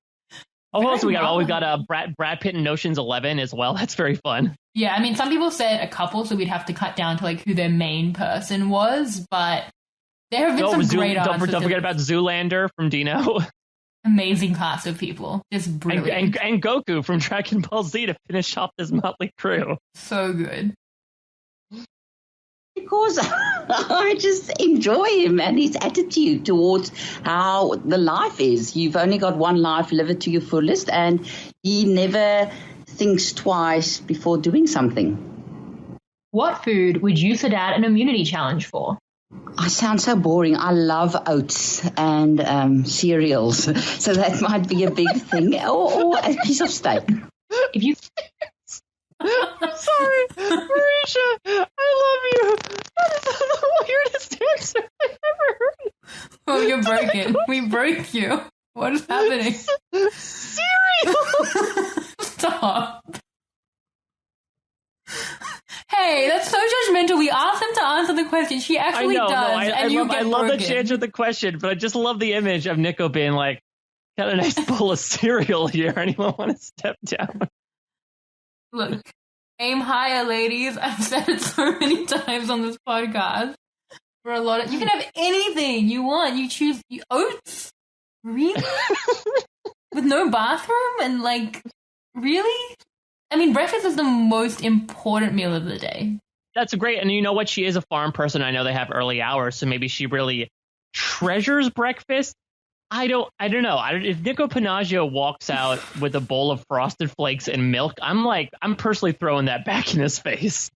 So we got Brad Pitt in Ocean's 11 as well. That's very fun. Yeah, I mean, some people said a couple, so we'd have to cut down to like who their main person was, but there have been some great answers. Don't forget about Zoolander from Dino. Amazing cast of people. Just brilliant. And Goku from Dragon Ball Z to finish off this motley crew. So good. Because I just enjoy him and his attitude towards how the life is. You've only got one life, live it to your fullest, and he never thinks twice before doing something. What food would you sit out an immunity challenge for? I sound so boring. I love oats and cereals, so that might be a big thing, or a piece of steak. If you I'm sorry, Marisha. I love you. That is the weirdest answer I've ever heard. Oh, you're broken. We broke you. What is happening? Cereal. Stop. Hey, that's so judgmental. We asked him to answer the question. She actually does. I love that she answered the question, but I just love the image of Nico being like, got a nice bowl of cereal here. Anyone want to step down? Look, aim higher, ladies. I've said it so many times on this podcast. For a lot of, you can have anything you want. You choose oats. Really? With no bathroom and really? I mean, breakfast is the most important meal of the day. That's great. And you know what? She is a farm person. I know they have early hours, so maybe she really treasures breakfast. I don't know. If Nico Panaggio walks out with a bowl of Frosted Flakes and milk, I'm personally throwing that back in his face.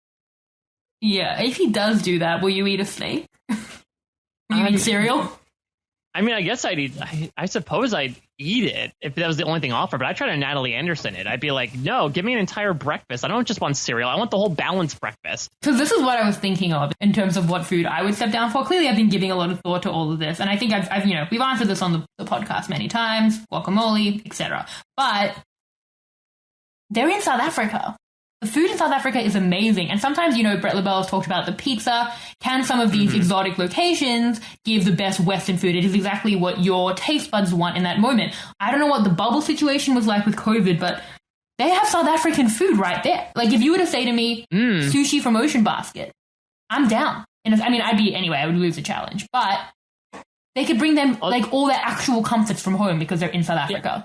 Yeah, if he does do that, will you eat a snake? Will you eat cereal? I mean, I guess I suppose I'd eat it if that was the only thing offered, but I'd try to Natalie Anderson it. I'd be like, no, give me an entire breakfast. I don't just want cereal. I want the whole balanced breakfast. Because this is what I was thinking of in terms of what food I would step down for. Clearly, I've been giving a lot of thought to all of this. And I think I've we've answered this on the podcast many times, guacamole, etc. But they're in South Africa. The food in South Africa is amazing. And sometimes, Brett LaBelle has talked about the pizza. Can some of these exotic locations give the best Western food? It is exactly what your taste buds want in that moment. I don't know what the bubble situation was like with COVID, but they have South African food right there. Like, if you were to say to me, sushi from Ocean Basket, I'm down. And I would lose the challenge. But they could bring them, all their actual comforts from home because they're in South Africa. Yeah.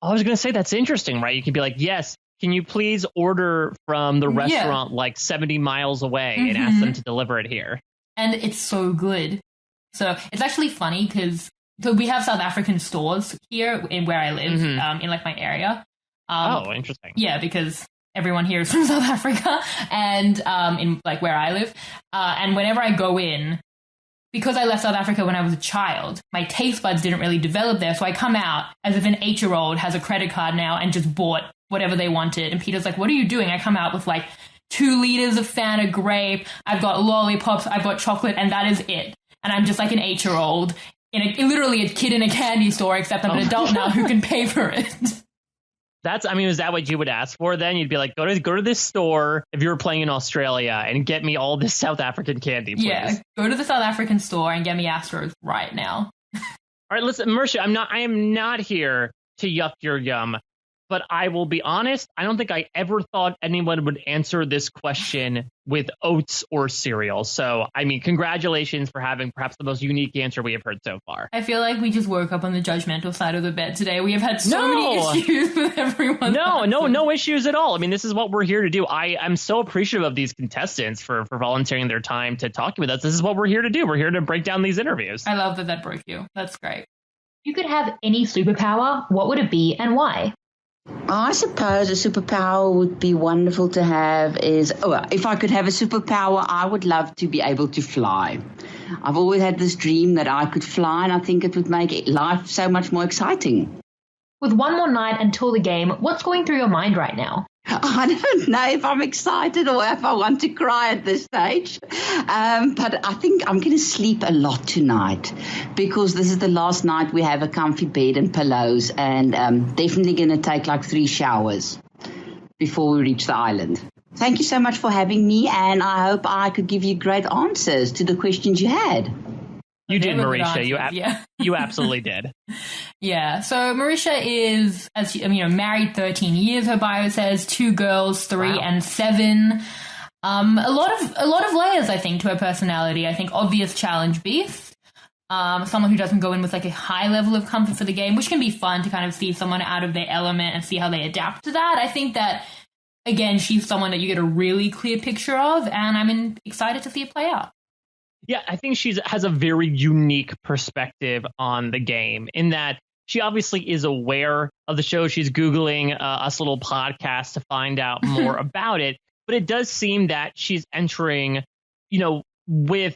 I was going to say, that's interesting, right? You could be like, yes, can you please order from the restaurant 70 miles away and ask them to deliver it here? And it's so good. So it's actually funny because we have South African stores here in where I live, in my area. Interesting. Yeah, because everyone here is from South Africa and in where I live. And whenever I go in, because I left South Africa when I was a child, my taste buds didn't really develop there. So I come out as if an 8-year-old has a credit card now and just bought whatever they wanted. And Peter's like, what are you doing? I come out with 2 liters of Fanta grape. I've got lollipops. I've got chocolate. And that is it. And I'm just like an 8-year-old literally a kid in a candy store, except I'm an adult now who can pay for it. Is that what you would ask for then? You'd be like, go to this store if you were playing in Australia and get me all this South African candy, please. Yeah, go to the South African store and get me Astros right now. All right, listen, Marisha, I am not here to yuck your yum, but I will be honest, I don't think I ever thought anyone would answer this question with oats or cereal. So, congratulations for having perhaps the most unique answer we have heard so far. I feel like we just woke up on the judgmental side of the bed today. We have had so many issues with everyone. No issues at all. This is what we're here to do. I'm so appreciative of these contestants for volunteering their time to talk with us. This is what we're here to do. We're here to break down these interviews. I love that broke you. That's great. If you could have any superpower, what would it be and why? I suppose a superpower would be wonderful to have if I could have a superpower, I would love to be able to fly. I've always had this dream that I could fly, and I think it would make life so much more exciting. With one more night until the game, what's going through your mind right now? I don't know if I'm excited or if I want to cry at this stage. But I think I'm going to sleep a lot tonight because this is the last night we have a comfy bed and pillows, and definitely going to take 3 showers before we reach the island. Thank you so much for having me, and I hope I could give you great answers to the questions you had. You did, Marisha. You absolutely did. Yeah. So Marisha is, married 13 years. Her bio says 2 girls, 3 and 7. A lot of layers, I think, to her personality. I think obvious challenge beast. Someone who doesn't go in with a high level of comfort for the game, which can be fun to kind of see someone out of their element and see how they adapt to that. I think that, again, she's someone that you get a really clear picture of, and I'm excited to see it play out. Yeah, I think she has a very unique perspective on the game in that she obviously is aware of the show. She's Googling us little podcast to find out more about it. But it does seem that she's entering, with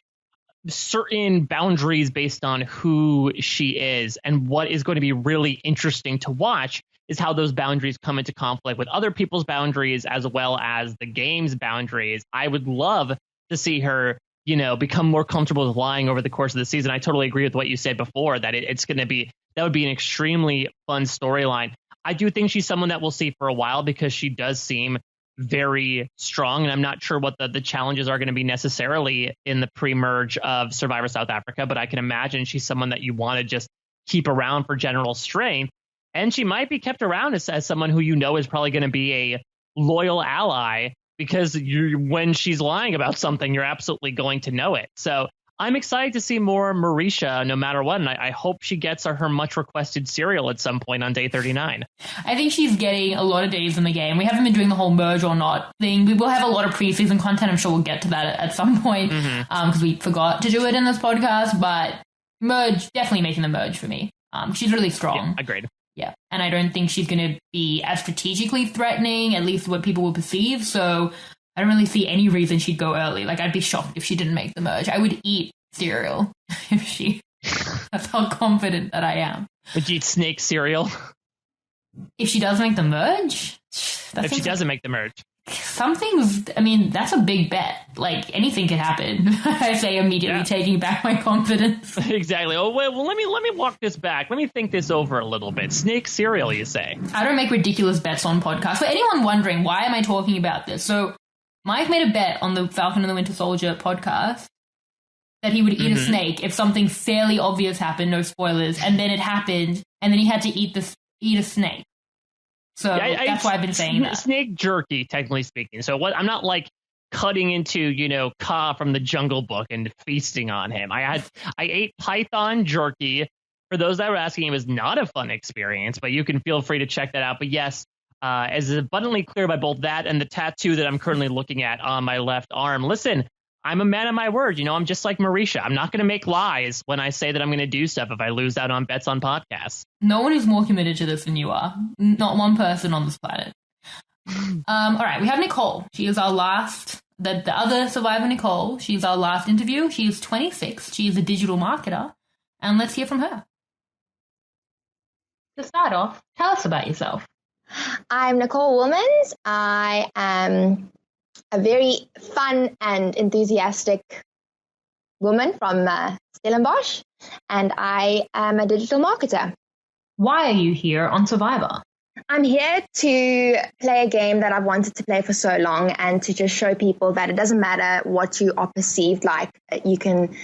certain boundaries based on who she is. And what is going to be really interesting to watch is how those boundaries come into conflict with other people's boundaries as well as the game's boundaries. I would love to see her, become more comfortable with lying over the course of the season. I totally agree with what you said before, that that would be an extremely fun storyline. I do think she's someone that we'll see for a while because she does seem very strong, and I'm not sure what the challenges are going to be necessarily in the pre-merge of Survivor South Africa, but I can imagine she's someone that you want to just keep around for general strength. And she might be kept around as someone who is probably going to be a loyal ally, because when she's lying about something, you're absolutely going to know it. So I'm excited to see more Marisha no matter what. And I hope she gets her much requested cereal at some point on day 39. I think she's getting a lot of days in the game. We haven't been doing the whole merge or not thing. We will have a lot of preseason content. I'm sure we'll get to that at some point because we forgot to do it in this podcast. But merge, definitely making the merge for me. She's really strong. Yeah, agreed. Yeah. And I don't think she's going to be as strategically threatening, at least what people will perceive. So I don't really see any reason she'd go early. Like, I'd be shocked if she didn't make the merge. I would eat cereal if she... That's how confident that I am. Would you eat snake cereal? If she does make the merge? If she doesn't make the merge. That's a big bet. Like, anything could happen. I say immediately, taking back my confidence. Exactly. Oh, well, let me walk this back. Let me think this over a little bit. Snake cereal, you say? I don't make ridiculous bets on podcasts. For anyone wondering, why am I talking about this? So, Mike made a bet on the Falcon and the Winter Soldier podcast that he would eat a snake if something fairly obvious happened, no spoilers, and then it happened, and then he had to eat a snake. So that's why I've been saying that. Snake jerky, technically speaking. So I'm not like cutting into, Ka from the Jungle Book and feasting on him. I ate python jerky. For those that were asking, it was not a fun experience, but you can feel free to check that out. But yes, as abundantly clear by both that and the tattoo that I'm currently looking at on my left arm. Listen, I'm a man of my word. I'm just like Marisha. I'm not going to make lies when I say that I'm going to do stuff if I lose out on bets on podcasts. No one is more committed to this than you are. Not one person on this planet. All right, we have Nicole. She is our last, the other survivor, Nicole. She's our last interview. She is 26. She is a digital marketer. And let's hear from her. To start off, tell us about yourself. I'm Nicole Wilmans. I am a very fun and enthusiastic woman from Stellenbosch, and I am a digital marketer. Why are you here on Survivor? I'm here to play a game that I've wanted to play for so long, and to just show people that it doesn't matter what you are perceived like. You can,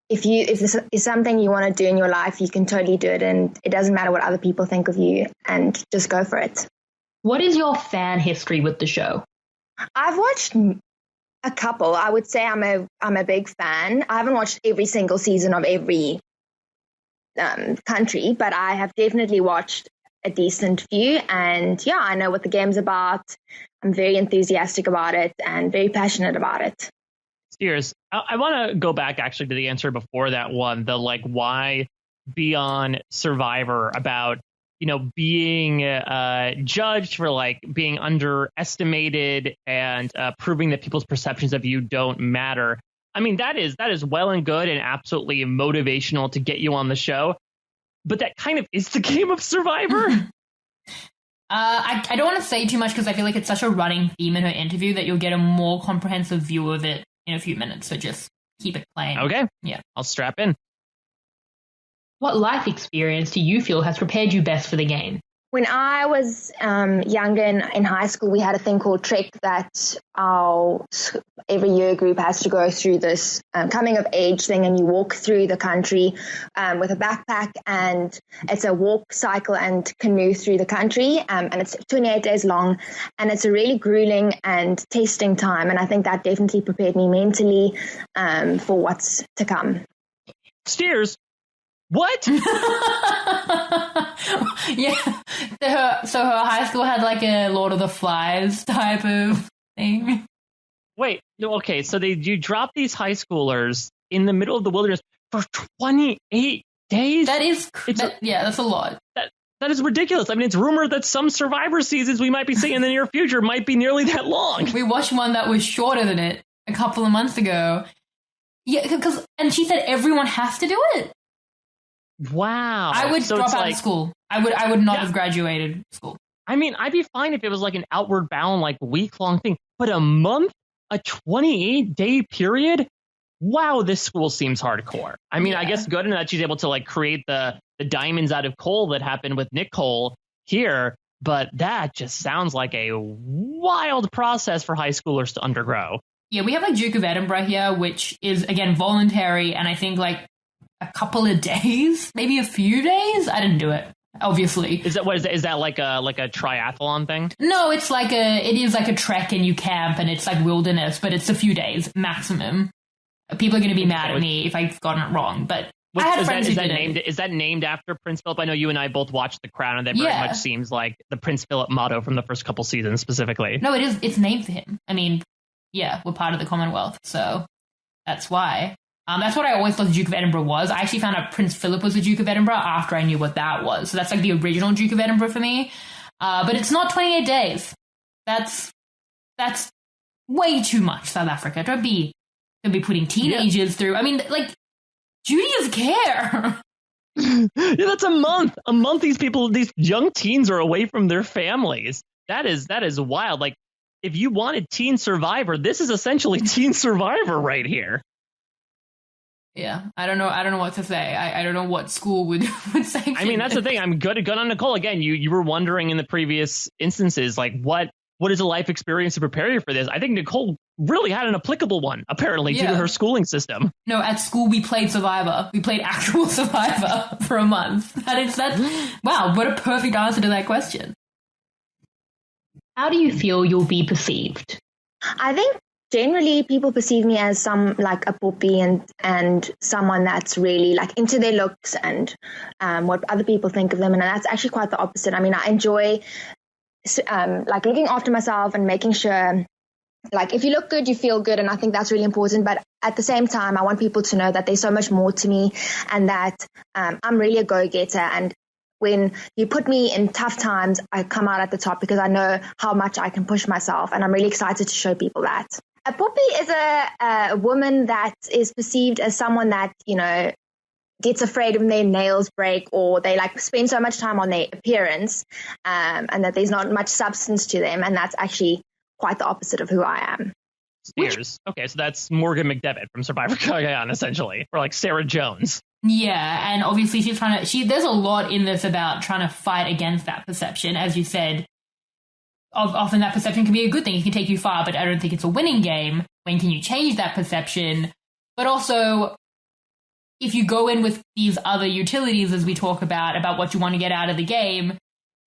if this is something you want to do in your life, you can totally do it, and it doesn't matter what other people think of you, and just go for it. What is your fan history with the show? I've watched a couple. I would say I'm a big fan. I haven't watched every single season of every country, but I have definitely watched a decent few. And yeah, I know what the game's about. I'm very enthusiastic about it and very passionate about it. Steers, I want to go back actually to the answer before that one, the why be on Survivor about being judged for being underestimated and proving that people's perceptions of you don't matter. I mean, that is well and good and absolutely motivational to get you on the show. But that kind of is the game of Survivor. I don't want to say too much because I feel like it's such a running theme in her interview that you'll get a more comprehensive view of it in a few minutes. So just keep it playing. Okay. Yeah. I'll strap in. What life experience do you feel has prepared you best for the game? When I was younger in high school, we had a thing called Trek that our every year group has to go through this coming of age thing, and you walk through the country with a backpack, and it's a walk, cycle, and canoe through the country, and it's 28 days long, and it's a really grueling and testing time, and I think that definitely prepared me mentally for what's to come. Steers. What? Yeah. So her high school had a Lord of the Flies type of thing. Wait, okay, so you drop these high schoolers in the middle of the wilderness for 28 days? That's a lot. That is ridiculous. I mean, it's rumored that some Survivor seasons we might be seeing in the near future might be nearly that long. We watched one that was shorter than it a couple of months ago. Yeah, and she said everyone has to do it. Wow. I would drop out of school. I would not have graduated school. I mean, I'd be fine if it was like an outward bound, like week-long thing. But a month? A 28-day period? Wow, this school seems hardcore. I mean, I guess good in that she's able to like create the diamonds out of coal that happened with Nicole here. But that just sounds like a wild process for high schoolers to undergo. Yeah, we have like Duke of Edinburgh here, which is, again, voluntary. And I think like a couple of days, maybe a few days. I didn't do it, obviously. Is that like a triathlon thing? No, it is like a trek and you camp and it's like wilderness, but it's a few days maximum. People are going to be mad at me if I've gotten it wrong, but I had friends who did it. Is that named after Prince Philip? I know you and I both watched The Crown, and that very much seems like the Prince Philip motto from the first couple seasons specifically. No, it is. It's named for him. I mean, yeah, we're part of the Commonwealth, so that's why. That's what I always thought the Duke of Edinburgh was. I actually found out Prince Philip was the Duke of Edinburgh after I knew what that was. So that's like the original Duke of Edinburgh for me. But it's not 28 days. That's way too much, South Africa. Don't be putting teenagers through. I mean, like, Judias care. Yeah, that's a month. A month these young teens are away from their families. That is wild. Like, if you wanted Teen Survivor, this is essentially Teen Survivor right here. Yeah, I don't know what to say. I don't know what school would sanction. I mean, that's the thing. I'm good on Nicole. Again, you were wondering in the previous instances, like, what is a life experience to prepare you for this? I think Nicole really had an applicable one, apparently, due to her schooling system. No, at school we played Survivor. We played actual Survivor for a month. That's wow, what a perfect answer to that question. How do you feel you'll be perceived? I think generally people perceive me as like a poppy and someone that's really like into their looks and what other people think of them. And that's actually quite the opposite. I mean, I enjoy like looking after myself and making sure, like, if you look good, you feel good. And I think that's really important. But at the same time, I want people to know that there's so much more to me and that I'm really a go-getter. And when you put me in tough times, I come out at the top because I know how much I can push myself. And I'm really excited to show people that. A poppy is a woman that is perceived as someone that, gets afraid when their nails break or they like spend so much time on their appearance and that there's not much substance to them. And that's actually quite the opposite of who I am. Spears. Okay, so that's Morgan McDevitt from Survivor Guyana, essentially, or like Sarah Jones. Yeah, and obviously there's a lot in this about trying to fight against that perception. As you said, often that perception can be a good thing. It can take you far, but I don't think it's a winning game. When can you change that perception? But also, if you go in with these other utilities, as we talk about what you want to get out of the game,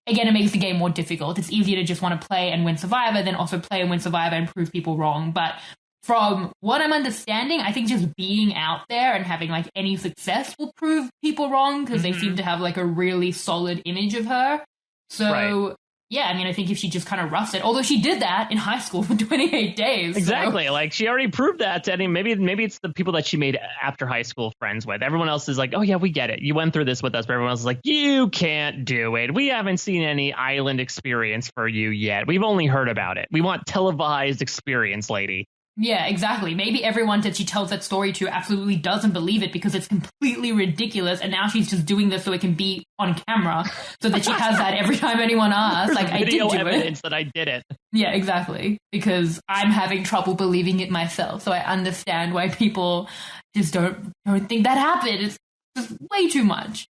again, it makes the game more difficult. It's easier to just want to play and win Survivor than also play and win Survivor and prove people wrong. But from what I'm understanding, I think just being out there and having like any success will prove people wrong because they seem to have like a really solid image of her. So, yeah, I mean, I think if she just kind of roughs it, although she did that in high school for 28 days. Exactly. So. Like, she already proved that. Maybe it's the people that she made after high school friends with. Everyone else is like, oh, yeah, we get it. You went through this with us. But everyone else is like, you can't do it. We haven't seen any island experience for you yet. We've only heard about it. We want televised experience, lady. Yeah, exactly. Maybe everyone that she tells that story to absolutely doesn't believe it because it's completely ridiculous. And now she's just doing this so it can be on camera so that she has that every time anyone asks. Like, I did do evidence that I did it. Yeah, exactly. Because I'm having trouble believing it myself. So I understand why people just don't think that happened. It's just way too much.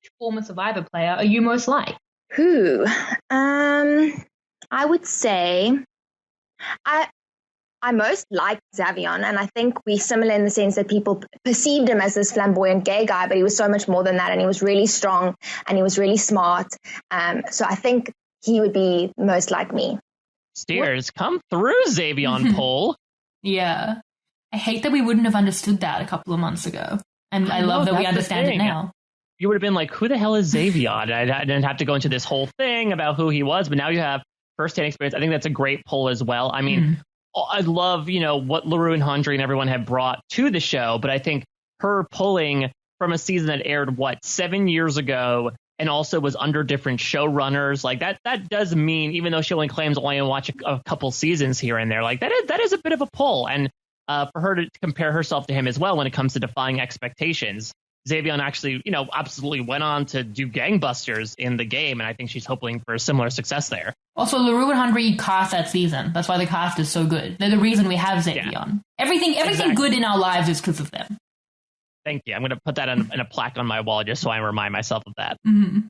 Which former Survivor player are you most like? Who? I would say I most like Xavion, and I think we're similar in the sense that people perceived him as this flamboyant gay guy, but he was so much more than that, and he was really strong, and he was really smart. So I think he would be most like me. Steers, come through, Xavion Pohl. Yeah. I hate that we wouldn't have understood that a couple of months ago, and I love that we understand it now. You would have been like, who the hell is Xavion? I didn't have to go into this whole thing about who he was, but now you have firsthand experience. I think that's a great poll as well. I mean, I love, what LaRue and Handry and everyone have brought to the show, but I think her pulling from a season that aired, 7 years ago, and also was under different showrunners, like that does mean, even though she only claims only to watch a couple seasons here and there, like that is a bit of a pull. And for her to compare herself to him as well when it comes to defying expectations. Xavion actually, absolutely went on to do gangbusters in the game, and I think she's hoping for a similar success there. Also, LaRue and Henry cast that season. That's why the cast is so good. They're the reason we have Xavion. Yeah. Everything exactly. Good in our lives is because of them. Thank you. I'm going to put that in a plaque on my wall just so I remind myself of that. Mm-hmm.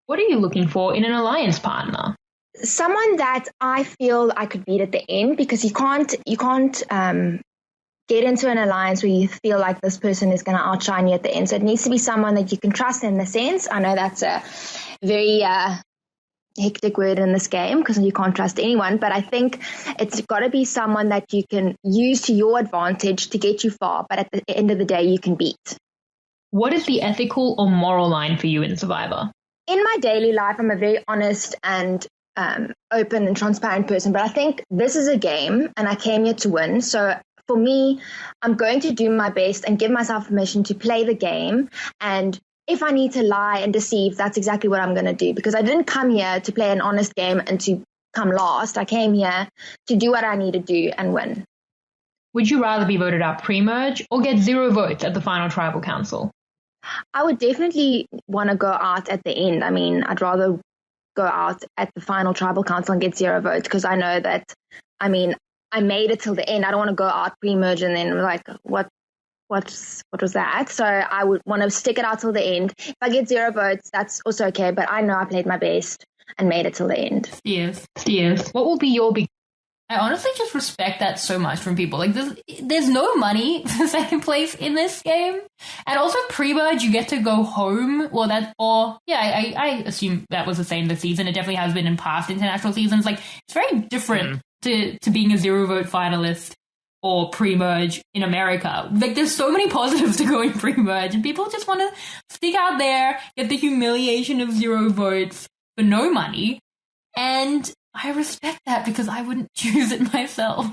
What are you looking for in an alliance partner? Someone that I feel I could beat at the end, because you can't get into an alliance where you feel like this person is going to outshine you at the end. So it needs to be someone that you can trust in the sense. I know that's a very hectic word in this game because you can't trust anyone, but I think it's got to be someone that you can use to your advantage to get you far, but at the end of the day, you can beat. What is the ethical or moral line for you in Survivor? In my daily life, I'm a very honest and open and transparent person, but I think this is a game and I came here to win. So for me, I'm going to do my best and give myself permission to play the game. And if I need to lie and deceive, that's exactly what I'm going to do, because I didn't come here to play an honest game and to come last. I came here to do what I need to do and win. Would you rather be voted out pre-merge or get 0 votes at the final tribal council? I would definitely want to go out at the end. I mean, I'd rather go out at the final tribal council and get 0 votes, because I know that, I made it till the end. I don't want to go out pre-merge and then like, what was that? So I would want to stick it out till the end. If I get 0 votes, that's also okay, but I know I played my best and made it till the end. Yes. What will be your big... I honestly just respect that so much from people. Like, there's no money for second place in this game. And also pre-merge, you get to go home. I assume that was the same this season. It definitely has been in past international seasons. Like, it's very different to being a 0 vote finalist or pre-merge in America. Like, there's so many positives to going pre-merge, and people just want to stick out there, get the humiliation of 0 votes for no money. And I respect that because I wouldn't choose it myself.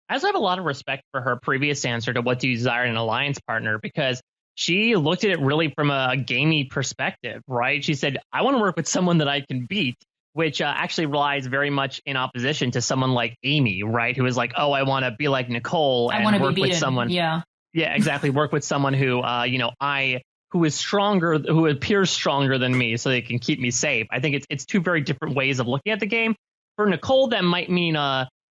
I also have a lot of respect for her previous answer to what do you desire in an alliance partner, because she looked at it really from a gamey perspective, right? She said, I want to work with someone that I can beat, which actually relies very much in opposition to someone like Amy, right? Who is like, oh, I want to be like Nicole and work with someone. Yeah, exactly. Work with someone who, who is stronger, who appears stronger than me, so they can keep me safe. I think it's two very different ways of looking at the game. For Nicole, that might mean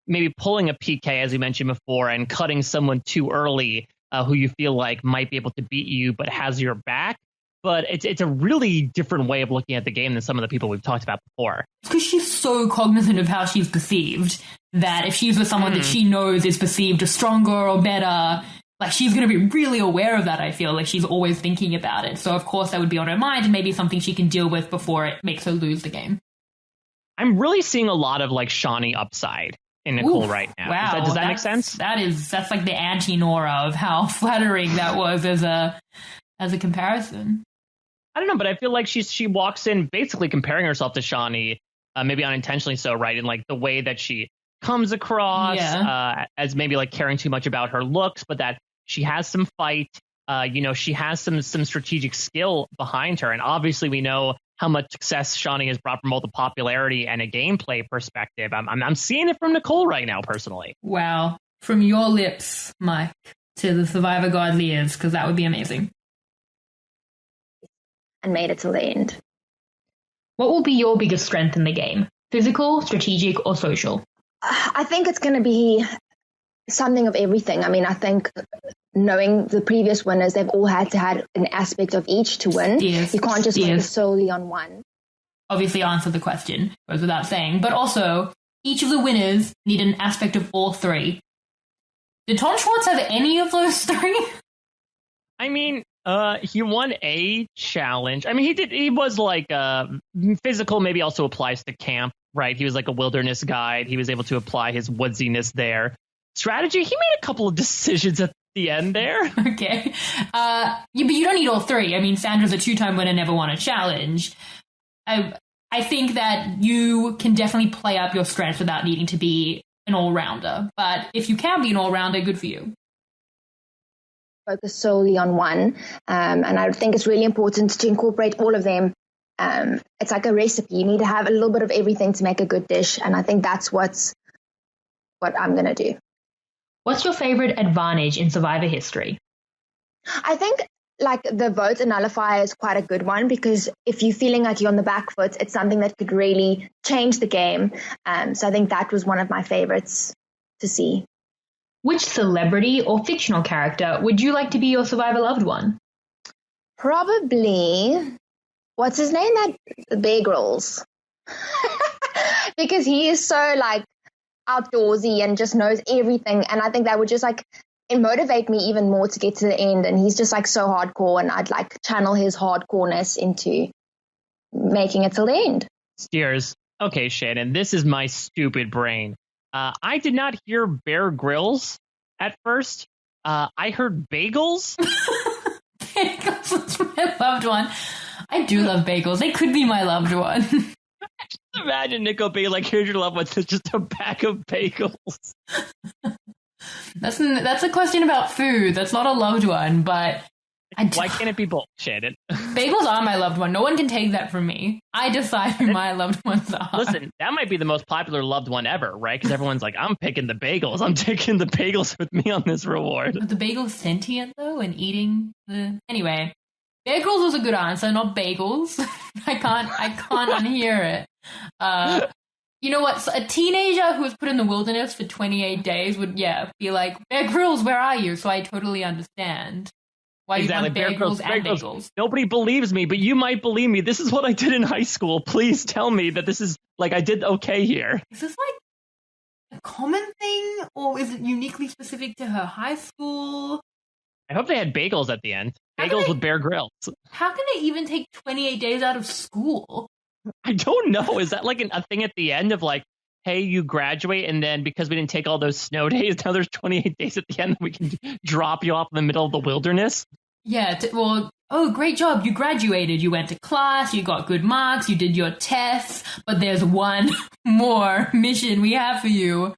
maybe pulling a PK, as we mentioned before, and cutting someone too early, who you feel like might be able to beat you but has your back. But it's a really different way of looking at the game than some of the people we've talked about before. Because she's so cognizant of how she's perceived that if she's with someone that she knows is perceived as stronger or better, like, she's going to be really aware of that, I feel. Like, she's always thinking about it. So, of course, that would be on her mind and maybe something she can deal with before it makes her lose the game. I'm really seeing a lot of, like, Shawnee upside in Nicole right now. Wow. Does that make sense? That's like the anti-Nora of how flattering that was as a comparison. I don't know, but I feel like she walks in basically comparing herself to Shawnee, maybe unintentionally so, right? In, like, the way that she comes across as maybe, like, caring too much about her looks, but that she has some fight, she has some strategic skill behind her. And obviously we know how much success Shawnee has brought from both a popularity and a gameplay perspective. I'm seeing it from Nicole right now, personally. Wow. From your lips, Mike, to the Survivor godly ears, because that would be amazing. And made it till the end. What will be your biggest strength in the game? Physical, strategic, or social? I think it's going to be something of everything. I mean, I think knowing the previous winners, they've all had to have an aspect of each to win. Yes. You can't just focus solely on one. Obviously answer the question, goes without saying. But also, each of the winners need an aspect of all three. Did Tom Schwartz have any of those three? I mean, he won a challenge. I mean, he was like physical, maybe also applies to camp, right? He was like a wilderness guide. He was able to apply his woodsiness there. Strategy, he made a couple of decisions at the end there. Okay. But you don't need all three. I mean, Sandra's a 2-time winner, never won a challenge. I think that you can definitely play up your strengths without needing to be an all-rounder. But if you can be an all-rounder, good for you. Focus solely on one. And I think it's really important to incorporate all of them. It's like a recipe. You need to have a little bit of everything to make a good dish. And I think that's what I'm going to do. What's your favorite advantage in Survivor history? I think like the vote and nullifier is quite a good one, because if you're feeling like you're on the back foot, it's something that could really change the game. So I think that was one of my favorites to see. Which celebrity or fictional character would you like to be your Survivor loved one? Probably, what's his name? That Bear Grylls. Because he is so like outdoorsy and just knows everything. And I think that would just like it motivate me even more to get to the end. And he's just like so hardcore, and I'd like channel his hardcoreness into making it till the end. Steers. Okay, Shannon, this is my stupid brain. I did not hear Bear Grylls at first. I heard bagels. Bagels is my loved one. I do love bagels. They could be my loved one. Imagine Nicole being like, here's your loved one. It's just a bag of bagels. That's a question about food. That's not a loved one, but why can't it be both, Shannon? Bagels are my loved one. No one can take that from me. I decide who my loved ones are. Listen, that might be the most popular loved one ever, right? Because everyone's like, I'm picking the bagels. I'm taking the bagels with me on this reward. But the bagel's sentient, though, and eating the... Anyway, Bear Grylls was a good answer, not bagels. I can't unhear it. You know what? So a teenager who was put in the wilderness for 28 days would, be like, Bear Grylls, where are you? So I totally understand. Why exactly. You want Bear Grylls and bagels. Nobody believes me, but you might believe me. This is what I did in high school. Please tell me that this is, like, I did okay here. Is this, like, a common thing? Or is it uniquely specific to her high school? I hope they had bagels at the end. Bagels with Bear Grylls. How can they even take 28 days out of school? I don't know. Is that, like, a thing at the end of, like, hey, you graduate, and then because we didn't take all those snow days, now there's 28 days at the end that we can drop you off in the middle of the wilderness? Yeah, great job. You graduated. You went to class. You got good marks. You did your tests. But there's one more mission we have for you.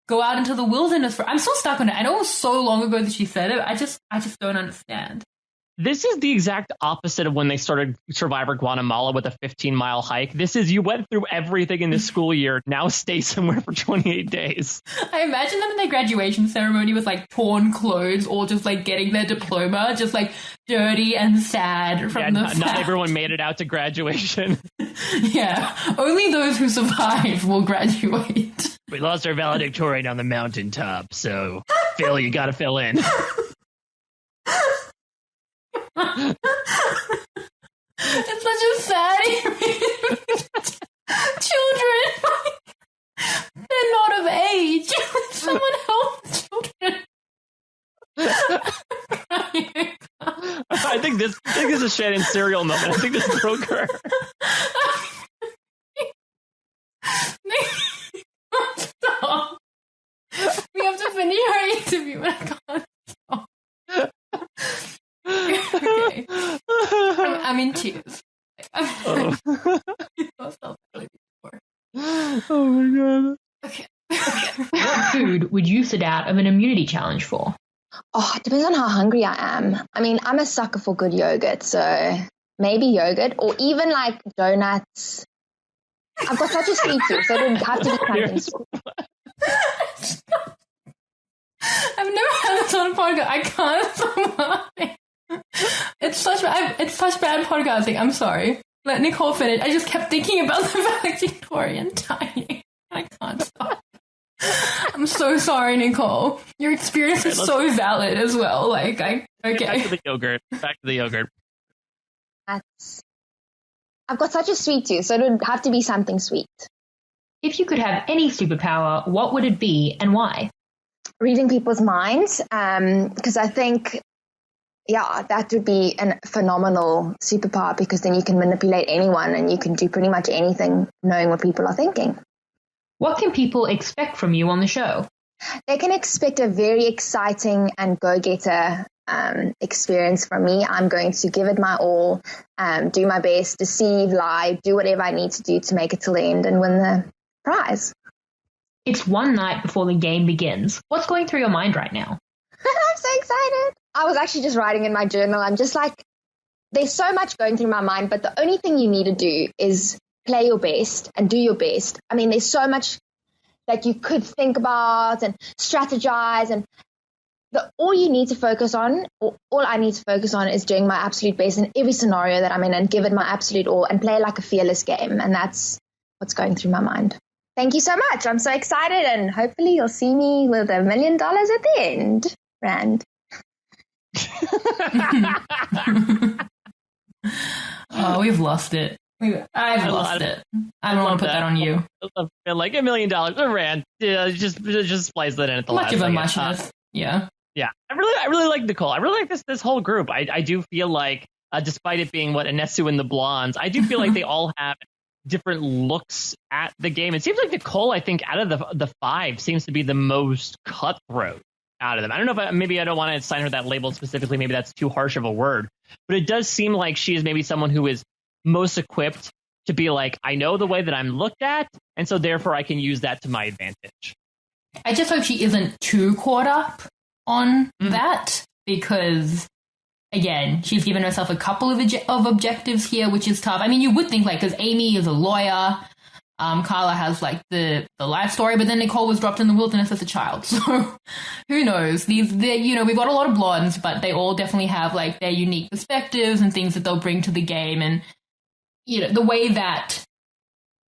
Go out into the wilderness. I'm so stuck on it. I know it was so long ago that she said it. I just don't understand. This is the exact opposite of when they started Survivor Guatemala with a 15-mile hike. This is, you went through everything in the school year, now stay somewhere for 28 days. I imagine them in their graduation ceremony with, like, torn clothes, or just, like, getting their diploma, just, like, dirty and sad from the fact. Not everyone made it out to graduation. Yeah, only those who survive will graduate. We lost our valedictorian on the mountaintop, so, Phil, you gotta fill in. It's such a sad children. They're not of age. Someone help children. I think this is a Shannon's serial moment. I think this broke her. Stop. We have to finish our interview, but I can't stop. Okay. I'm in tears. Oh my god. Okay. What food would you sit out of an immunity challenge for? Oh, it depends on how hungry I am. I mean, I'm a sucker for good yogurt, so maybe yogurt, or even like donuts. I've got such a sweet tooth, so it would have to be something sweet. I've never had this on a podcast. I can't stop laughing. It's such bad podcasting. I'm sorry. Let Nicole finish. I just kept thinking about the valedictorian dying. I can't stop. I'm so sorry, Nicole. Your experience is so valid as well. Okay. Back to the yogurt. I've got such a sweet tooth, so it would have to be something sweet. If you could have any superpower, what would it be and why? Reading people's minds, because I think, that would be a phenomenal superpower, because then you can manipulate anyone and you can do pretty much anything knowing what people are thinking. What can people expect from you on the show? They can expect a very exciting and go-getter experience from me. I'm going to give it my all, do my best, deceive, lie, do whatever I need to do to make it till the end and win the prize. It's one night before the game begins. What's going through your mind right now? I'm so excited. I was actually just writing in my journal. I'm just like, there's so much going through my mind, but the only thing you need to do is play your best and do your best. I mean, there's so much that you could think about and strategize. And all you need to focus on, or all I need to focus on, is doing my absolute best in every scenario that I'm in and give it my absolute all and play like a fearless game. And that's what's going through my mind. Thank you so much. I'm so excited, and hopefully you'll see me with $1 million at the end. Rand. Oh, we've lost it. I've lost it. I don't want to put that on you. Like $1 million, Rand. Just splice that in at the Much last of a second. muchness. Yeah. Yeah, I really like Nicole. I really like this whole group. I do feel like, despite it being Anesu and the Blondes, I do feel like they all have different looks at the game. It seems like Nicole, I think, out of the five, seems to be the most cutthroat out of them. I don't know if maybe I don't want to assign her that label specifically. Maybe that's too harsh of a word, but it does seem like she is maybe someone who is most equipped to be like, I know the way that I'm looked at, and so therefore I can use that to my advantage. I just hope she isn't too caught up on that, because again, she's given herself a couple of objectives here, which is tough. I mean, you would think, like, because Amy is a lawyer, Carla has like the life story, but then Nicole was dropped in the wilderness as a child, so who knows? We've got a lot of blondes, but they all definitely have like their unique perspectives and things that they'll bring to the game. And the way that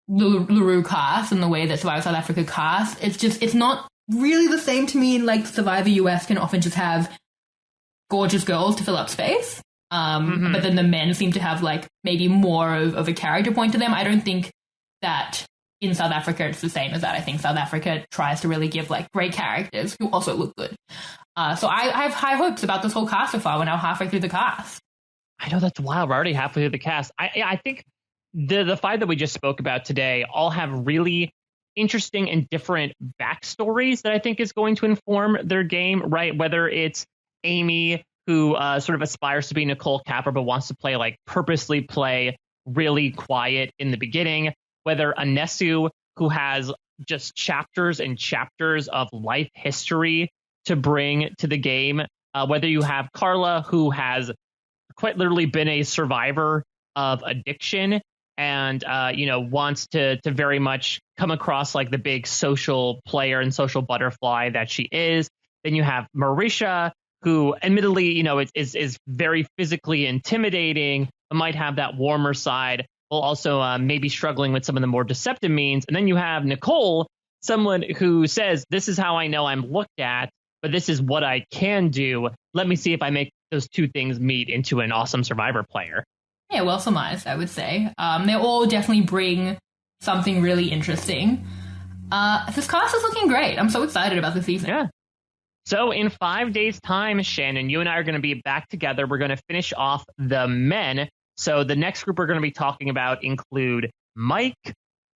LaRue cast and the way that Survivor South Africa cast, it's not really the same to me. Like, Survivor US can often just have gorgeous girls to fill up space, but then the men seem to have like maybe more of a character point to them. I don't think that in South Africa it's the same as that. I think South Africa tries to really give like great characters who also look good. So I have high hopes about this whole cast so far. We're now halfway through the cast. I know, that's wild. We're already halfway through the cast. I think the five that we just spoke about today all have really interesting and different backstories that I think is going to inform their game, right? Whether it's Amy, who sort of aspires to be Nicole Capper, but wants to purposely play really quiet in the beginning. Whether Anesu, who has just chapters and chapters of life history to bring to the game. Whether you have Carla, who has quite literally been a survivor of addiction and, wants to very much come across like the big social player and social butterfly that she is. Then you have Marisha, who admittedly, is very physically intimidating, but might have that warmer side, while also maybe struggling with some of the more deceptive means. And then you have Nicole, someone who says, this is how I know I'm looked at, but this is what I can do. Let me see if I make those two things meet into an awesome Survivor player. Yeah, well surmised, I would say. They all definitely bring something really interesting. This cast is looking great. I'm so excited about the season. Yeah. So in 5 days' time, Shannon, you and I are going to be back together. We're going to finish off the men. So the next group we're going to be talking about include Mike,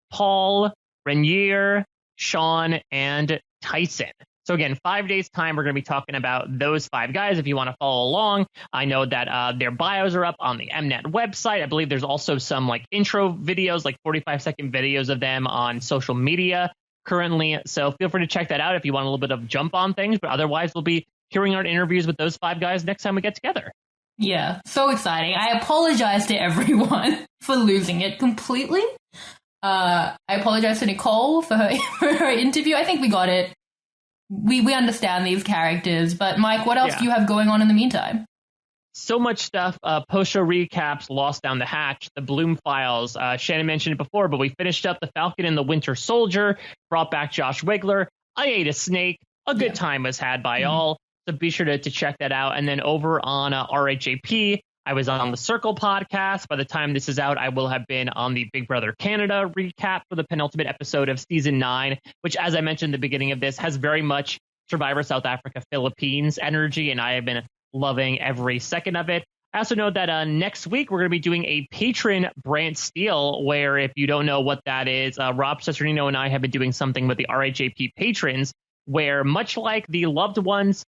Paul, Renier, Sean, and Tyson. So again, 5 days' time, we're going to be talking about those five guys. If you want to follow along, I know that their bios are up on the Mnet website. I believe there's also some like intro videos, like 45-second videos of them on social media currently. So feel free to check that out if you want a little bit of jump on things. But otherwise, we'll be hearing our interviews with those five guys next time we get together. Yeah, so exciting. I apologize to everyone for losing it completely. I apologize to Nicole for her interview. I think we got it. We understand these characters. But Mike, what else do you have going on in the meantime? So much stuff. Post-show recaps, Lost Down the Hatch, the Bloom Files. Shannon mentioned it before, but we finished up The Falcon and the Winter Soldier, brought back Josh Wigler. I ate a snake. A good time was had by all. So be sure to check that out. And then over on RHAP, I was on the Circle podcast. By the time this is out, I will have been on the Big Brother Canada recap for the penultimate episode of season 9, which, as I mentioned at the beginning of this, has very much Survivor South Africa Philippines energy, and I have been loving every second of it. I also know that next week we're going to be doing a patron Brant Steele, where if you don't know what that is, Rob Cesternino and I have been doing something with the RHAP patrons, where much like the loved ones,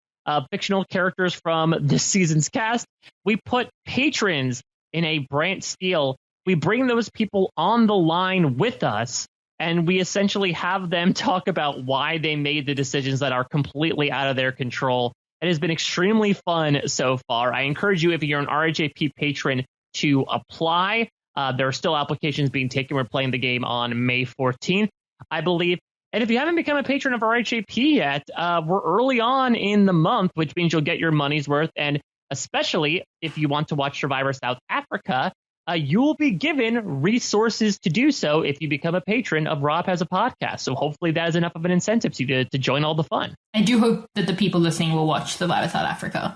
fictional characters from this season's cast, we put patrons in a Brant Steele. We bring those people on the line with us, and we essentially have them talk about why they made the decisions that are completely out of their control. It has been extremely fun so far. I encourage you, if you're an RHAP patron, to apply. There are still applications being taken. We're playing the game on May 14th, I believe. And if you haven't become a patron of RHAP yet, we're early on in the month, which means you'll get your money's worth. And especially if you want to watch Survivor South Africa, you will be given resources to do so if you become a patron of RHAP as a podcast. So hopefully that is enough of an incentive to you to join all the fun. I do hope that the people listening will watch Survivor South Africa.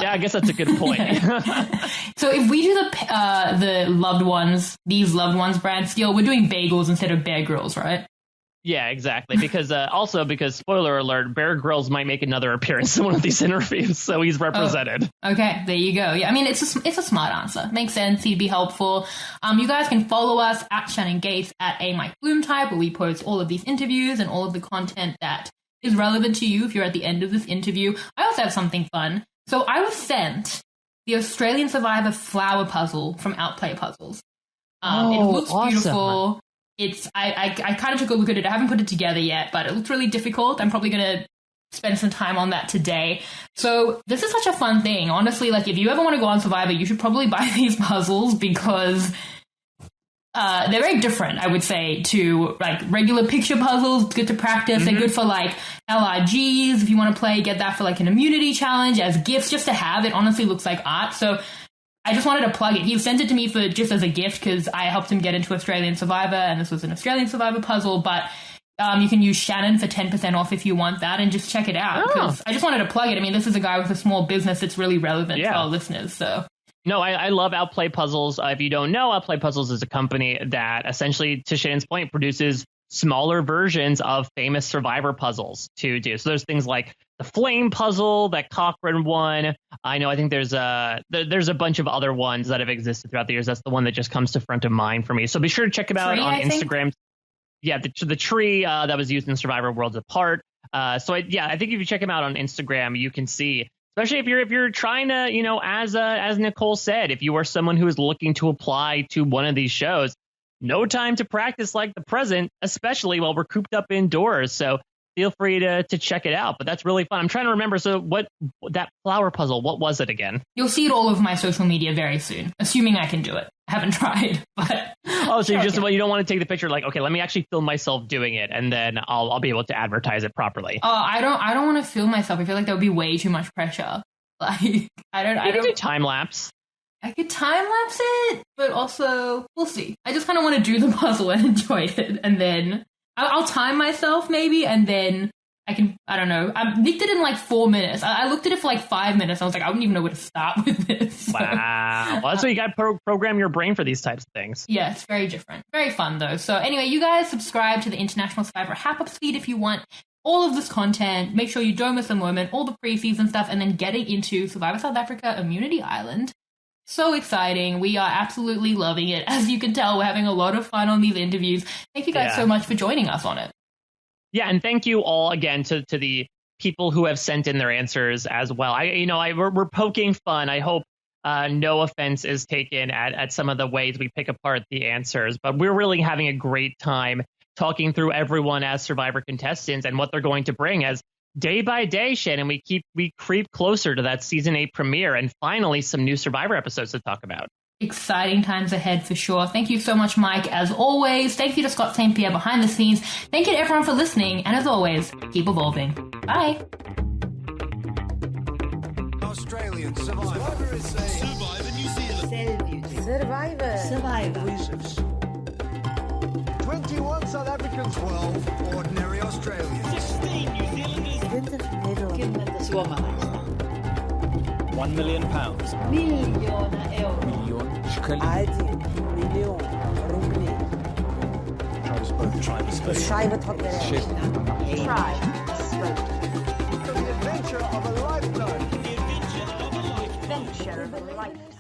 Yeah, I guess that's a good point. So if we do the loved ones, these loved ones brand steal, we're doing bagels instead of Bear Grylls, right? Yeah, exactly. Because because spoiler alert, Bear Grylls might make another appearance in one of these interviews, so he's represented. Oh, okay, there you go. Yeah, I mean it's a smart answer. Makes sense. He'd be helpful. You guys can follow us at Shannon Gates at Mike Bloom Type, where we post all of these interviews and all of the content that is relevant to you if you're at the end of this interview. I also have something fun. So I was sent the Australian Survivor flower puzzle from Outplay Puzzles. It looks awesome. Beautiful. I kind of took a look at it. I haven't put it together yet, but it looks really difficult. I'm probably going to spend some time on that today. So this is such a fun thing. Honestly, like if you ever want to go on Survivor, you should probably buy these puzzles because they're very different, I would say, to like regular picture puzzles. It's good to practice. Mm-hmm. They're good for like LRGs. If you want to play, get that for like an immunity challenge as gifts just to have. It honestly looks like art. So I just wanted to plug it. He sent it to me for just as a gift because I helped him get into Australian Survivor, and this was an Australian Survivor puzzle. But you can use Shannon for 10% off if you want that, and just check it out. Because I just wanted to plug it. I mean, this is a guy with a small business that's really relevant to our listeners. So. No, I love Outplay Puzzles. If you don't know, Outplay Puzzles is a company that essentially, to Shannon's point, produces smaller versions of famous Survivor puzzles to do. So there's things like the Flame Puzzle that Cochran won. I think there's a bunch of other ones that have existed throughout the years. That's the one that just comes to front of mind for me. So be sure to check him out on Instagram. Yeah, the tree that was used in Survivor Worlds Apart. I think if you check him out on Instagram, you can see. Especially if you're trying to, as Nicole said, if you are someone who is looking to apply to one of these shows, no time to practice like the present, especially while we're cooped up indoors. So feel free to check it out. But that's really fun. I'm trying to remember. So that flower puzzle, what was it again? You'll see it all over my social media very soon, assuming I can do it. I haven't tried, but so you don't want to take the picture like, okay, let me actually film myself doing it, and then I'll be able to advertise it properly. I don't want to film myself. I feel like that would be way too much pressure. Like I don't do time lapse. I could time lapse it, but also we'll see. I just kind of want to do the puzzle and enjoy it, and then I'll time myself maybe, and then I don't know. I did it in like 4 minutes. I looked at it for like 5 minutes. I was like, I wouldn't even know where to start with this. So. Wow. Well, that's why you got to program your brain for these types of things. Yeah, it's very different. Very fun, though. So anyway, you guys subscribe to the International Survivor RHAP feed if you want all of this content. Make sure you don't miss a moment, all the pre-season stuff, and then getting into Survivor South Africa Immunity Island. So exciting. We are absolutely loving it. As you can tell, we're having a lot of fun on these interviews. Thank you guys so much for joining us on it. Yeah, and thank you all again to the people who have sent in their answers as well. We're poking fun. I hope no offense is taken at some of the ways we pick apart the answers, but we're really having a great time talking through everyone as Survivor contestants and what they're going to bring as day by day, Shannon, we creep closer to that season 8 premiere and finally some new Survivor episodes to talk about. Exciting times ahead for sure. Thank you so much, Mike, as always. Thank you to Scott St. Pierre behind the scenes. Thank you to everyone for listening. And as always, keep evolving. Bye. Australian Survivor SA. Survivor New Zealand. Survivor. 21 South Africans, 12 ordinary Australians. 16 New Zealanders. 10 suomalaista. £1 million. Miljoona euroa. مليون روبلي. Schrijf het op de rest. The adventure of a lifetime. The adventure of a lifetime.